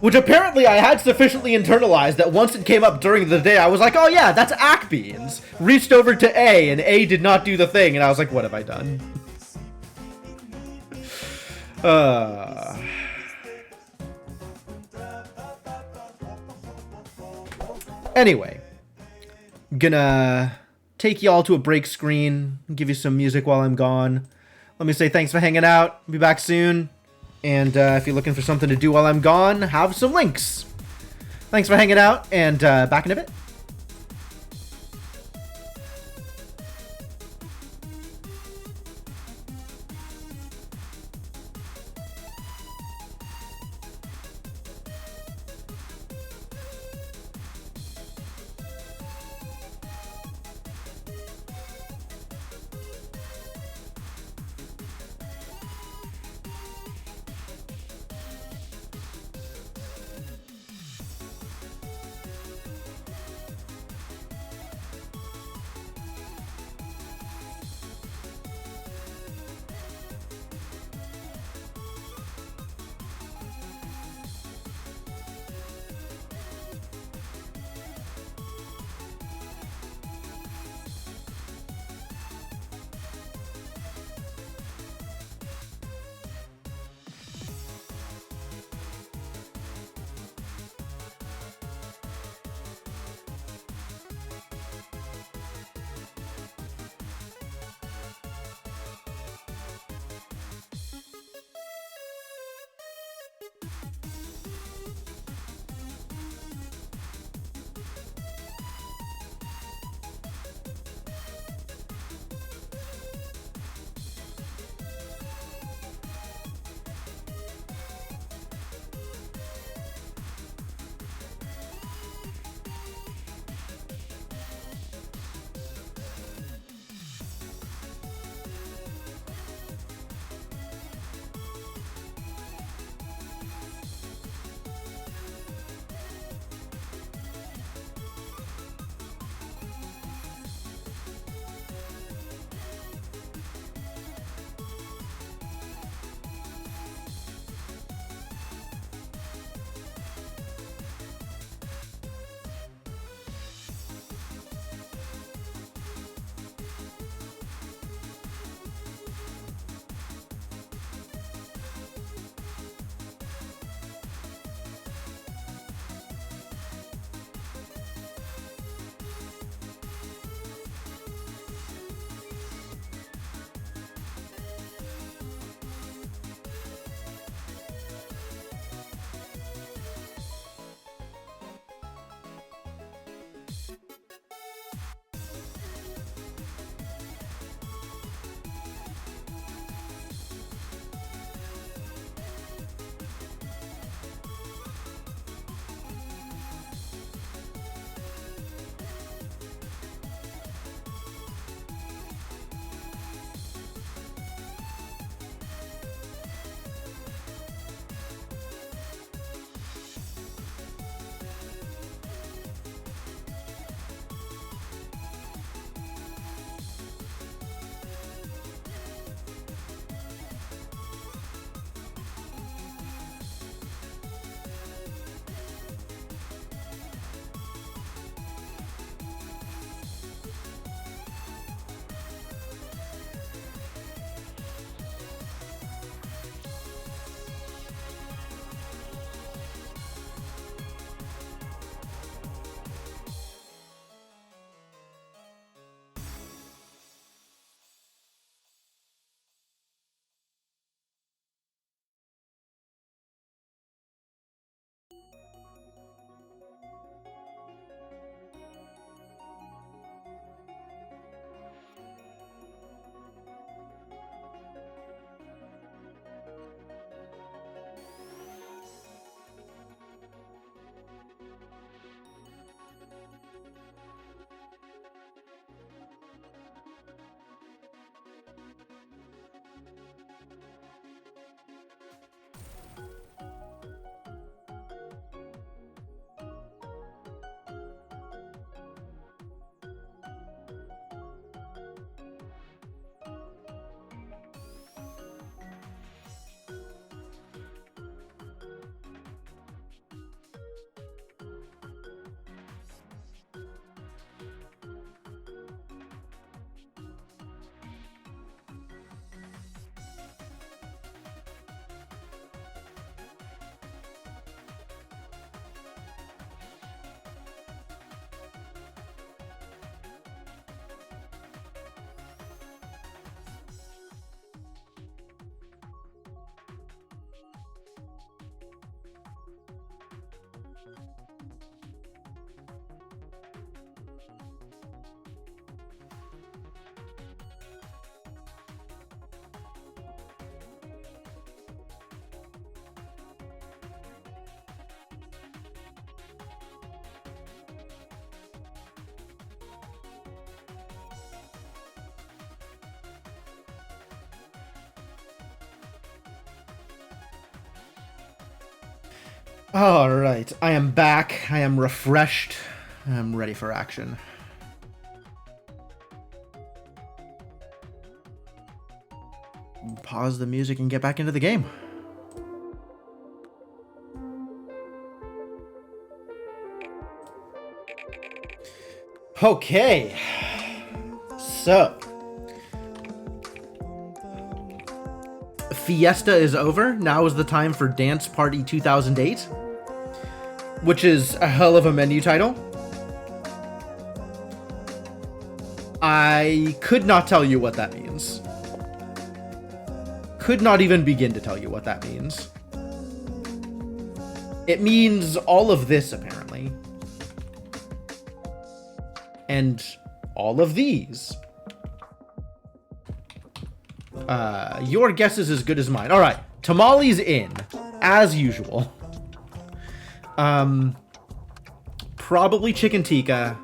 Which apparently I had sufficiently internalized that once it came up during the day, I was like, oh yeah, that's ack beans. Reached over to A, and A did not do the thing, and I was like, what have I done? Anyway, gonna take y'all to a break screen, give you some music while I'm gone. Let me say thanks for hanging out. Be back soon. And if you're looking for something to do while I'm gone, have some links. Thanks for hanging out, and back in a bit. All right, I am back. I am refreshed. I'm ready for action. Pause the music and get back into the game. Okay. So, Fiesta is over. Now is the time for Dance Party 2008, which is a hell of a menu title. I could not tell you what that means. Could not even begin to tell you what that means. It means all of this, apparently. And all of these. Your guess is as good as mine. All right, tamales in, as usual. Probably chicken tikka,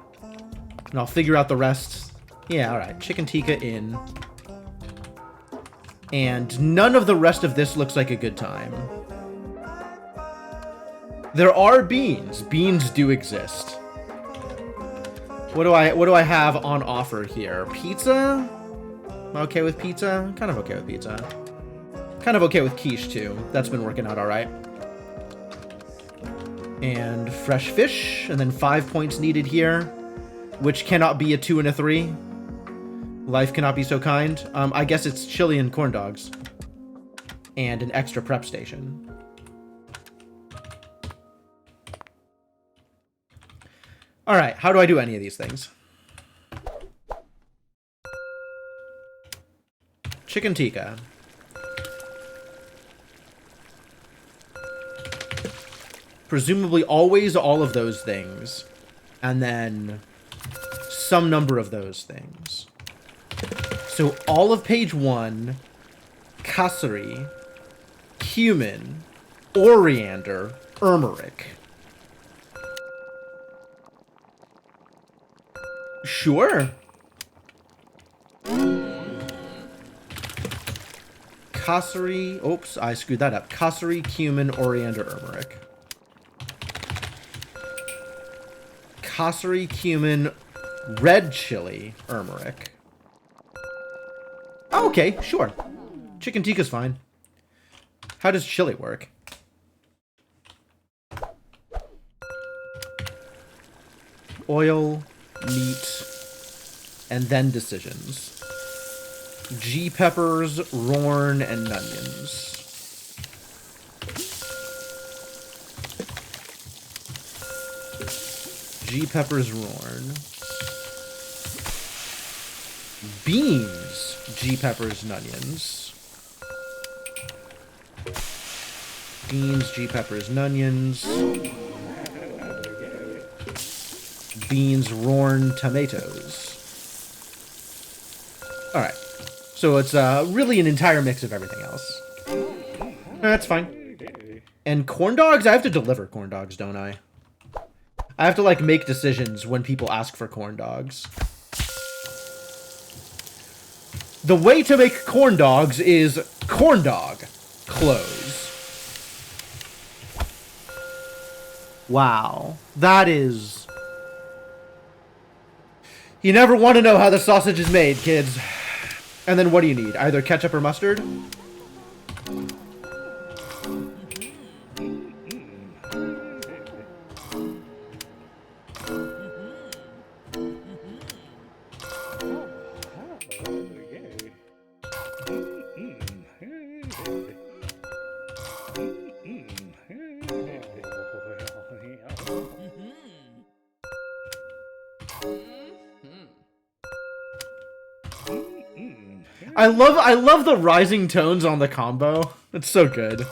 and I'll figure out the rest. Yeah, all right, chicken tikka in. And none of the rest of this looks like a good time. There are beans. Beans do exist. What do I have on offer here? Pizza? Am I okay with pizza? Kind of okay with pizza. Kind of okay with quiche too. That's been working out all right. And fresh fish, and then 5 points needed here, which cannot be a 2 and a 3. Life cannot be so kind. I guess it's chili and corn dogs. And an extra prep station. Alright, how do I do any of these things? Chicken tikka. Presumably always all of those things. And then some number of those things. So all of page 1, kasuri, cumin, oriander, turmeric. Sure. Kasuri, oops, I screwed that up. Kasuri, cumin, oriander, turmeric. Kasuri, cumin, red chili, turmeric. Oh, okay, sure. Chicken tikka's fine. How does chili work? Oil, meat, and then decisions. G peppers, Rorn, and onions. G peppers, Rorn. Beans, G peppers, and onions. Beans, G peppers, and onions. Beans, Rorn, tomatoes. Alright. So it's really an entire mix of everything else. That's fine. And corn dogs? I have to deliver corn dogs, don't I? I have to, like, make decisions when people ask for corn dogs. The way to make corn dogs is corn dog. Close. Wow. That is... You never want to know how the sausage is made, kids. And then what do you need? Either ketchup or mustard? I love the rising tones on the combo. It's so good.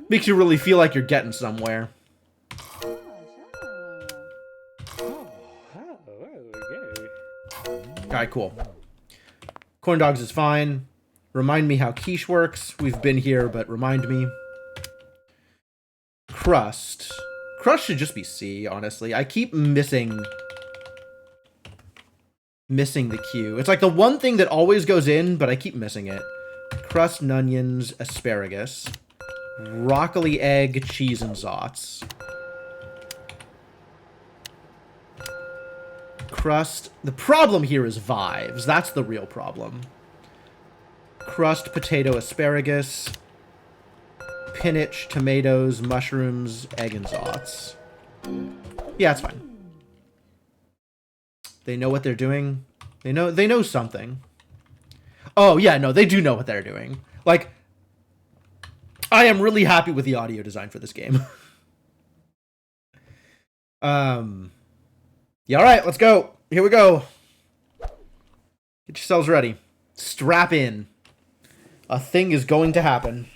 Makes you really feel like you're getting somewhere. Alright, cool. Corn dogs is fine. Remind me how quiche works. We've been here, but remind me. Crust. Crust should just be C, honestly. I keep missing the Q. It's like the one thing that always goes in, but I keep missing it. crust, onions, asparagus, broccoli, egg, cheese, and zots. Crust. The problem here is Vives. That's the real problem. Crust, potato, asparagus, spinach, tomatoes, mushrooms, egg, and zots. Yeah, it's fine. They know what they're doing. They know something. Oh, yeah, no, they do know what they're doing. Like, I am really happy with the audio design for this game. Yeah, all right, let's go. Here we go. Get yourselves ready. Strap in. A thing is going to happen.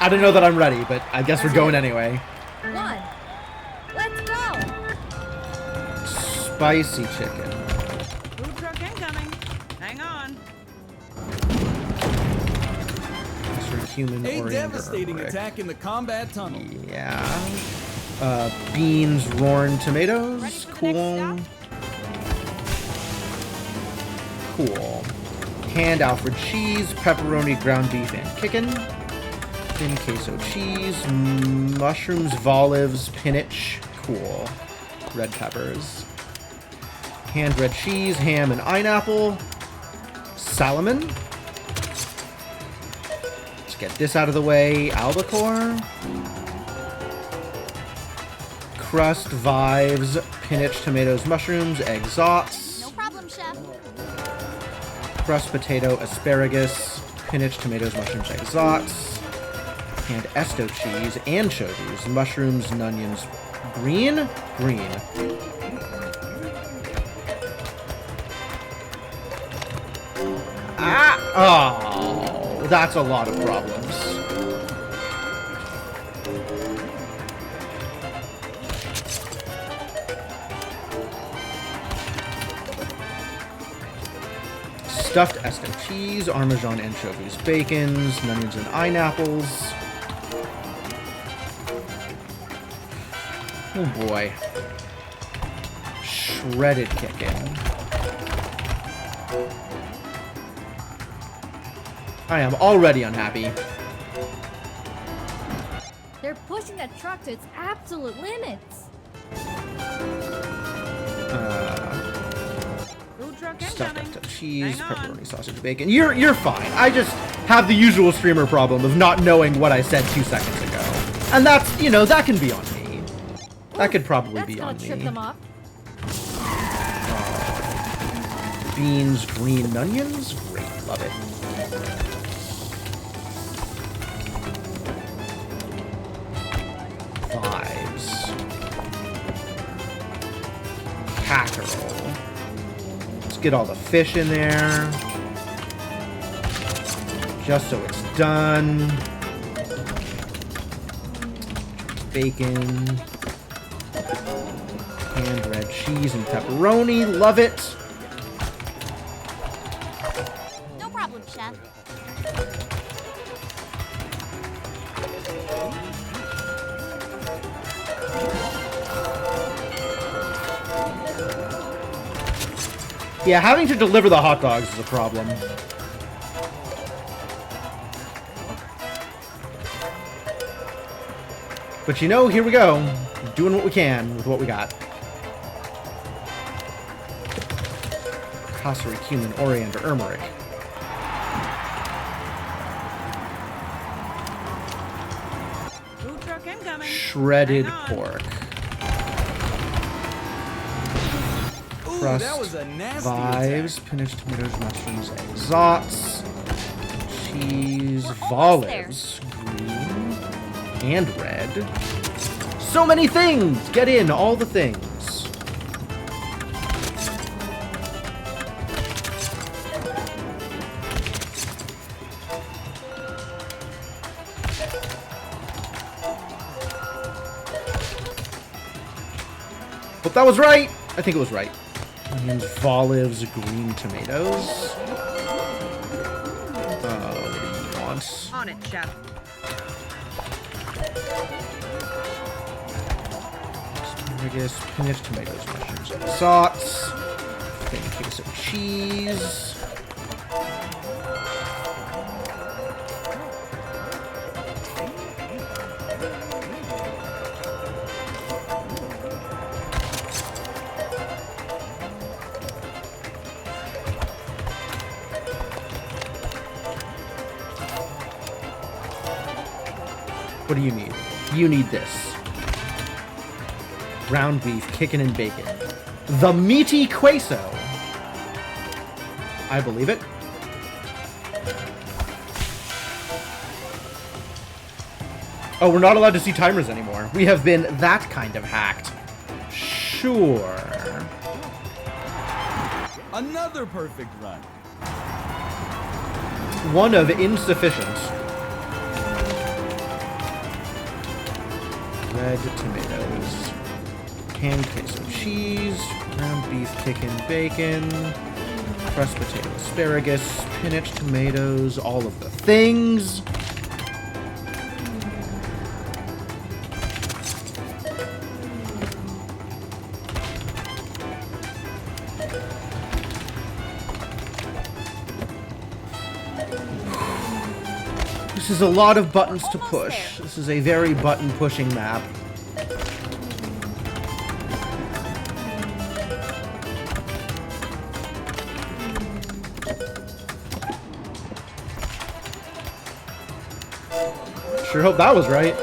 I don't know that I'm ready, but I guess we're going anyway. 1. Let's go. Spicy chicken. Food truck incoming. Hang on. Extra cumin, A oriander, devastating turmeric. attack in the combat tunnel. Yeah. Beans, roaring tomatoes. Ready for the Cool. next Cool. Canned Alfred cheese, pepperoni, ground beef, and chicken. Thin queso cheese, mushrooms, olives, spinach. Cool. Red peppers. Canned red cheese, ham, and pineapple. Salmon. Let's get this out of the way. Albacore. Crust, Vives, spinach, tomatoes, mushrooms, egg zots. No problem, chef. Crust, potato, asparagus, spinach, tomatoes, mushrooms, egg zots. And Esto cheese, anchovies, mushrooms, and onions. Green? Green. Ah! Oh, that's a lot of problems. Stuffed Esto cheese, Parmesan anchovies, bacons, onions, and pineapples. Oh boy. Shredded chicken. I am already unhappy. They're pushing that truck to its absolute limits. Food truck Stuffed incoming. Esto cheese, Hang on. pepperoni, sausage, bacon. You're fine. I just have the usual streamer problem of not knowing what I said 2 seconds ago. And that's, you know, that can be on me. That could probably That's be gonna on trip me. them off. Beans, green onions. Great, love it. Vibes. Cackerel. Let's get all the fish in there. Just so it's done. Bacon. Canned red cheese and pepperoni. Love it. No problem, chef. Yeah, having to deliver the hot dogs is a problem. But you know, here we go. Doing what we can with what we got. Cassary, cumin, oriander, turmeric. Food truck incoming. Shredded Hang on. pork. Ooh, Crust, that was a nasty Vives, attack. spinach, tomatoes, mushrooms, egg zots, cheese, We're almost there. olives, green, and red. So many things! Get in, all the things. Hope that was right. I think it was right. Onions, olives, green tomatoes. What do you want? On it, chef. Asparagus, spinach, tomatoes, mushrooms, and sauce. Thin case of cheese. What do you need? You need this. Ground beef, kickin' and bacon. The meaty queso. I believe it. Oh, we're not allowed to see timers anymore. We have been that kind of hacked. Sure. Another perfect run. One of insufficient. Red tomatoes. Canned queso cheese. Ground beef, kickin' bacon. Crushed potato, asparagus, spinach, tomatoes, all of the things. This is a lot of buttons to push. This is a very button-pushing map. Sure hope that was right.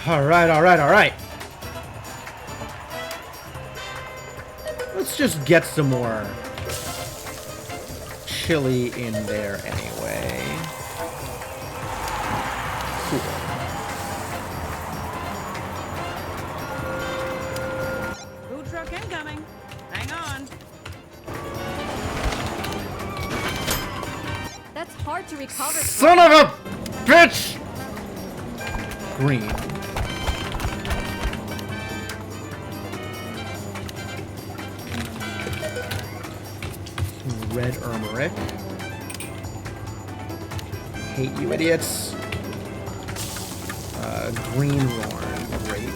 All right. Let's just get some more chili in there anyway. Cool. Food truck incoming. Hang on. That's hard to recover. Son of a bitch! Green. Red turmeric. Hate you idiots. Green Lorn. Great.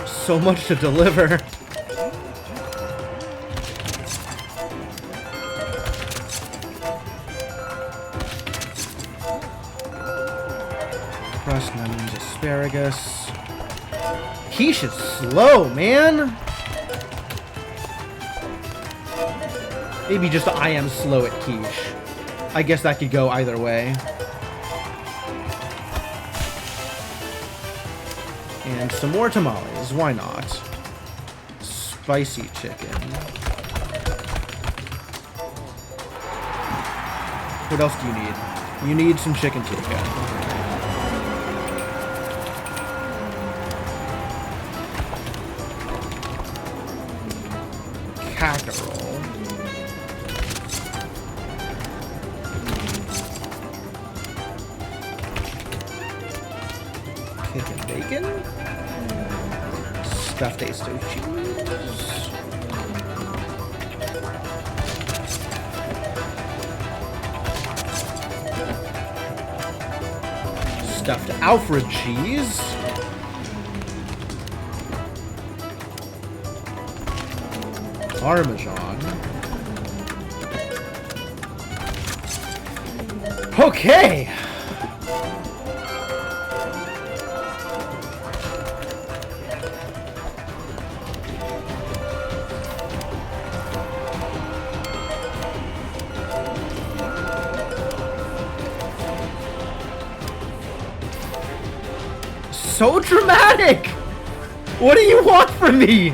So much to deliver. Crushed onions, asparagus. Quiche is slow, man. Maybe just I am slow at quiche. I guess that could go either way. And some more tamales, why not? Spicy chicken. What else do you need? You need some chicken tikka. Casserole. Chicken bacon. Stuffed Asto cheese. Stuffed Alfred cheese. Parmesan. Okay. So dramatic! What do you want from me?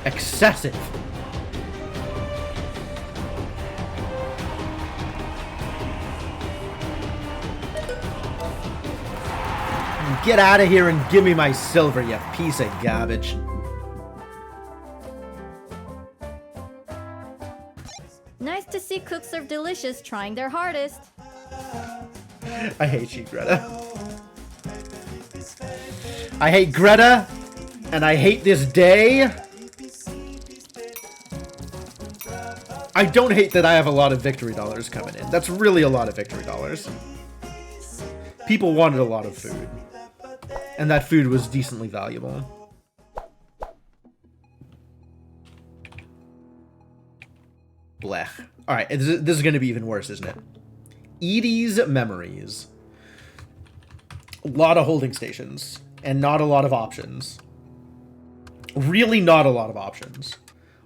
Excessive. Get out of here and give me my silver, you piece of garbage. Nice to see Cook Serve Delicious trying their hardest. I hate you, Greta. I hate Greta, and I hate this day. I don't hate that I have a lot of victory dollars coming in. That's really a lot of victory dollars. People wanted a lot of food. And that food was decently valuable. Blech. Alright, this is going to be even worse, isn't it? Edie's Memories. A lot of holding stations. And not a lot of options. Really not a lot of options.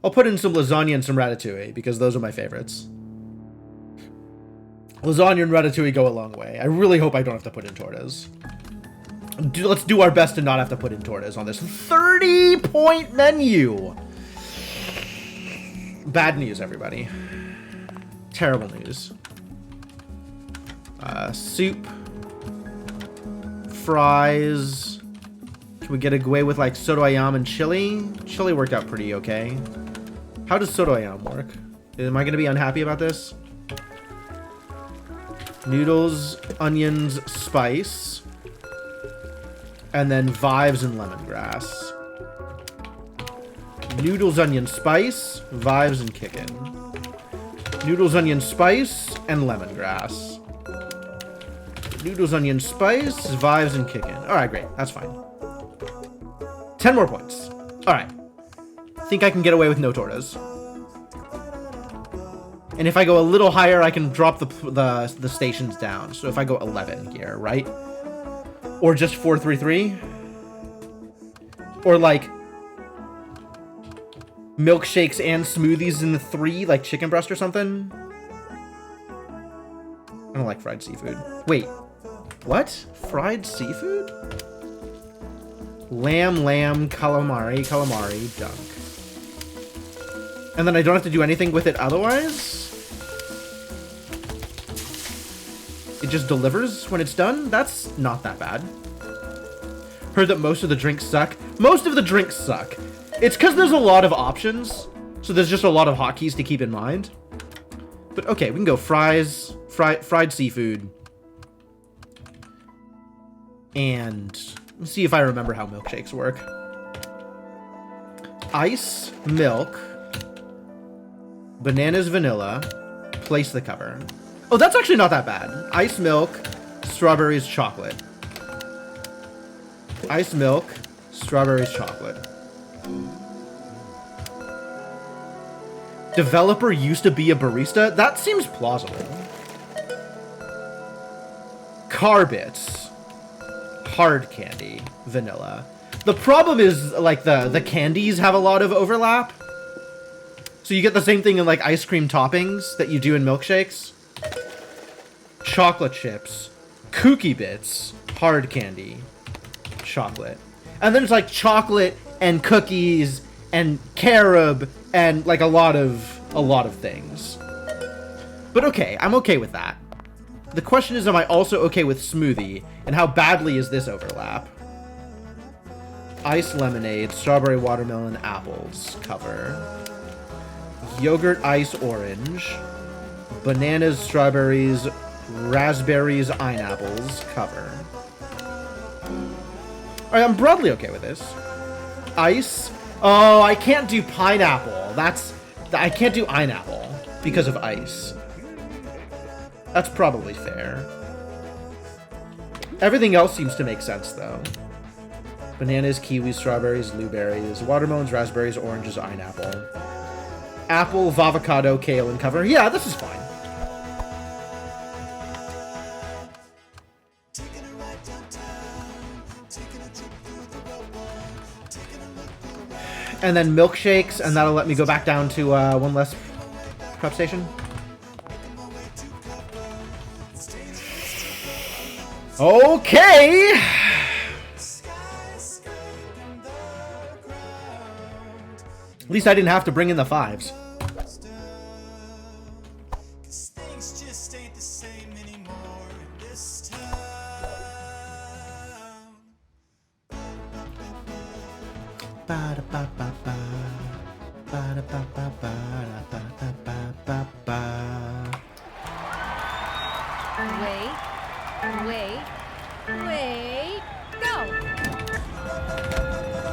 I'll put in some lasagna and some ratatouille, because those are my favorites. Lasagna and ratatouille go a long way. I really hope I don't have to put in tortas. Let's do our best to not have to put in tortas on this 30-point menu. Bad news, everybody. Terrible news. Soup. Fries. Can we get away with, like, soto ayam and chili? Chili worked out pretty okay. How does soto ayam work? Am I going to be unhappy about this? Noodles, onions, spice. And then Vives and lemongrass. Noodles, onion, spice, Vives, and kickin'. Noodles, onion, spice, and lemongrass. Noodles, onion, spice, Vives, and kickin'. Alright, great. That's fine. 10 more points. Alright. Think I can get away with no tortas. And if I go a little higher, I can drop the stations down. So if I go 11 here, right? Or just 433? Or like milkshakes and smoothies in the 3, like chicken breast or something? I don't like fried seafood. Wait, what? Fried seafood? Lamb, calamari, dunk. And then I don't have to do anything with it otherwise? It just delivers when it's done? That's not that bad. Heard that most of the drinks suck. Most of the drinks suck. It's because there's a lot of options, so there's just a lot of hotkeys to keep in mind. But okay, we can go fries, fried seafood. And let's see if I remember how milkshakes work. Ice, milk, bananas, vanilla, place the cover. Oh, that's actually not that bad. Ice, milk, strawberries, chocolate. Ice, milk, strawberries, chocolate. Developer used to be a barista? That seems plausible. Carbits. Hard candy. Vanilla. The problem is, like, the candies have a lot of overlap. So you get the same thing in, like, ice cream toppings that you do in milkshakes. Chocolate chips. Kooky Bits. Hard candy. Chocolate. And then it's, like, chocolate and cookies and carob and, like, a lot of things. But okay, I'm okay with that. The question is, am I also okay with smoothie? And how badly is this overlap? Ice lemonade, strawberry watermelon, apples, cover. Yogurt ice orange. Bananas, strawberries, raspberries, pineapples, cover. Alright, I'm broadly okay with this. Ice. Oh, I can't do pineapple. I can't do pineapple because of ice. That's probably fair. Everything else seems to make sense, though. Bananas, kiwis, strawberries, blueberries, watermelons, raspberries, oranges, pineapple. Apple, avocado, kale, and cover. Yeah, this is fine. And then milkshakes, and that'll let me go back down to one less prep station. Okay. At least I didn't have to bring in the 5s. Things just ain't the same anymore in this town. Ba-da-ba-ba-ba. Ba-da-ba-ba-ba-da-ba-da-ba-ba-ba. Wait, go!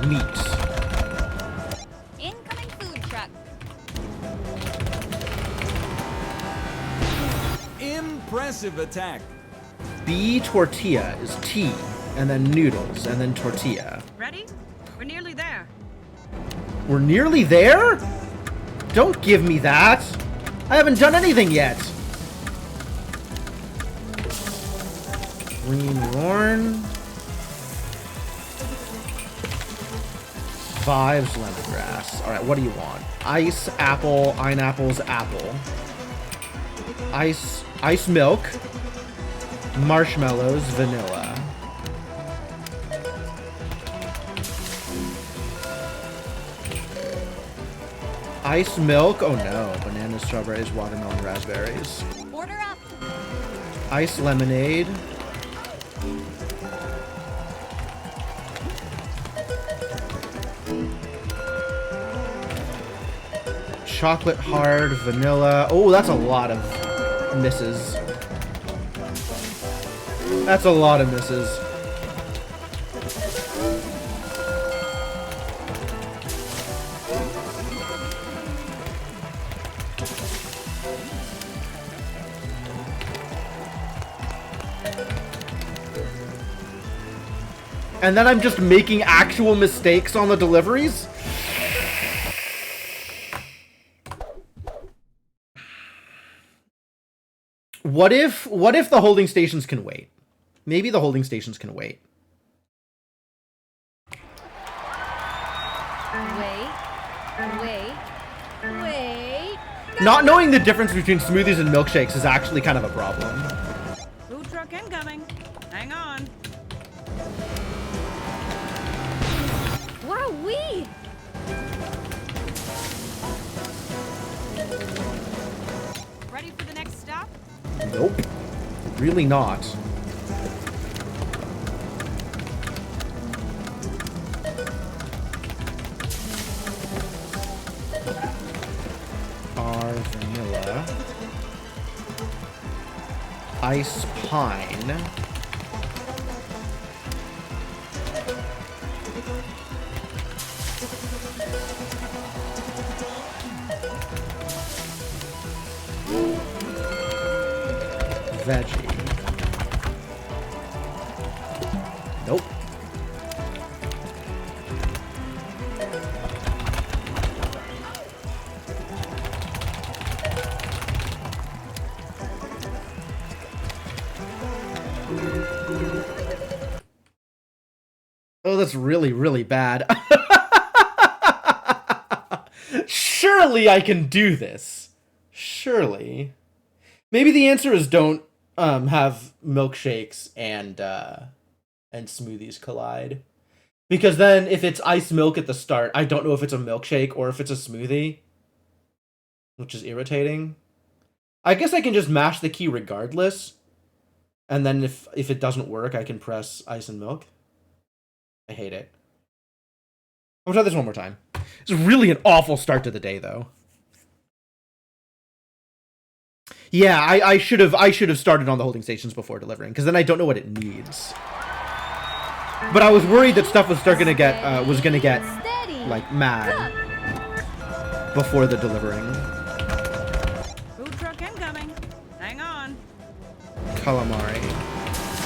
Meat. Incoming food truck. Impressive attack. B tortilla is T, and then noodles, and then tortilla. Ready? We're nearly there. We're nearly there? Don't give me that. I haven't done anything yet. Green Lorn. 5 lemongrass. Alright, what do you want? Ice, apple, pineapples, apple. Ice milk. Marshmallows, vanilla. Ice milk. Oh no. Bananas, strawberries, watermelon, raspberries. Order up. Ice lemonade. Chocolate hard, vanilla. Oh, that's a lot of misses. That's a lot of misses. And then I'm just making actual mistakes on the deliveries? What if the holding stations can wait? Maybe the holding stations can wait. Wait. Not knowing the difference between smoothies and milkshakes is actually kind of a problem. Food truck incoming. Hang on. Wowee! Ready for the next stop? Nope. Really not. Bar vanilla. Ice pine. Veggie. Nope. Oh, that's really, really bad. Surely I can do this. Surely. Maybe the answer is don't have milkshakes and smoothies collide. Because then if it's ice milk at the start, I don't know if it's a milkshake or if it's a smoothie. Which is irritating. I guess I can just mash the key regardless. And then if it doesn't work, I can press ice and milk. I hate it. I'm gonna try this one more time. It's really an awful start to the day, though. Yeah, I should have started on the holding stations before delivering, because then I don't know what it needs. But I was worried that stuff was gonna get Steady. like mad before the delivering. Food truck incoming. Hang on. Calamari.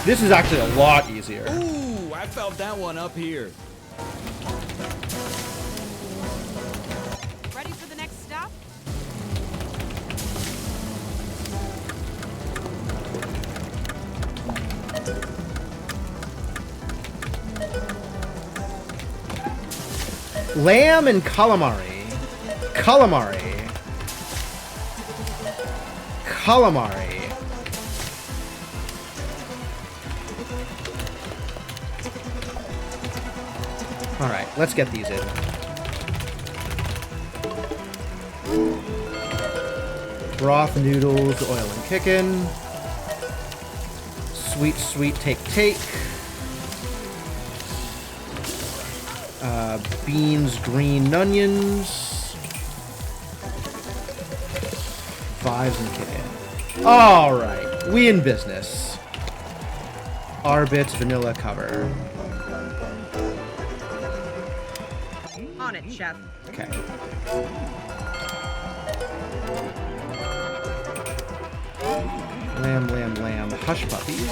This is actually a lot easier. Ooh, I felt that one up here. Ready for the next stop? Lamb and calamari. Calamari. Calamari. Alright, let's get these in. Broth, noodles, oil and kickin'. Sweet, sweet, take. Beans, green onions. Vibes and kickin'. Alright, we in business. Arbits, vanilla cover. On it, chef. Okay. Lamb. Hush puppies.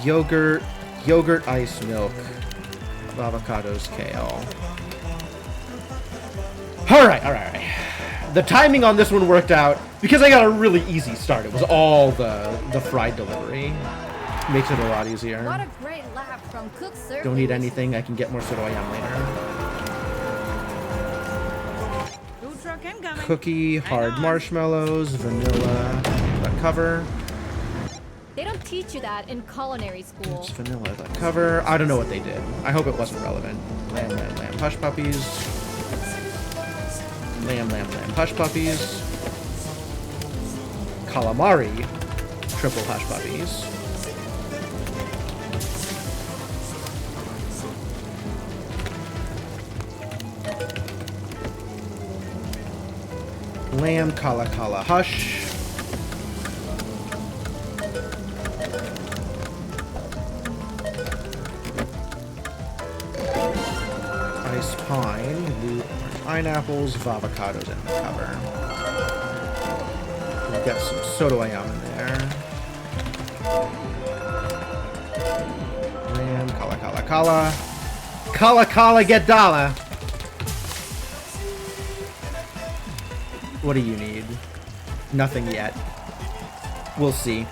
Yogurt, ice milk. Avocados, kale. Alright. The timing on this one worked out because I got a really easy start. It was all the fried delivery. Makes it a lot easier. What a great lap from Cook Serve. Don't need anything. I can get more soto ayam later. Food truck incoming. Cookie, hard on. marshmallows, vanilla, the cover. They don't teach you that in culinary school. It's vanilla, the cover. I don't know what they did. I hope it wasn't relevant. Lamb. Hush puppies. Lamb. Hush puppies. Calamari. Triple hush puppies. Lamb, kala hush. Ice pine, blue pineapples, avocados in the cover. We've got some soto ayam in there. Lamb, kala, get dollar. What do you need? Nothing yet. We'll see.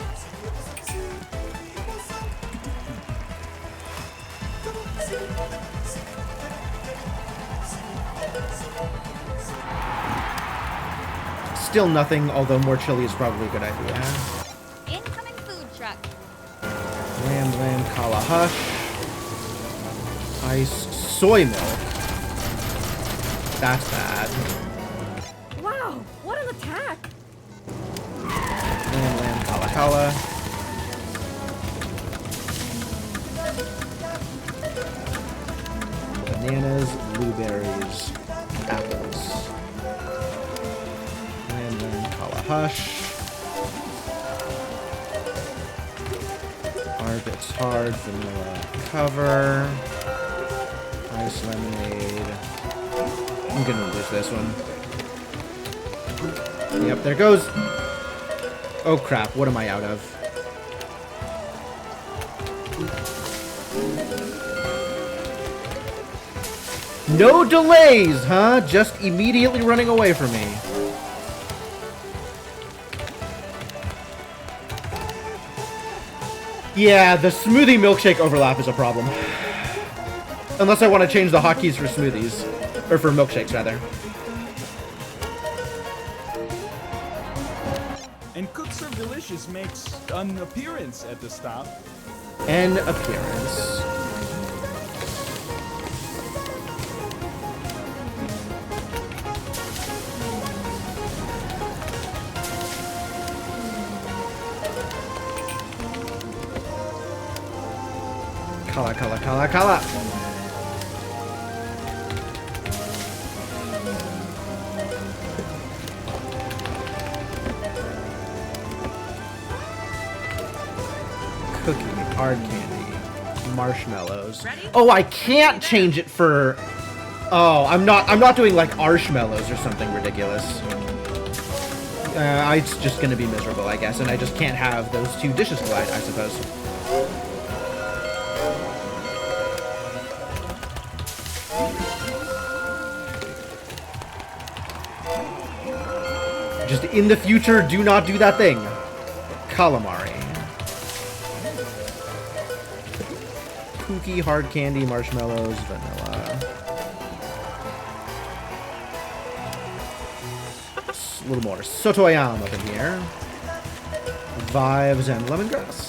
Still nothing, although more chili is probably a good idea. Incoming food truck. Lamb, kala hush. Ice, soy milk. That's bad. Wow, what an attack! Lamb, kala. Bananas, blueberries, apples. Lamb, kala hush. Arbits hard, vanilla cover. Ice lemonade. I'm gonna lose this one. Yep, there goes. Oh crap, what am I out of? No delays, huh? Just immediately running away from me. Yeah, the smoothie milkshake overlap is a problem. Unless I want to change the hotkeys for smoothies. Or for milkshakes, rather. And Cook Serve Delicious makes an appearance at the stop. An appearance. Kala. Cookie, hard candy, marshmallows. Ready? Oh, I can't change it for. Oh, I'm not doing like arshmallows or something ridiculous. It's just gonna be miserable, I guess, and I just can't have those two dishes collide, I suppose. Just in the future, do not do that thing. Calamari. Cookie, hard candy, marshmallows, vanilla. A little more soto ayam up in here. Vibes and lemongrass.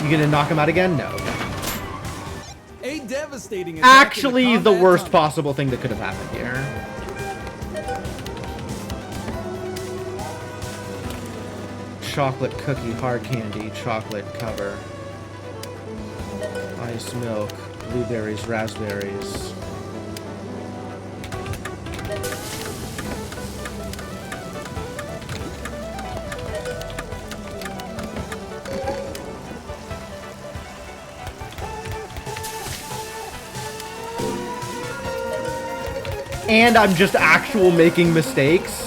You gonna knock him out again? No. A devastating attack in Actually, the combat worst tunnel. possible thing that could have happened here. Chocolate cookie, hard candy, chocolate cover. Ice milk, blueberries, raspberries. And I'm just actual making mistakes.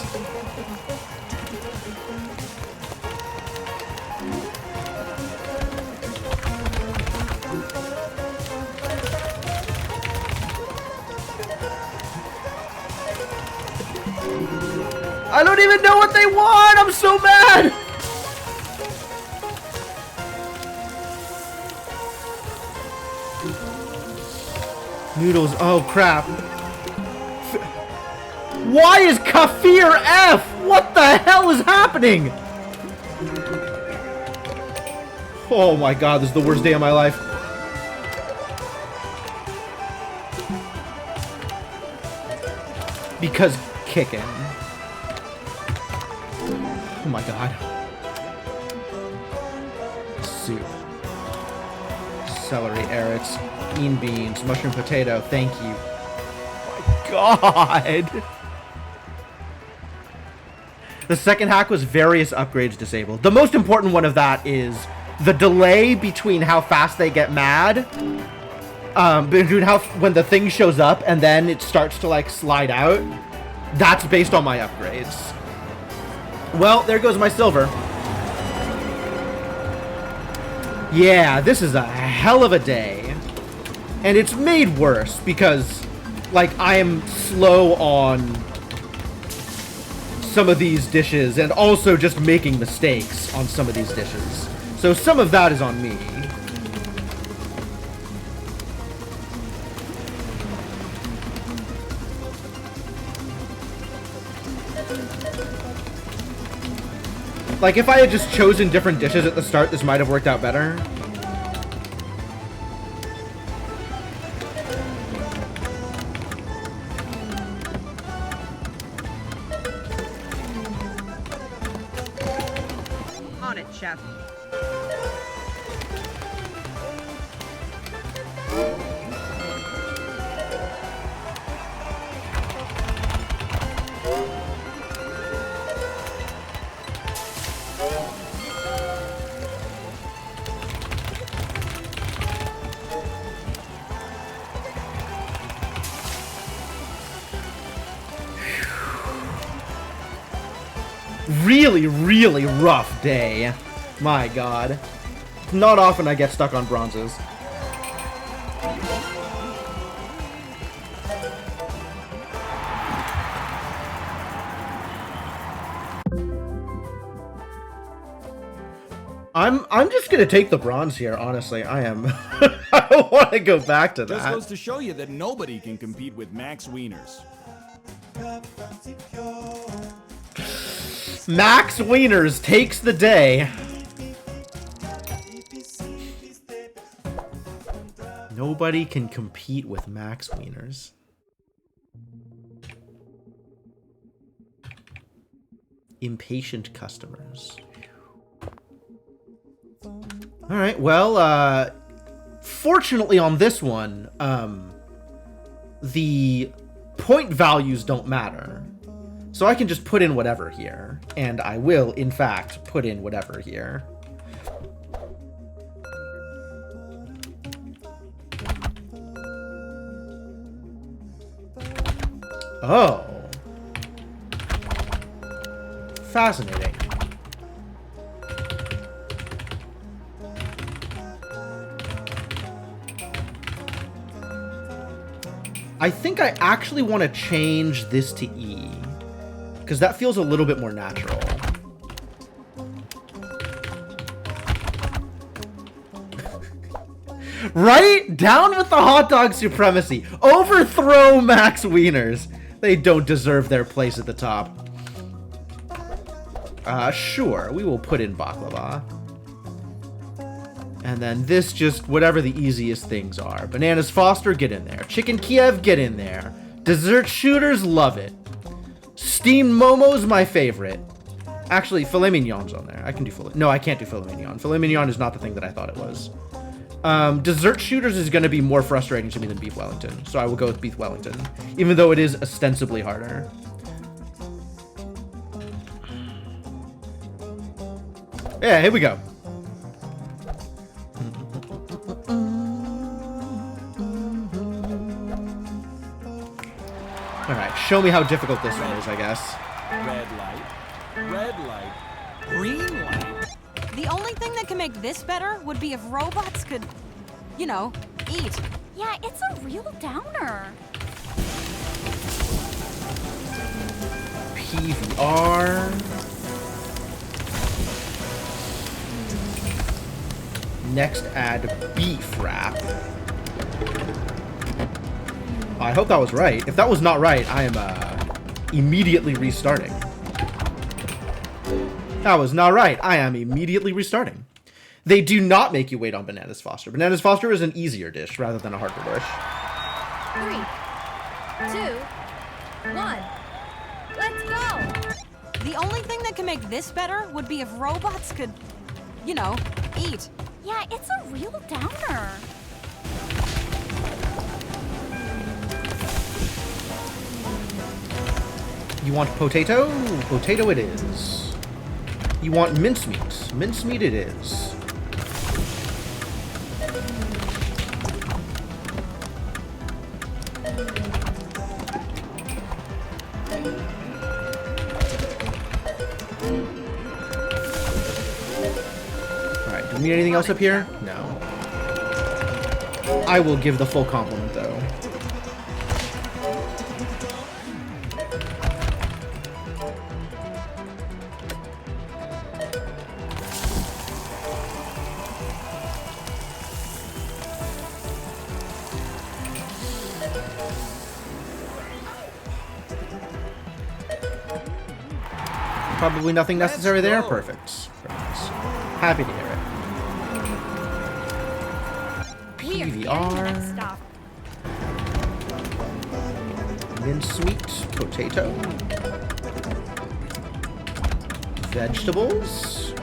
I don't even know what they want! I'm so mad! Noodles, oh crap. Why is Kafir F? What the hell is happening? Oh my god, this is the worst day of my life. Because kicking. Oh my god. Soup. Celery, carrots, bean beans, mushroom potato, thank you. Oh my god. The second hack was various upgrades disabled. The most important one of that is the delay between how fast they get mad, between how when the thing shows up and then it starts to like slide out. That's based on my upgrades. Well, there goes my silver. Yeah, this is a hell of a day. And it's made worse because, like, I am slow on some of these dishes and also just making mistakes on some of these dishes. So some of that is on me. Like, if I had just chosen different dishes at the start, this might have worked out better. On it, chef. Really, really rough day. My god. Not often I get stuck on bronzes. I'm just gonna take the bronze here, honestly. I am. I don't want to go back to Just that. goes to show you that nobody can compete with Max Wieners. Max Wieners takes the day. Nobody can compete with Max Wieners. Impatient customers. All right, well, fortunately on this one, the point values don't matter. So I can just put in whatever here, and I will, in fact, put in whatever here. Oh. Fascinating. I think I actually want to change this to E, because that feels a little bit more natural. Right? Down with the hot dog supremacy. Overthrow Max Wieners. They don't deserve their place at the top. Sure, we will put in baklava. And then this just whatever the easiest things are. Bananas Foster, get in there. Chicken Kiev, get in there. Dessert shooters, love it. Steamed Momo's my favorite. Actually, filet mignon's on there. I can do filet. No, I can't do filet mignon. Filet mignon is not the thing that I thought it was. Dessert shooters is going to be more frustrating to me than beef Wellington, so I will go with beef Wellington, even though it is ostensibly harder. Yeah, here we go. Alright, show me how difficult this one is, I guess. Red light, green light. The only thing that can make this better would be if robots could, you know, eat. Yeah, it's a real downer. PVR. Next, add beef wrap. I hope that was right. If that was not right, I am immediately restarting. That was not right. I am immediately restarting. They do not make you wait on Bananas Foster. Bananas Foster is an easier dish rather than a harder dish. 3, 2, 1. Let's go! The only thing that can make this better would be if robots could, you know, eat. Yeah, it's a real downer. You want potato? Potato it is. You want mincemeat? Mincemeat it is. Alright, do we need anything else up here? No. I will give the full compliment, though. Probably nothing necessary there. Perfect. Perfect. Happy to hear it. We are here at the next stop. Mincemeat, potato, vegetables,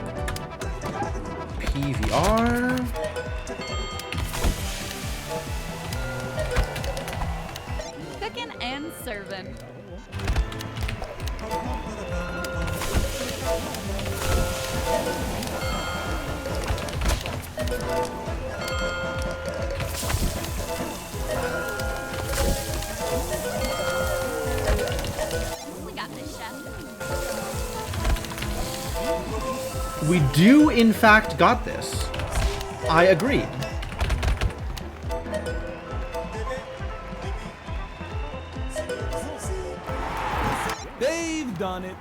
PVR, Cooking and serving. We got this, chef. We do, in fact, got this. I agree. They've done it.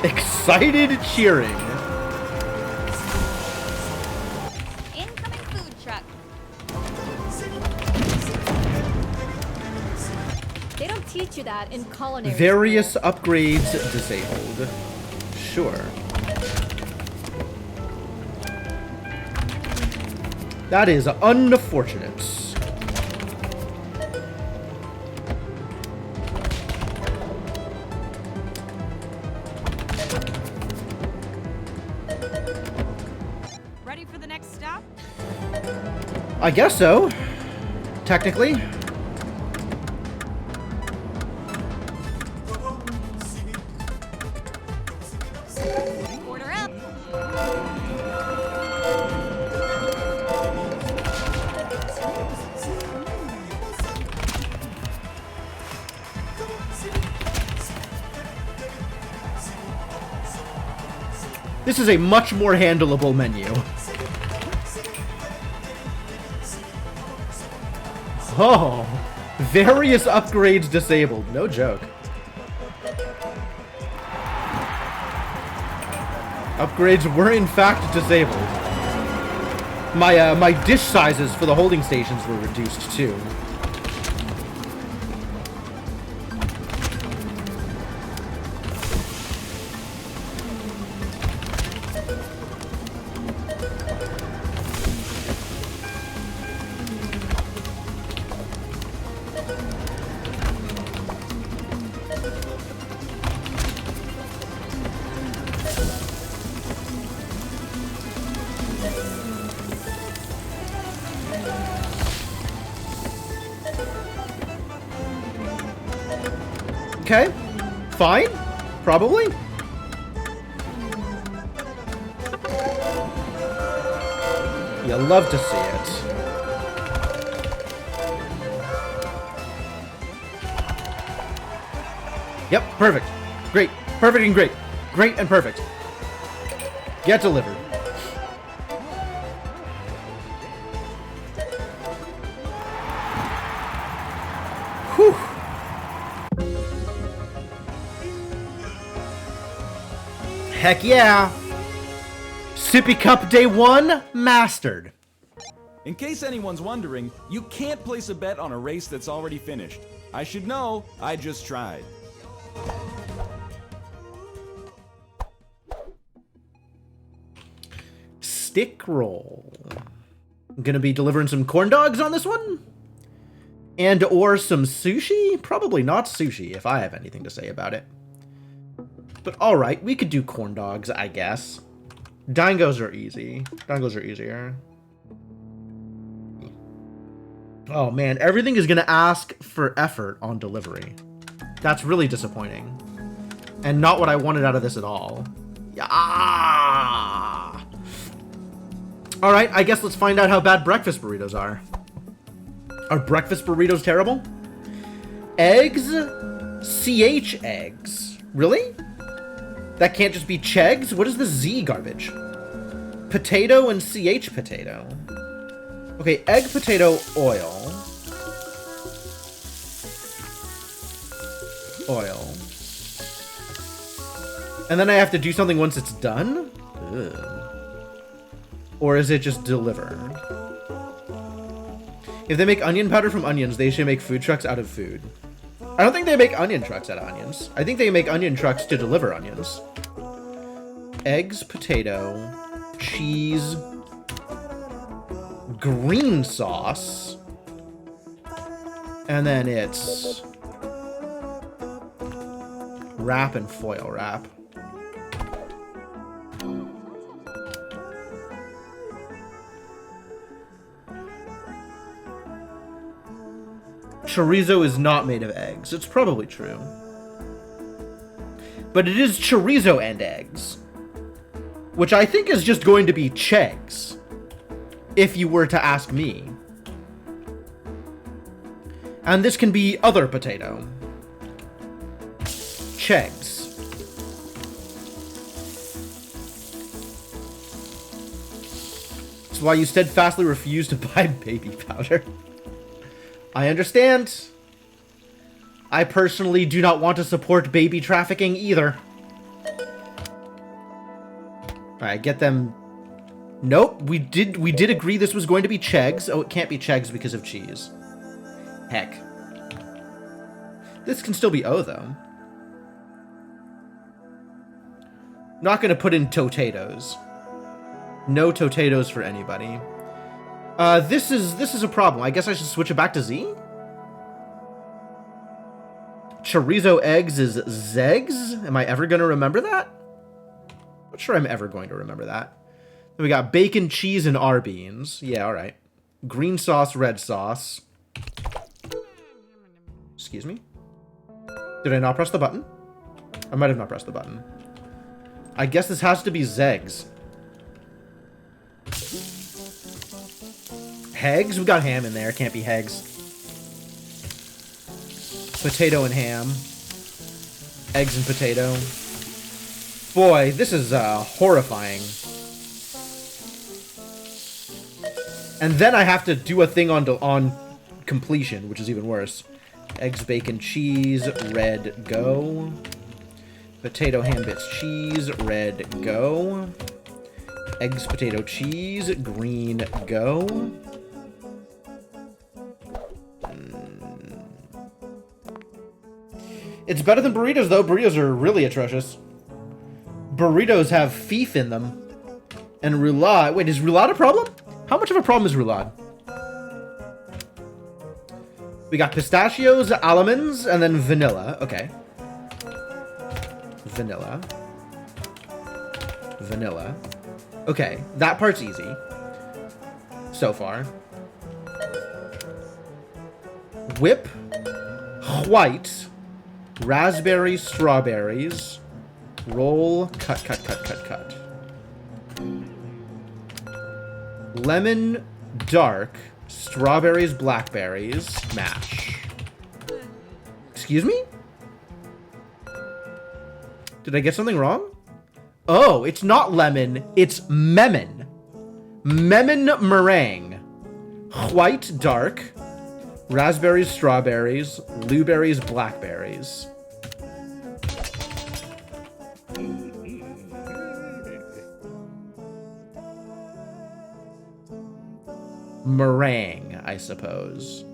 Excited cheering. Incoming food truck. They don't teach you that in culinary Various school. upgrades disabled. Sure. That is unfortunate. Ready for the next stop? I guess so. Technically. Order up. This is a much more handleable menu. Oh, various upgrades disabled. No joke. Upgrades were in fact disabled. My dish sizes for the holding stations were reduced too. Okay. Fine. Probably. You love to see it. Yep, perfect. Great. Perfect and great. Great and perfect. Get delivered. Whew. Heck yeah. Sippy Cup Day 1 mastered. In case anyone's wondering, you can't place a bet on a race that's already finished. I should know, I just tried. Stick roll. I'm gonna be delivering some corn dogs on this one. And or some sushi? Probably not sushi if I have anything to say about it. But alright, we could do corn dogs, I guess. Dangos are easy. Dangos are easier. Oh man, everything is gonna ask for effort on delivery. That's really disappointing. And not what I wanted out of this at all. Yeah. Alright, I guess let's find out how bad breakfast burritos are. Are breakfast burritos terrible? Eggs? CH eggs. Really? That can't just be Chegs? What is the Z garbage? Potato and CH potato. Okay, egg, potato, oil. Oil. And then I have to do something once it's done? Ugh. Or is it just deliver? If they make onion powder from onions, they should make food trucks out of food. I don't think they make onion trucks out of onions. I think they make onion trucks to deliver onions. Eggs, potato, cheese, green sauce, and then it's wrap and foil wrap. Chorizo is not made of eggs. It's probably true. But it is chorizo and eggs. Which I think is just going to be Chegs. If you were to ask me. And this can be other potato. Chegs. That's why you steadfastly refuse to buy baby powder. I understand. I personally do not want to support baby trafficking either. Alright, get them. Nope, we did agree this was going to be Chegs. Oh, it can't be Chegs because of cheese. Heck. This can still be O, though. Not gonna put in Totatoes. No Totatoes for anybody. This is a problem. I guess I should switch it back to Z? Chorizo eggs is Zegs? Am I ever gonna remember that? Not sure I'm ever going to remember that. Then we got bacon, cheese, and R beans. Yeah, alright. Green sauce, red sauce. Excuse me? Did I not press the button? I might have not pressed the button. I guess this has to be Zegs. Hegs? We got ham in there. Can't be Hegs. Potato and ham. Eggs and potato. Boy, this is horrifying. And then I have to do a thing on completion, which is even worse. Eggs, bacon, cheese, red, go. Potato, ham, bits, cheese, red, go. Eggs, potato, cheese, green, go. It's better than burritos, though. Burritos are really atrocious. Burritos have feef in them. And roulade. Wait, is roulade a problem? How much of a problem is roulade? We got pistachios, almonds, and then vanilla. Okay. Vanilla. Vanilla. Okay, that part's easy. So far. Whip. White. raspberry strawberries, roll, cut, cut, cut, cut, cut. Lemon dark, strawberries, blackberries, mash. Excuse me? Did I get something wrong? Oh, it's not lemon, it's memon. Memon meringue. White dark, raspberries, strawberries, blueberries, blackberries. Meringue, I suppose.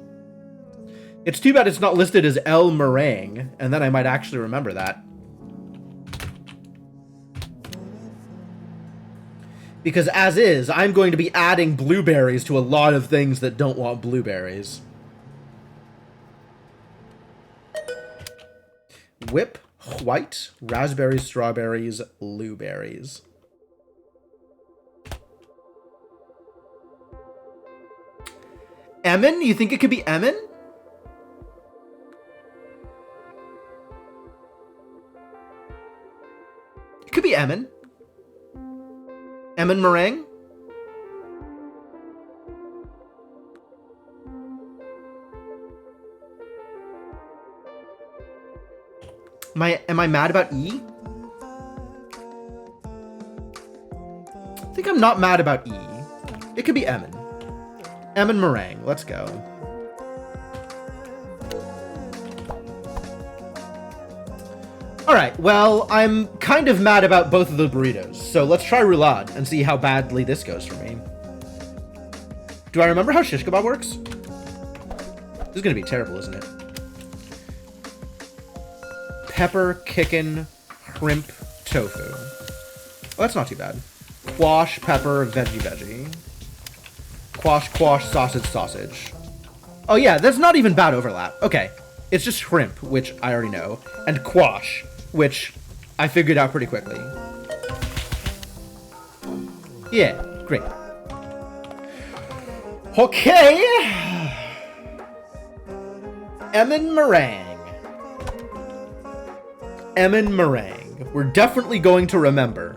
It's too bad it's not listed as El Meringue, and then I might actually remember that. Because as is, I'm going to be adding blueberries to a lot of things that don't want blueberries. Whip, white, raspberries, strawberries, blueberries. Emin? You think it could be Emin? It could be Emin. Emin meringue? Am I mad about E? I think I'm not mad about E. It could be Emin. Emin meringue. Let's go. Alright, well, I'm kind of mad about both of the burritos, so let's try roulade and see how badly this goes for me. Do I remember how shish kebab works? This is gonna be terrible, isn't it? Pepper, kickin', shrimp, tofu. Oh, that's not too bad. Quash, pepper, veggie. Quash, sausage. Oh yeah, that's not even bad overlap. Okay, it's just shrimp, which I already know, and quash, which I figured out pretty quickly. Yeah, great. Okay. Emin meringue. Emin meringue. We're definitely going to remember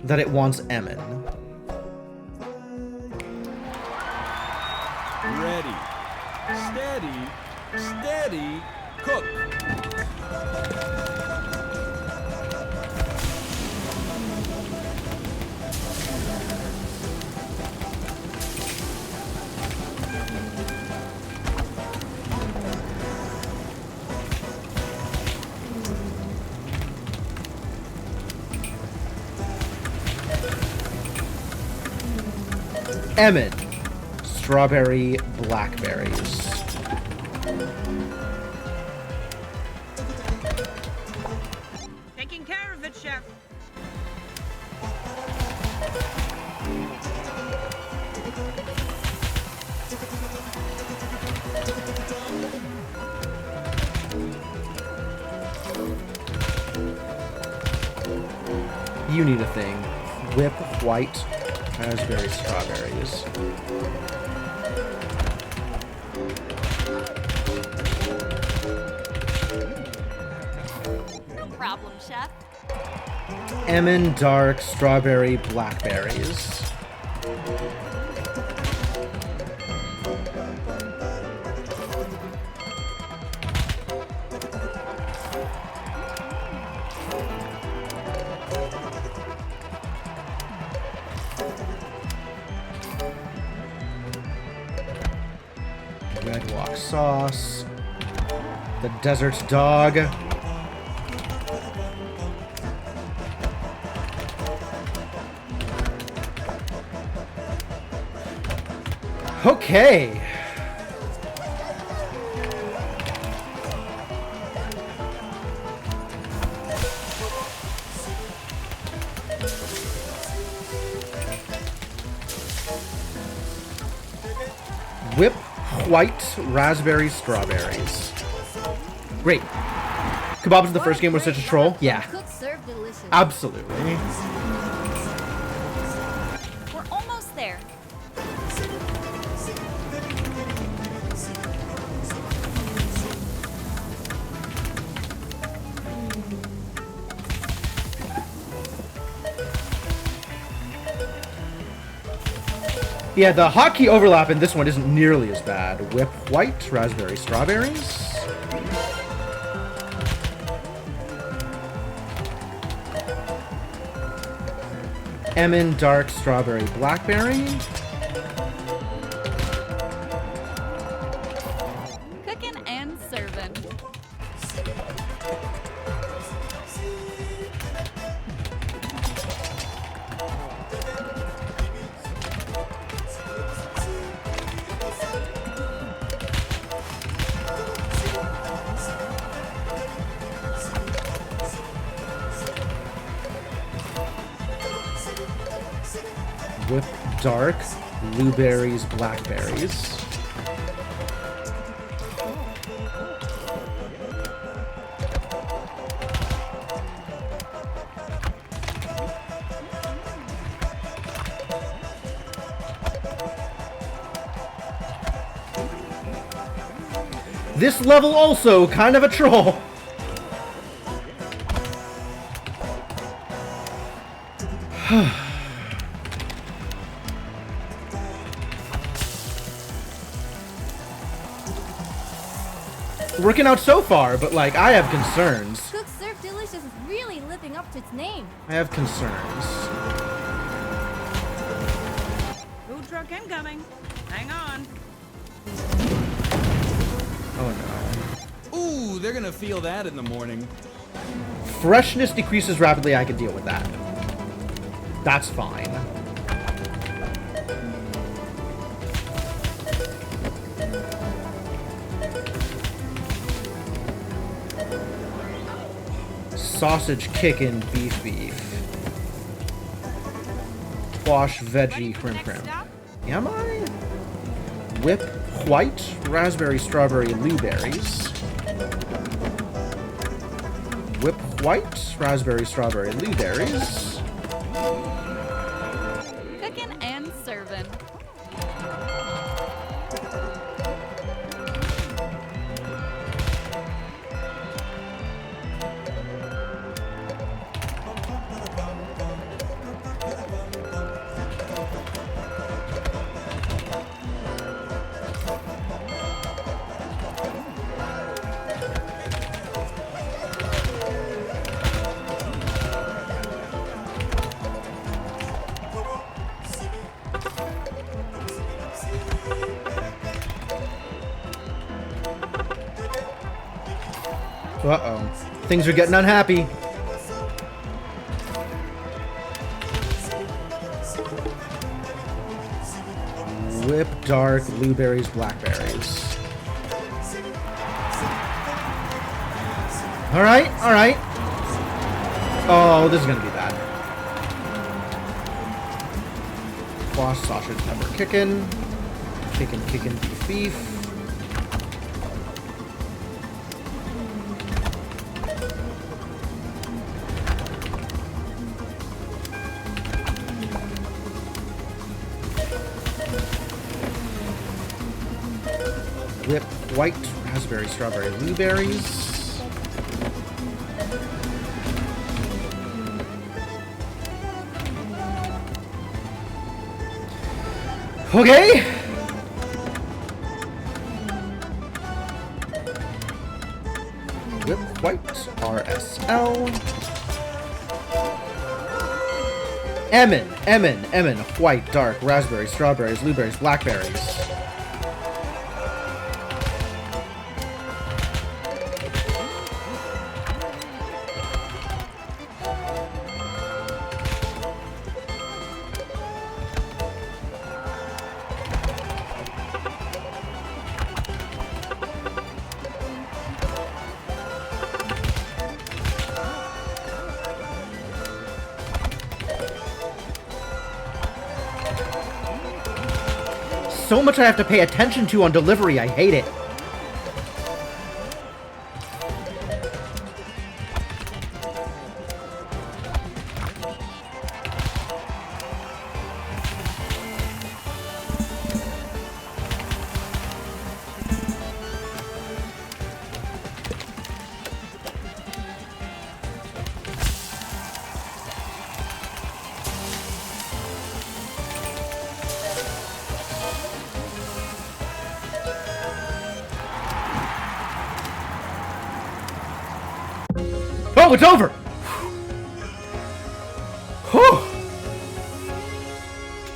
that it wants Emin. Ready. Steady, cook. Emin. Strawberry, blackberries. Taking care of it, Chef. You need a thing. Whip, white, raspberry, strawberries. No problem, Chef. Emin, dark, strawberry, blackberries. Red wok sauce. The desert dog. Okay. Whip, white, raspberry, strawberries. Great. Kebabs the first game was such a troll? Yeah. Cook serve delicious. Absolutely. We're almost there. Yeah, the hotkey overlap in this one isn't nearly as bad. Whip white, raspberry, strawberries. Emin dark, strawberry, blackberry. Cooking and serving. Whip dark, blueberries, blackberries. This level also kind of a troll. Working out so far, but like I have concerns. Cook Serve Delicious is really living up to its name. I have concerns. Food truck incoming. Hang on. Oh Ooh, they're gonna feel that in the morning. no. Freshness decreases rapidly, I can deal with that. That's fine. Sausage kickin' beef. Squash veggie crim. Am I? Whip white, raspberry, strawberry, blueberries. Whip white, raspberry, strawberry, blueberries. Cooking and serving. Uh-oh. Things are getting unhappy. Whip dark, blueberries, blackberries. Alright, alright. Oh, this is gonna be bad. Squash, sausage, pepper, kickin', beef. Whip white, raspberry, strawberry, blueberries. Okay. Whip white, RSL. Emin, white, dark, raspberries, strawberries, blueberries, blackberries. So much I have to pay attention to on delivery, I hate it. Oh, it's over! Whew.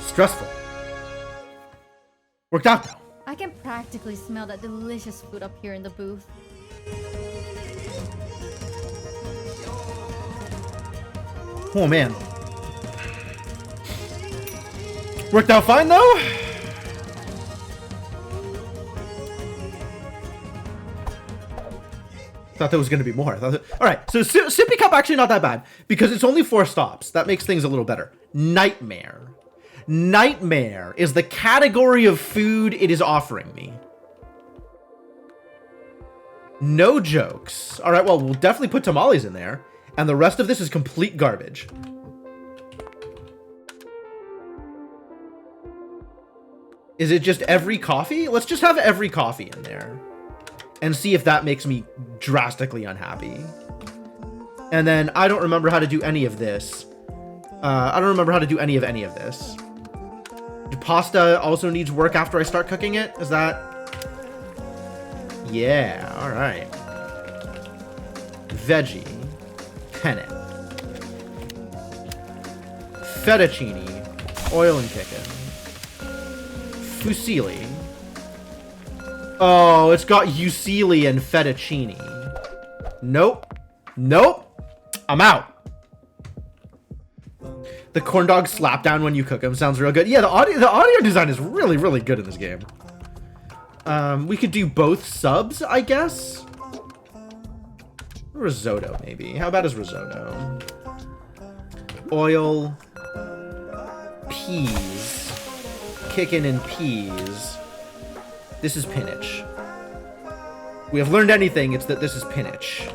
Stressful. Worked out, though. I can practically smell that delicious food up here in the booth. Oh, man. Worked out fine, though. Thought there was going to be more. Alright, so Sippy Cup actually not that bad, because it's only 4 stops. That makes things a little better. Nightmare. Nightmare is the category of food it is offering me. No jokes. Alright, well, we'll definitely put tamales in there, and the rest of this is complete garbage. Is it just every coffee? Let's just have every coffee in there. And see if that makes me drastically unhappy. And then I don't remember how to do any of this. I don't remember how to do any of this. Pasta also needs work after I start cooking it. Is that... Yeah, alright. Veggie. Penne. Fettuccine. Oil and chicken. Fusilli. Oh, it's got fusilli and fettuccine. Nope. Nope. I'm out. The corn dog slap down when you cook them sounds real good. Yeah, the audio design is really, really good in this game. We could do both subs, I guess. Risotto, maybe. How about as risotto? Oil. Peas. Kicking in peas. This is spinach. We have learned anything, it's that this is spinach.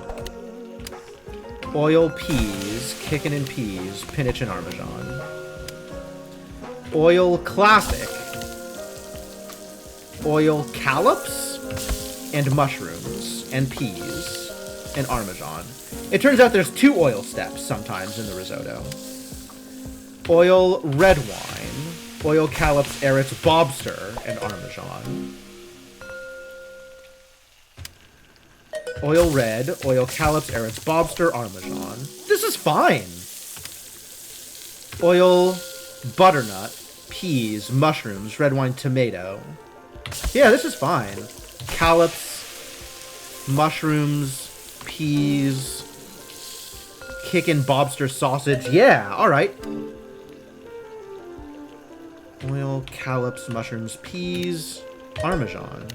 Oil, peas, kicking in peas, spinach and Parmesan. Oil, classic. Oil, scallops, and mushrooms, and peas, and Parmesan. It turns out there's 2 oil steps sometimes in the risotto. Oil, red wine. Oil, scallops, Eretz, bobster, and Parmesan. Oil red, oil scallops, Eretz, bobster, Parmesan. This is fine. Oil, butternut, peas, mushrooms, red wine, tomato. Yeah, this is fine. Scallops, mushrooms, peas, kickin' bobster sausage. Yeah, alright. Oil, scallops, mushrooms, peas, Parmesan.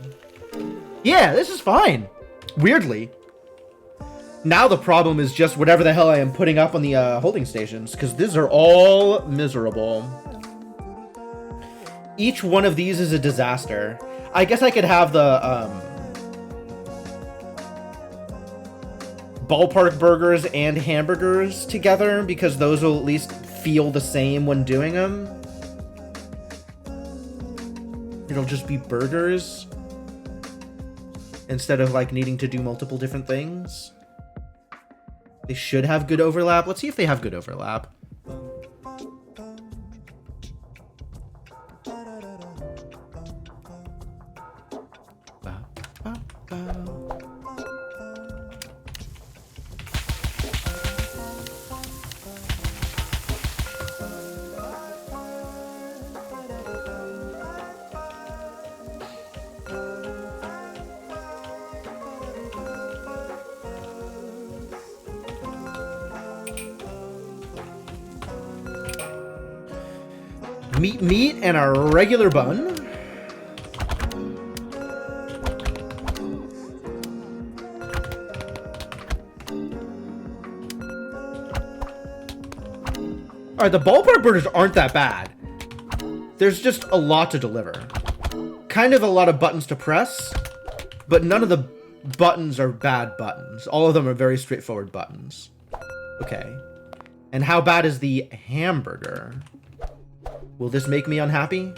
Yeah, this is fine. Weirdly. Now the problem is just whatever the hell I am putting up on the holding stations, because these are all miserable. Each one of these is a disaster. I guess I could have the ballpark burgers and hamburgers together, because those will at least feel the same when doing them. It'll just be burgers instead of like needing to do multiple different things. They should have good overlap. Let's see if they have good overlap. Meat and a regular bun. Alright, the ballpark burgers aren't that bad. There's just a lot to deliver. Kind of a lot of buttons to press, but none of the buttons are bad buttons. All of them are very straightforward buttons. Okay. And how bad is the hamburger? Will this make me unhappy?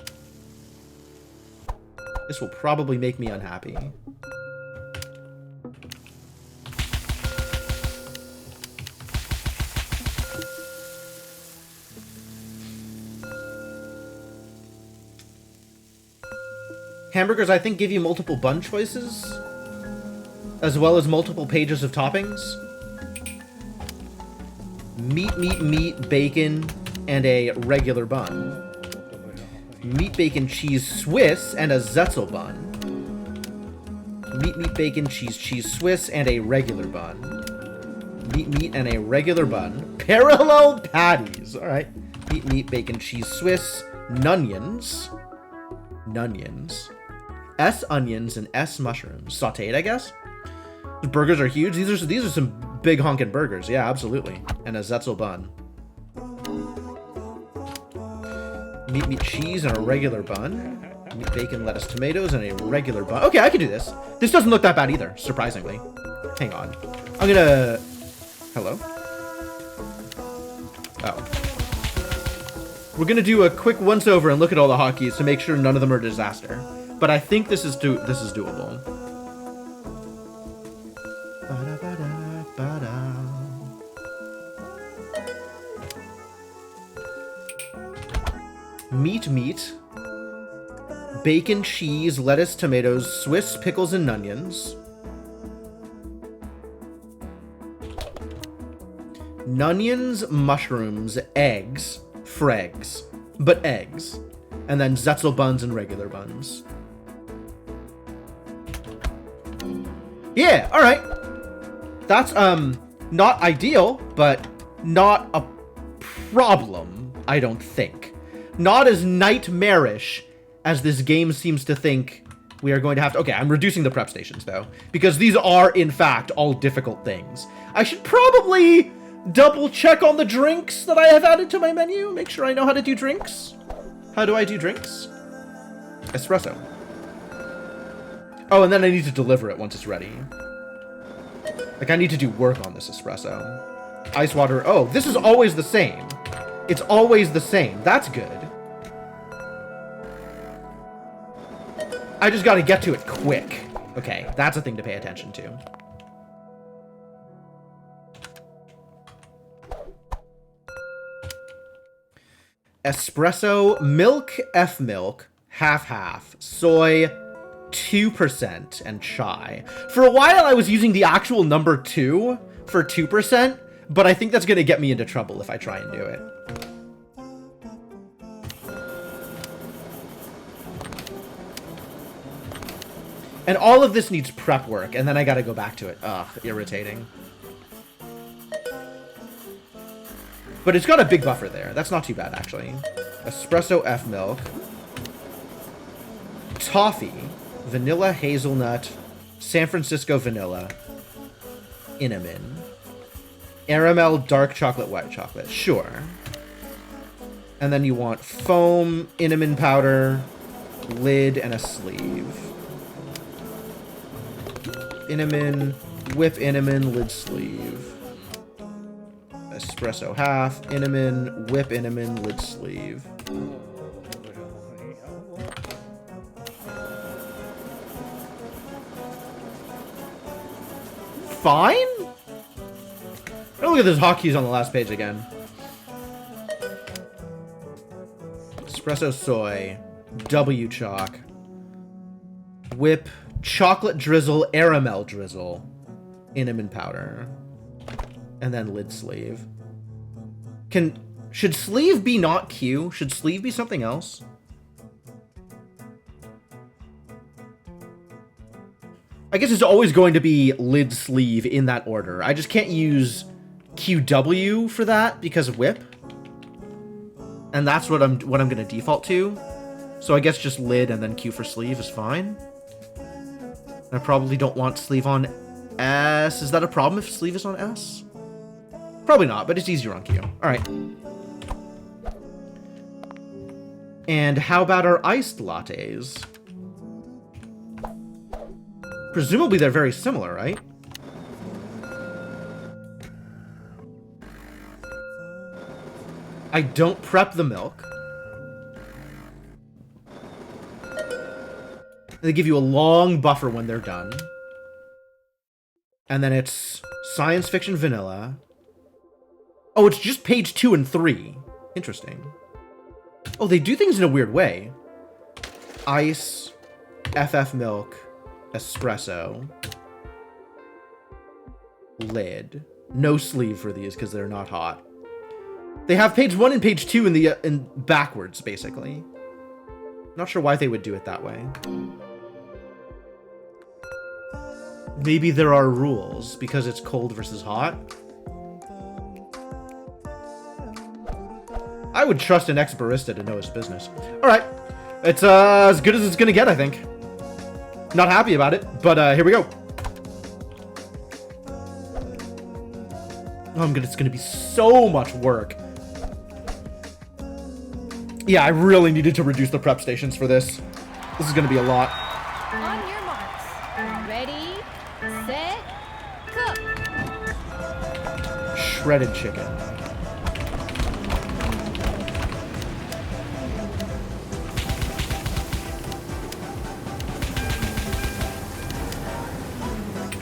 This will probably make me unhappy. Hamburgers, I think, give you multiple bun choices, as well as multiple pages of toppings. Meat, bacon, and a regular bun. Meat, bacon, cheese, Swiss, and a Zetzel bun. Meat, bacon, cheese, Swiss, and a regular bun. Meat, and a regular bun. Parallel patties. All right. Meat, bacon, cheese, Swiss, Nunions. S onions and S mushrooms. Sauteed, I guess. The burgers are huge. These are some big honkin' burgers. Yeah, absolutely. And a Zetzel bun. Meat, cheese, and a regular bun. Meat, bacon, lettuce, tomatoes, and a regular bun. Okay, I can do this. This doesn't look that bad either, surprisingly. Hang on. I'm gonna... Hello? Oh. We're gonna do a quick once-over and look at all the hotkeys to make sure none of them are a disaster. But I think this is doable. Meat, bacon, cheese, lettuce, tomatoes, Swiss, pickles, and onions. Nunions, mushrooms, eggs, fregs, but eggs. And then Zetzel buns and regular buns. Yeah, alright. That's, not ideal, but not a problem, I don't think. Not as nightmarish as this game seems to think we are going to have to... Okay, I'm reducing the prep stations, though, because these are, in fact, all difficult things. I should probably double check on the drinks that I have added to my menu. Make sure I know how to do drinks. How do I do drinks? Espresso. Oh, and then I need to deliver it once it's ready. Like, I need to do work on this espresso. Ice water. Oh, this is always the same. It's always the same. That's good. I just gotta get to it quick. Okay, that's a thing to pay attention to. Espresso, milk, F milk, half-half, soy, 2%, and chai. For a while, I was using the actual number 2 for 2%, but I think that's gonna get me into trouble if I try and do it. And all of this needs prep work, and then I gotta go back to it. Ugh, irritating. But it's got a big buffer there. That's not too bad, actually. Espresso F milk. Toffee. Vanilla hazelnut. San Francisco vanilla. Cinnamon. Caramel dark chocolate, white chocolate. Sure. And then you want foam, cinnamon powder, lid, and a sleeve. Cinnamon, whip cinnamon, lid sleeve. Espresso half, cinnamon, whip cinnamon, lid sleeve. Fine? Oh, look at those hotkeys on the last page again. Espresso soy, W chalk, whip, chocolate drizzle, caramel drizzle, cinnamon powder, and then lid sleeve. Should sleeve be not Q? Should sleeve be something else? I guess it's always going to be lid sleeve in that order. I just can't use QW for that because of whip. And that's what I'm gonna default to. So I guess just lid and then Q for sleeve is fine. I probably don't want sleeve on S. Is that a problem if sleeve is on S? Probably not, but it's easier on Q. Alright. And how about our iced lattes? Presumably they're very similar, right? I don't prep the milk. They give you a long buffer when they're done. And then it's science fiction vanilla. Oh, it's just page 2 and 3. Interesting. Oh, they do things in a weird way. Ice, FF milk, espresso, lid. No sleeve for these because they're not hot. They have page 1 and page 2 in backwards, basically. Not sure why they would do it that way. Maybe there are rules because it's cold versus hot. I would trust an ex-barista to know his business. All right, it's as good as it's gonna get, I think. Not happy about it, but here we go. Oh, it's gonna be so much work. Yeah, I really needed to reduce the prep stations for this. This is gonna be a lot. On your marks. Ready, set, cook. Shredded chicken.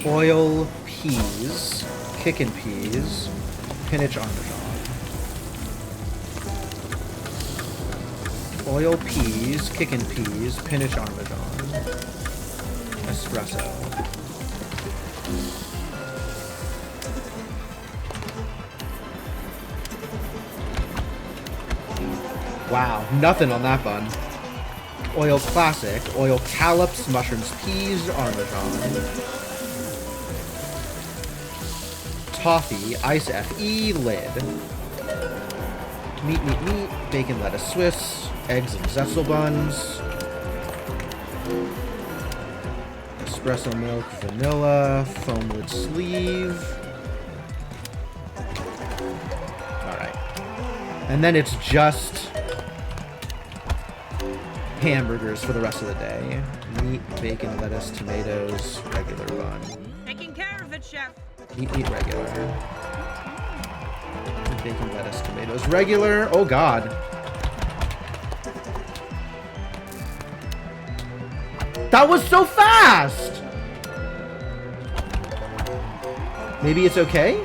Oil peas, kickin' peas, spinach Parmesan. Oil peas, kickin' peas, spinach Parmesan. Espresso. Wow, nothing on that bun. Oil classic, oil callops, mushrooms, peas, Parmesan. Toffee, ice FE, lid. Meat, bacon, lettuce, Swiss, eggs and Zetzel buns. Espresso milk, vanilla, foam lid sleeve. Alright. And then it's just hamburgers for the rest of the day. Meat, bacon, lettuce, tomatoes, regular bun. Taking care of it, chef. Meat, regular. Bacon, lettuce, tomatoes, regular. Oh god. That was so fast! Maybe it's okay?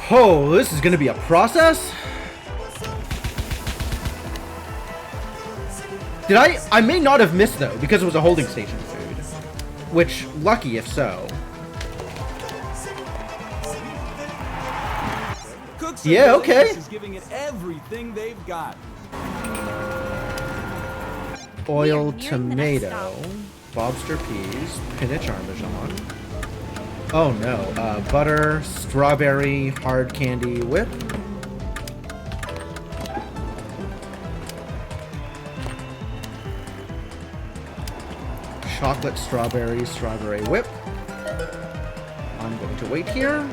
Oh, this is gonna be a process? Did I may not have missed though, because it was a holding station food. Which, lucky if so. Cooks Yeah, okay. is giving it everything they've got. Oil We're nearing the next tomato, lobster peas, spinach Parmesan. Oh no, butter, strawberry, hard candy whip. Chocolate, strawberry whip. I'm going to wait here.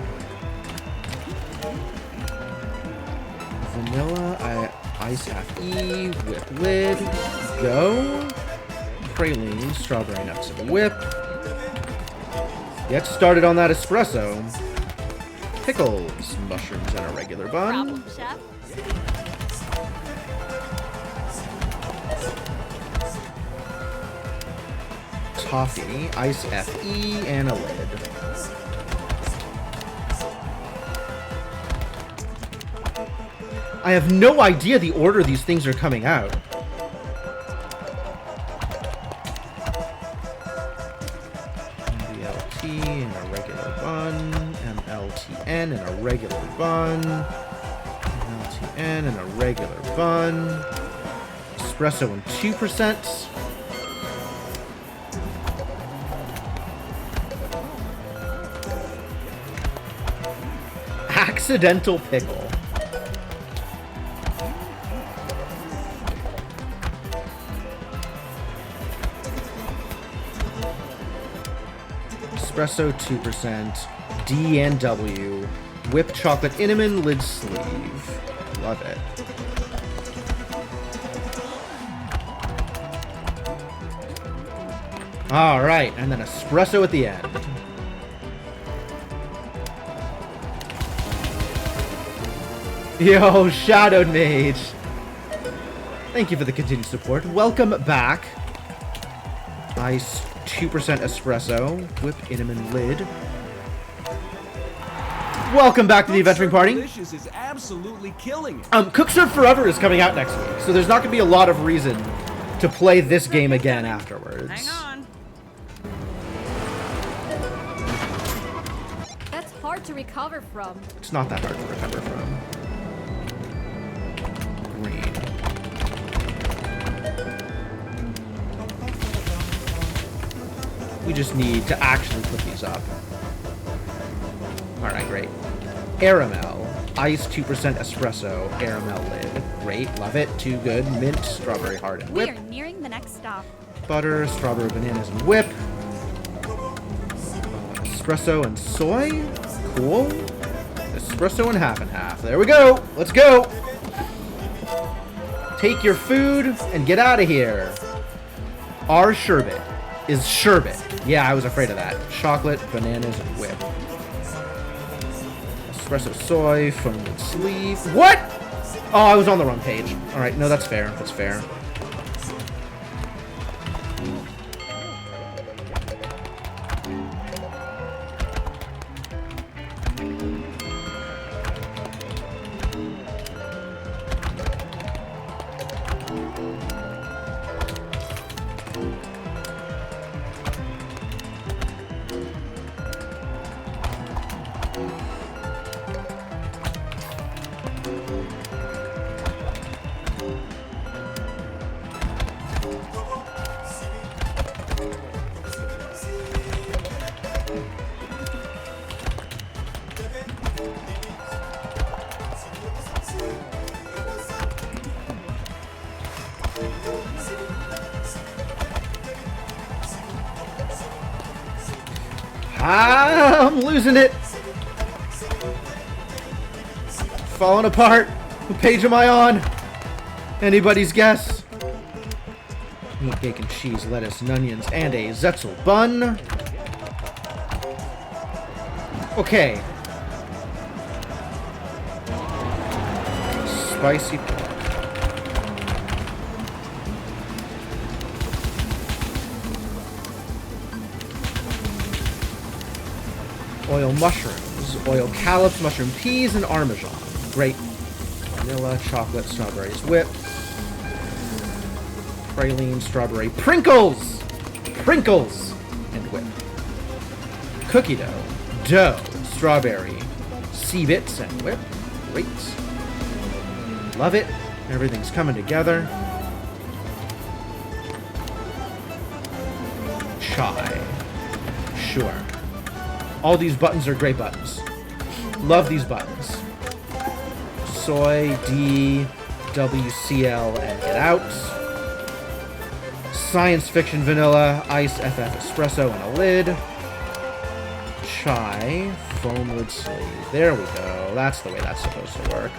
Vanilla, ice FE, whip lid, go. Praline, strawberry nuts and whip. Get started on that espresso. Pickles, mushrooms, and a regular bun. Problem, chef. Toffee, ice FE, and a lid. I have no idea the order these things are coming out. MLT and a regular bun. MLTN and a regular bun. MLTN and a regular bun. Espresso and 2%. Accidental pickle. Espresso 2%, D and W, whipped chocolate Inniman lid sleeve. Love it. All right, and then espresso at the end. Yo, Shadowed Mage. Thank you for the continued support. Welcome back. Ice 2% espresso. Whip Intamin lid. Welcome back to the adventuring party. Delicious is absolutely killing it. Cook Serve Forever is coming out next week, so there's not going to be a lot of reason to play this game again afterwards. Hang on. That's hard to recover from. It's not that hard to recover from. Green. We just need to actually put these up. Alright, great. Aramel. Ice 2% espresso. Aramel lid. Great, love it. Too good. Mint, strawberry hard and We whip. are nearing the next stop. Butter, strawberry bananas and whip. Espresso and soy. Cool. Espresso and half. There we go. Let's go. Take your food and get out of here. Our sherbet is sherbet. Yeah, I was afraid of that. Chocolate, bananas, and whip. Espresso soy, foam and sleeve. What? Oh, I was on the wrong page. All right, no, that's fair. That's fair. I'm losing it. Falling apart. What page am I on? Anybody's guess? Meat, bacon, cheese, lettuce, and onions, and a Zetzel bun. Okay. Spicy pork. Oil mushrooms, oil callops, mushroom peas, and Parmesan. Great. Vanilla, chocolate, strawberries, whip. Praline, strawberry, Prinkles! Prinkles! And whip. Cookie dough, strawberry, sea bits, and whip. Great. Love it. Everything's coming together. Chai. Sure. All these buttons are great buttons. Love these buttons. Soy, D, WCL, and get out. Science fiction vanilla, ice, FF espresso, and a lid. Chai, foam lid sleeve. There we go. That's the way that's supposed to work.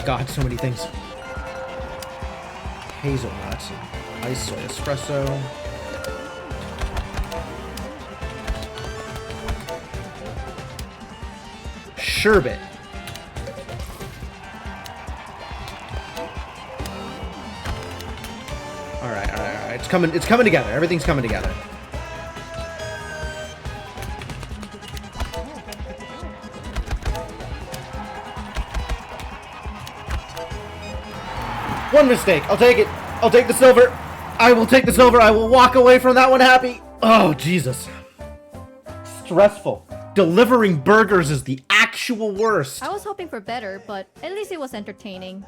God, so many things. Hazelnuts, ice soy espresso. Sherbet. All right. It's coming together. Everything's coming together. One mistake. I'll take it. I'll take the silver. I will take the silver. I will walk away from that one happy. Oh, Jesus. Stressful. Delivering burgers is the actual worst. I was hoping for better, but at least it was entertaining.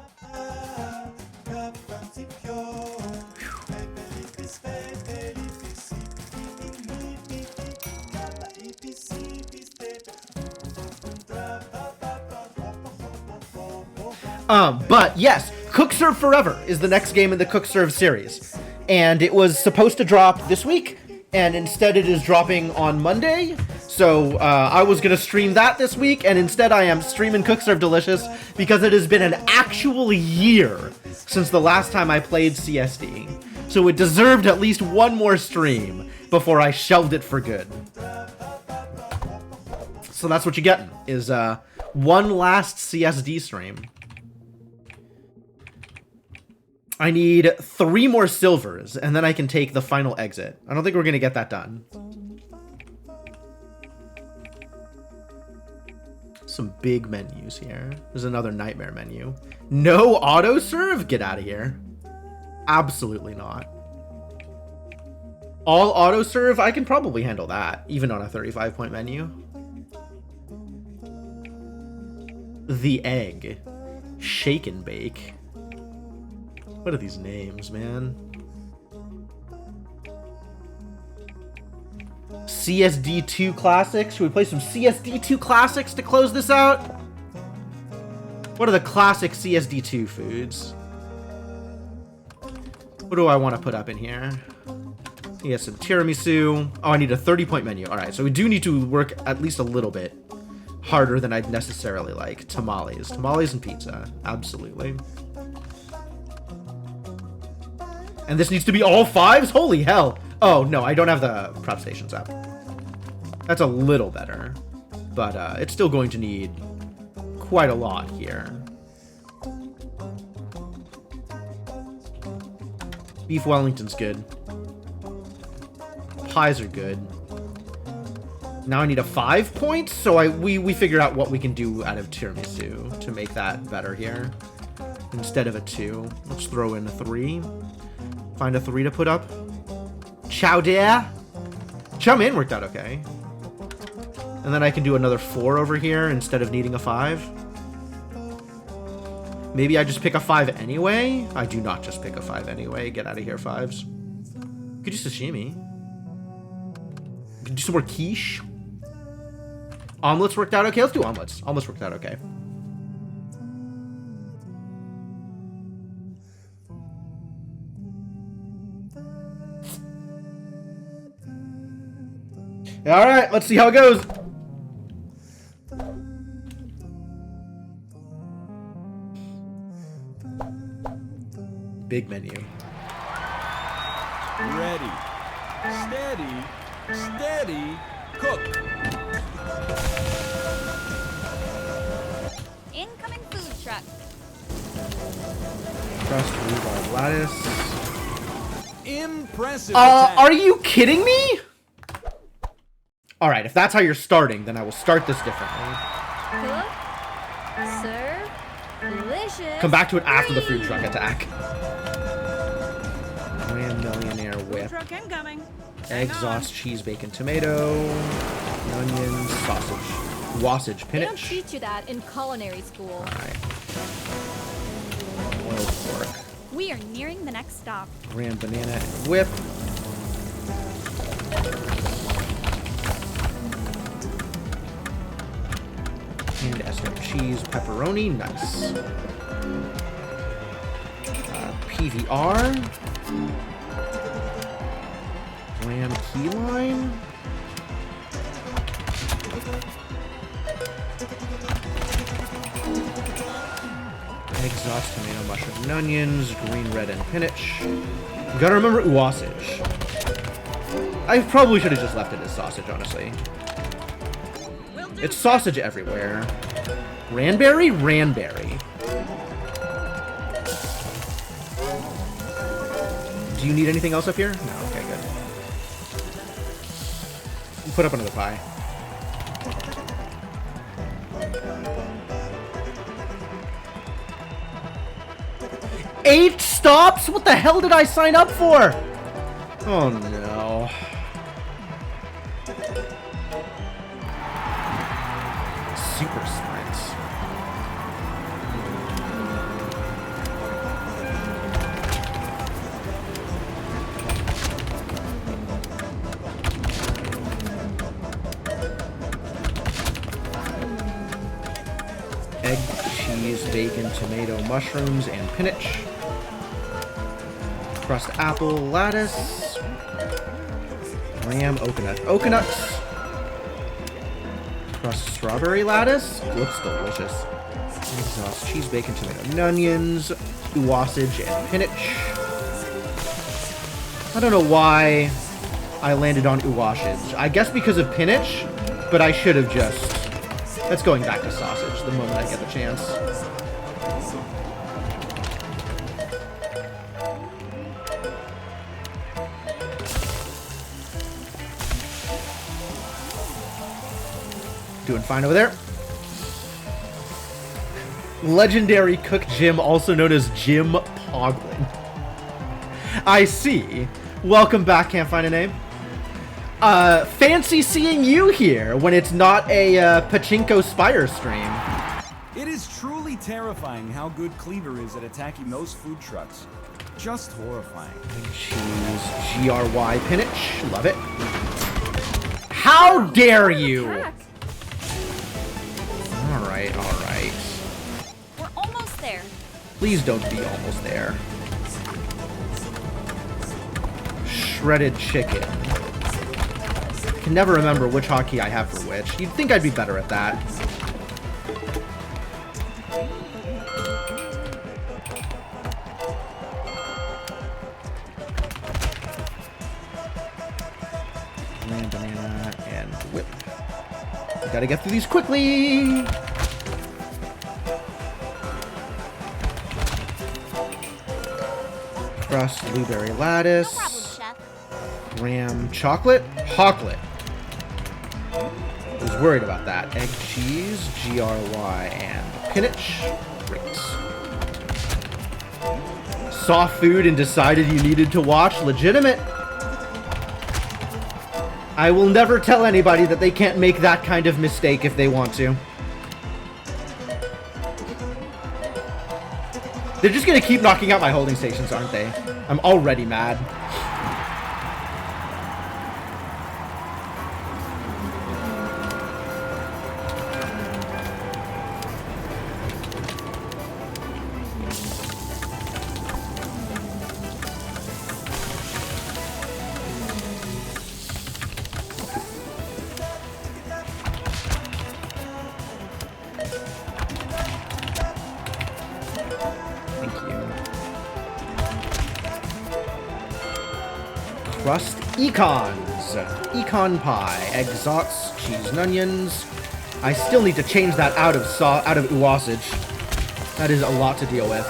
But yes, Cook Serve Forever is the next game in the Cook Serve series. and it was supposed to drop this week, and instead it is dropping on Monday. So I was gonna stream that this week, and instead I am streaming Cook Serve Delicious because it has been an actual year since the last time I played CSD. So it deserved at least one more stream before I shelved it for good. So that's what you're getting, is one last CSD stream. I need 3 more silvers, and then I can take the final exit. I don't think we're gonna get that done. Some big menus here. There's another nightmare menu. No auto serve? Get out of here. Absolutely not. All auto serve? I can probably handle that, even on a 35-point menu. The egg. Shake and bake. What are these names, man? CSD2 Classics. Should we play some CSD2 Classics to close this out? What are the classic CSD2 foods? What do I want to put up in here? We got some tiramisu. Oh, I need a 30-point menu. All right, so we do need to work at least a little bit harder than I'd necessarily like. Tamales. Tamales and pizza. Absolutely. And this needs to be all 5s? Holy hell. Oh, no, I don't have the prep stations up. That's a little better. But it's still going to need quite a lot here. Beef Wellington's good. Pies are good. Now I need a 5 points, so we figure out what we can do out of tiramisu to make that better here. Instead of a 2, let's throw in a 3. Find a 3 to put up. Chow der. Chow mein worked out okay. And then I can do another 4 over here instead of needing a 5. Maybe I just pick a 5 anyway? I do not just pick a 5 anyway. Get out of here, 5s. Could do sashimi. Could do some more quiche. Omelets worked out okay? Let's do omelets. Omelets worked out okay. Alright, let's see how it goes. Big menu. Ready. Steady. Steady. Cook. Incoming food truck. Crust rhubarb lettuce. Impressive attack. Are you kidding me? Alright, if that's how you're starting, then I will start this differently. Cook, serve, delicious. Come back to it after the food truck attack. Grand Millionaire Food Whip. truck incoming. Egg, sauce, cheese, bacon, tomato, onions, sausage, wasage, They don't spinach. teach you that in culinary school. Alright. Boiled pork. We are nearing the next stop. Grand banana and whip. And Escort cheese, pepperoni, nice. PVR. Lamb key lime. Egg sauce, tomato, mushroom, and onions, green, red, and spinach. You gotta remember wasage. I probably should have just left it as sausage, honestly. It's sausage everywhere. Ranberry? Ranberry. Do you need anything else up here? No, okay, good. Put up another pie. Eight stops? What the hell did I sign up for? Oh no. Super smarts. Egg, cheese, bacon, tomato, mushrooms, and spinach. Crust apple lattice. Ram oakunuts. Crust strawberry lattice. Looks delicious. Exhaust cheese, bacon, tomato, and onions. Uwasage and spinach. I don't know why I landed on uwasage. I guess because of spinach, but I should have just... That's going back to sausage the moment I get the chance. Doing fine over there. Legendary cook Jim, also known as Jim Poglin. I see. Welcome back, can't find a name. Fancy seeing you here when it's not a Pachinko Spire stream. It is truly terrifying how good Cleaver is at attacking those food trucks. Just horrifying. Cheese, GRY Pinich, love it. How dare you! Attack. Alright, alright. We're almost there. Please don't be almost there. Shredded chicken. I can never remember which hotkey I have for which. You'd think I'd be better at that. Banana and whip. We gotta get through these quickly. Crust, blueberry lattice. No problem, Chef. Graham chocolate. Chocolate. I was worried about that. Egg cheese, GRY, and spinach. Great. Saw food and decided you needed to watch. Legitimate. I will never tell anybody that they can't make that kind of mistake if they want to. They're just gonna keep knocking out my holding stations, aren't they? I'm already mad. Crust econs. Econ pie. Exots, cheese and onions. I still need to change that out of uwasage. That is a lot to deal with.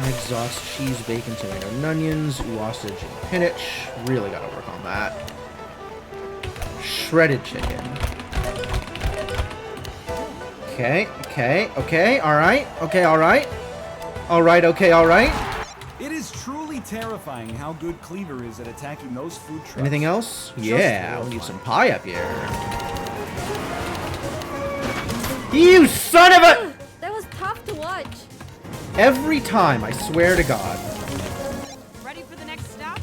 Exhaust, cheese, bacon, tomato, and onions. Uwasage and spinach. Really gotta work on that. Shredded chicken. Okay, alright. Alright, alright. It is truly terrifying how good Cleaver is at attacking those food trucks. Anything else? Yeah, we need some pie up here. You son of a... That was tough to watch. Every time, I swear to God. Ready for the next stop?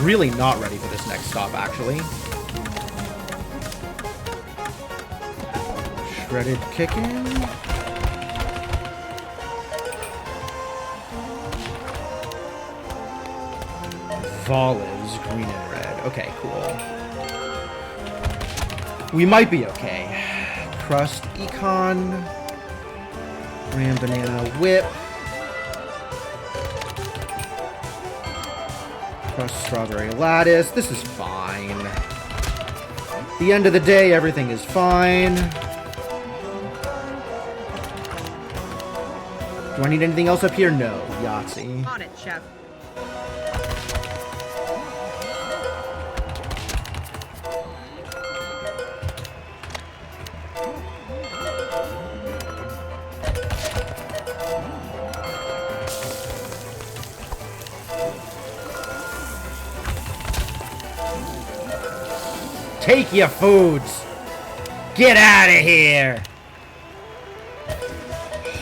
Really not ready for this next stop, actually. Shredded chicken. Olives, green and red. Okay, cool. We might be okay. Crust econ. Ram banana whip. Crust strawberry lattice. This is fine. At the end of the day, everything is fine. Do I need anything else up here? No. Yahtzee. On it, Chef. Take your foods. Get out of here.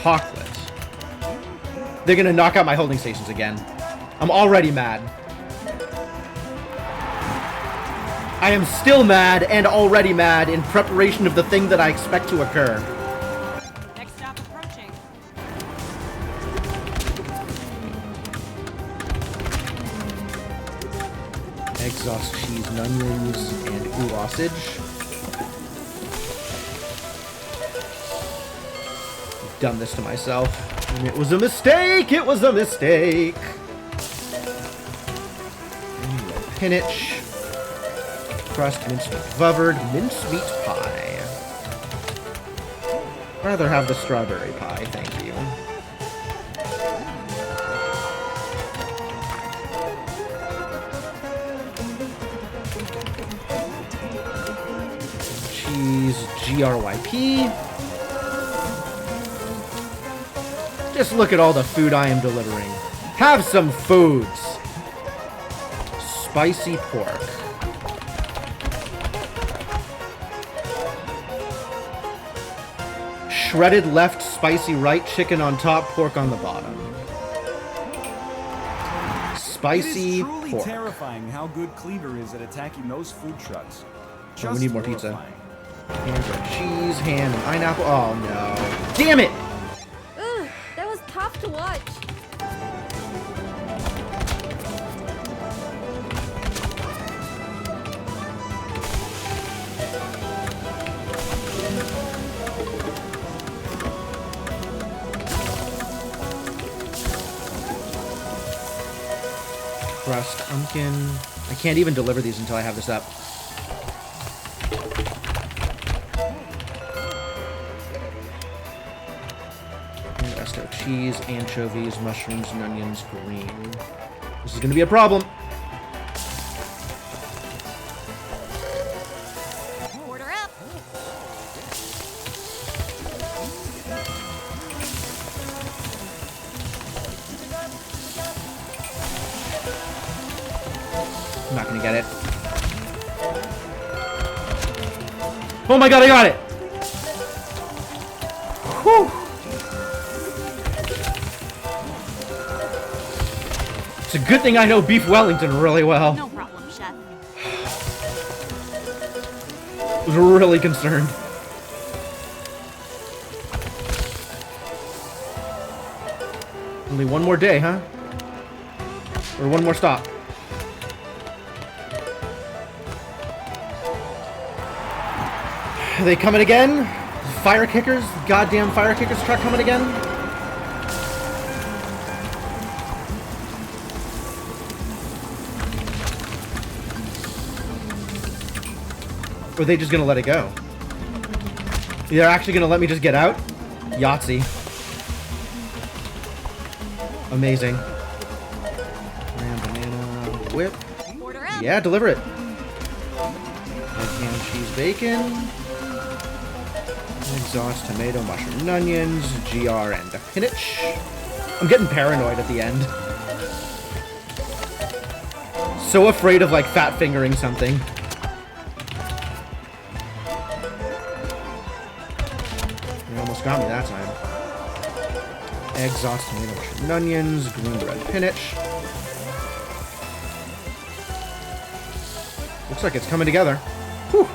Chocolate. They're gonna knock out my holding stations again. I'm already mad. I am still mad and already mad in preparation of the thing that I expect to occur. Next stop approaching. Exhaust cheese, onions, and sausage. I've done this to myself. And it was a mistake! It was a mistake! Spinach. Crust, mincemeat, Vuvered, mincemeat pie. I'd rather have the strawberry pie, thank you. Cheese, GRYP. Just look at all the food I am delivering. Have some foods. Spicy pork. Shredded left, spicy right, chicken on top, pork on the bottom. Spicy It is truly pork. terrifying how good Cleaver is at attacking those food trucks. Oh, we need more pizza. horrifying. Hands are cheese, ham, and pineapple. Oh no. Damn it! Ugh, that was tough to watch. Crust, pumpkin. I can't even deliver these until I have this up. Pesto, cheese, anchovies, mushrooms, and onions, green. This is gonna be a problem. Order up. I'm not gonna get it. Oh my god, I got it! Whew. It's a good thing I know beef Wellington really well. No problem, chef. I was really concerned. Only one more day, huh? Or one more stop. Are they coming again? Fire kickers? Goddamn fire kickers truck coming again? Or are they just gonna let it go? They're actually gonna let me just get out? Yahtzee. Amazing. Ram, banana, whip. Order up. Yeah, deliver it. Ham, cheese, bacon. Exhaust, tomato, mushroom, and onions, GR, and spinach. I'm getting paranoid at the end. So afraid of, like, fat fingering something. You almost got me that time. Exhaust, tomato, mushroom, and onions, green red spinach. Looks like it's coming together. Whew.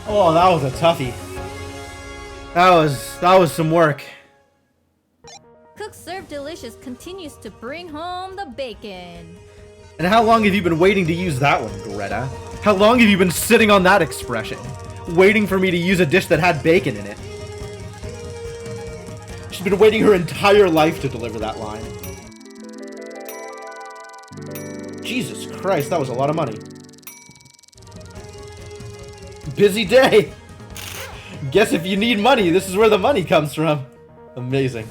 Oh, that was a toughie. That was some work. Cook Serve Delicious continues to bring home the bacon. And how long have you been waiting to use that one, Greta? How long have you been sitting on that expression? Waiting for me to use a dish that had bacon in it. She's been waiting her entire life to deliver that line. Jesus Christ, that was a lot of money. Busy day. Guess if you need money, this is where the money comes from. Amazing.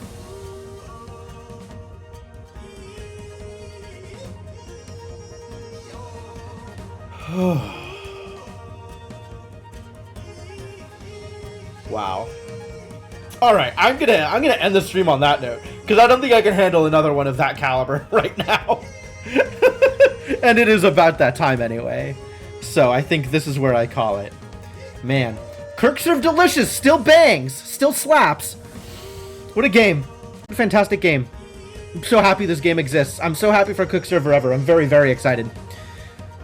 Wow. All right, I'm gonna end the stream on that note because I don't think I can handle another one of that caliber right now. And it is about that time anyway, so I think this is where I call it. Man. Kirk Serve Delicious still bangs. Still slaps. What a game. What a fantastic game. I'm so happy this game exists. I'm so happy for Cook Serve Forever. I'm very, very excited.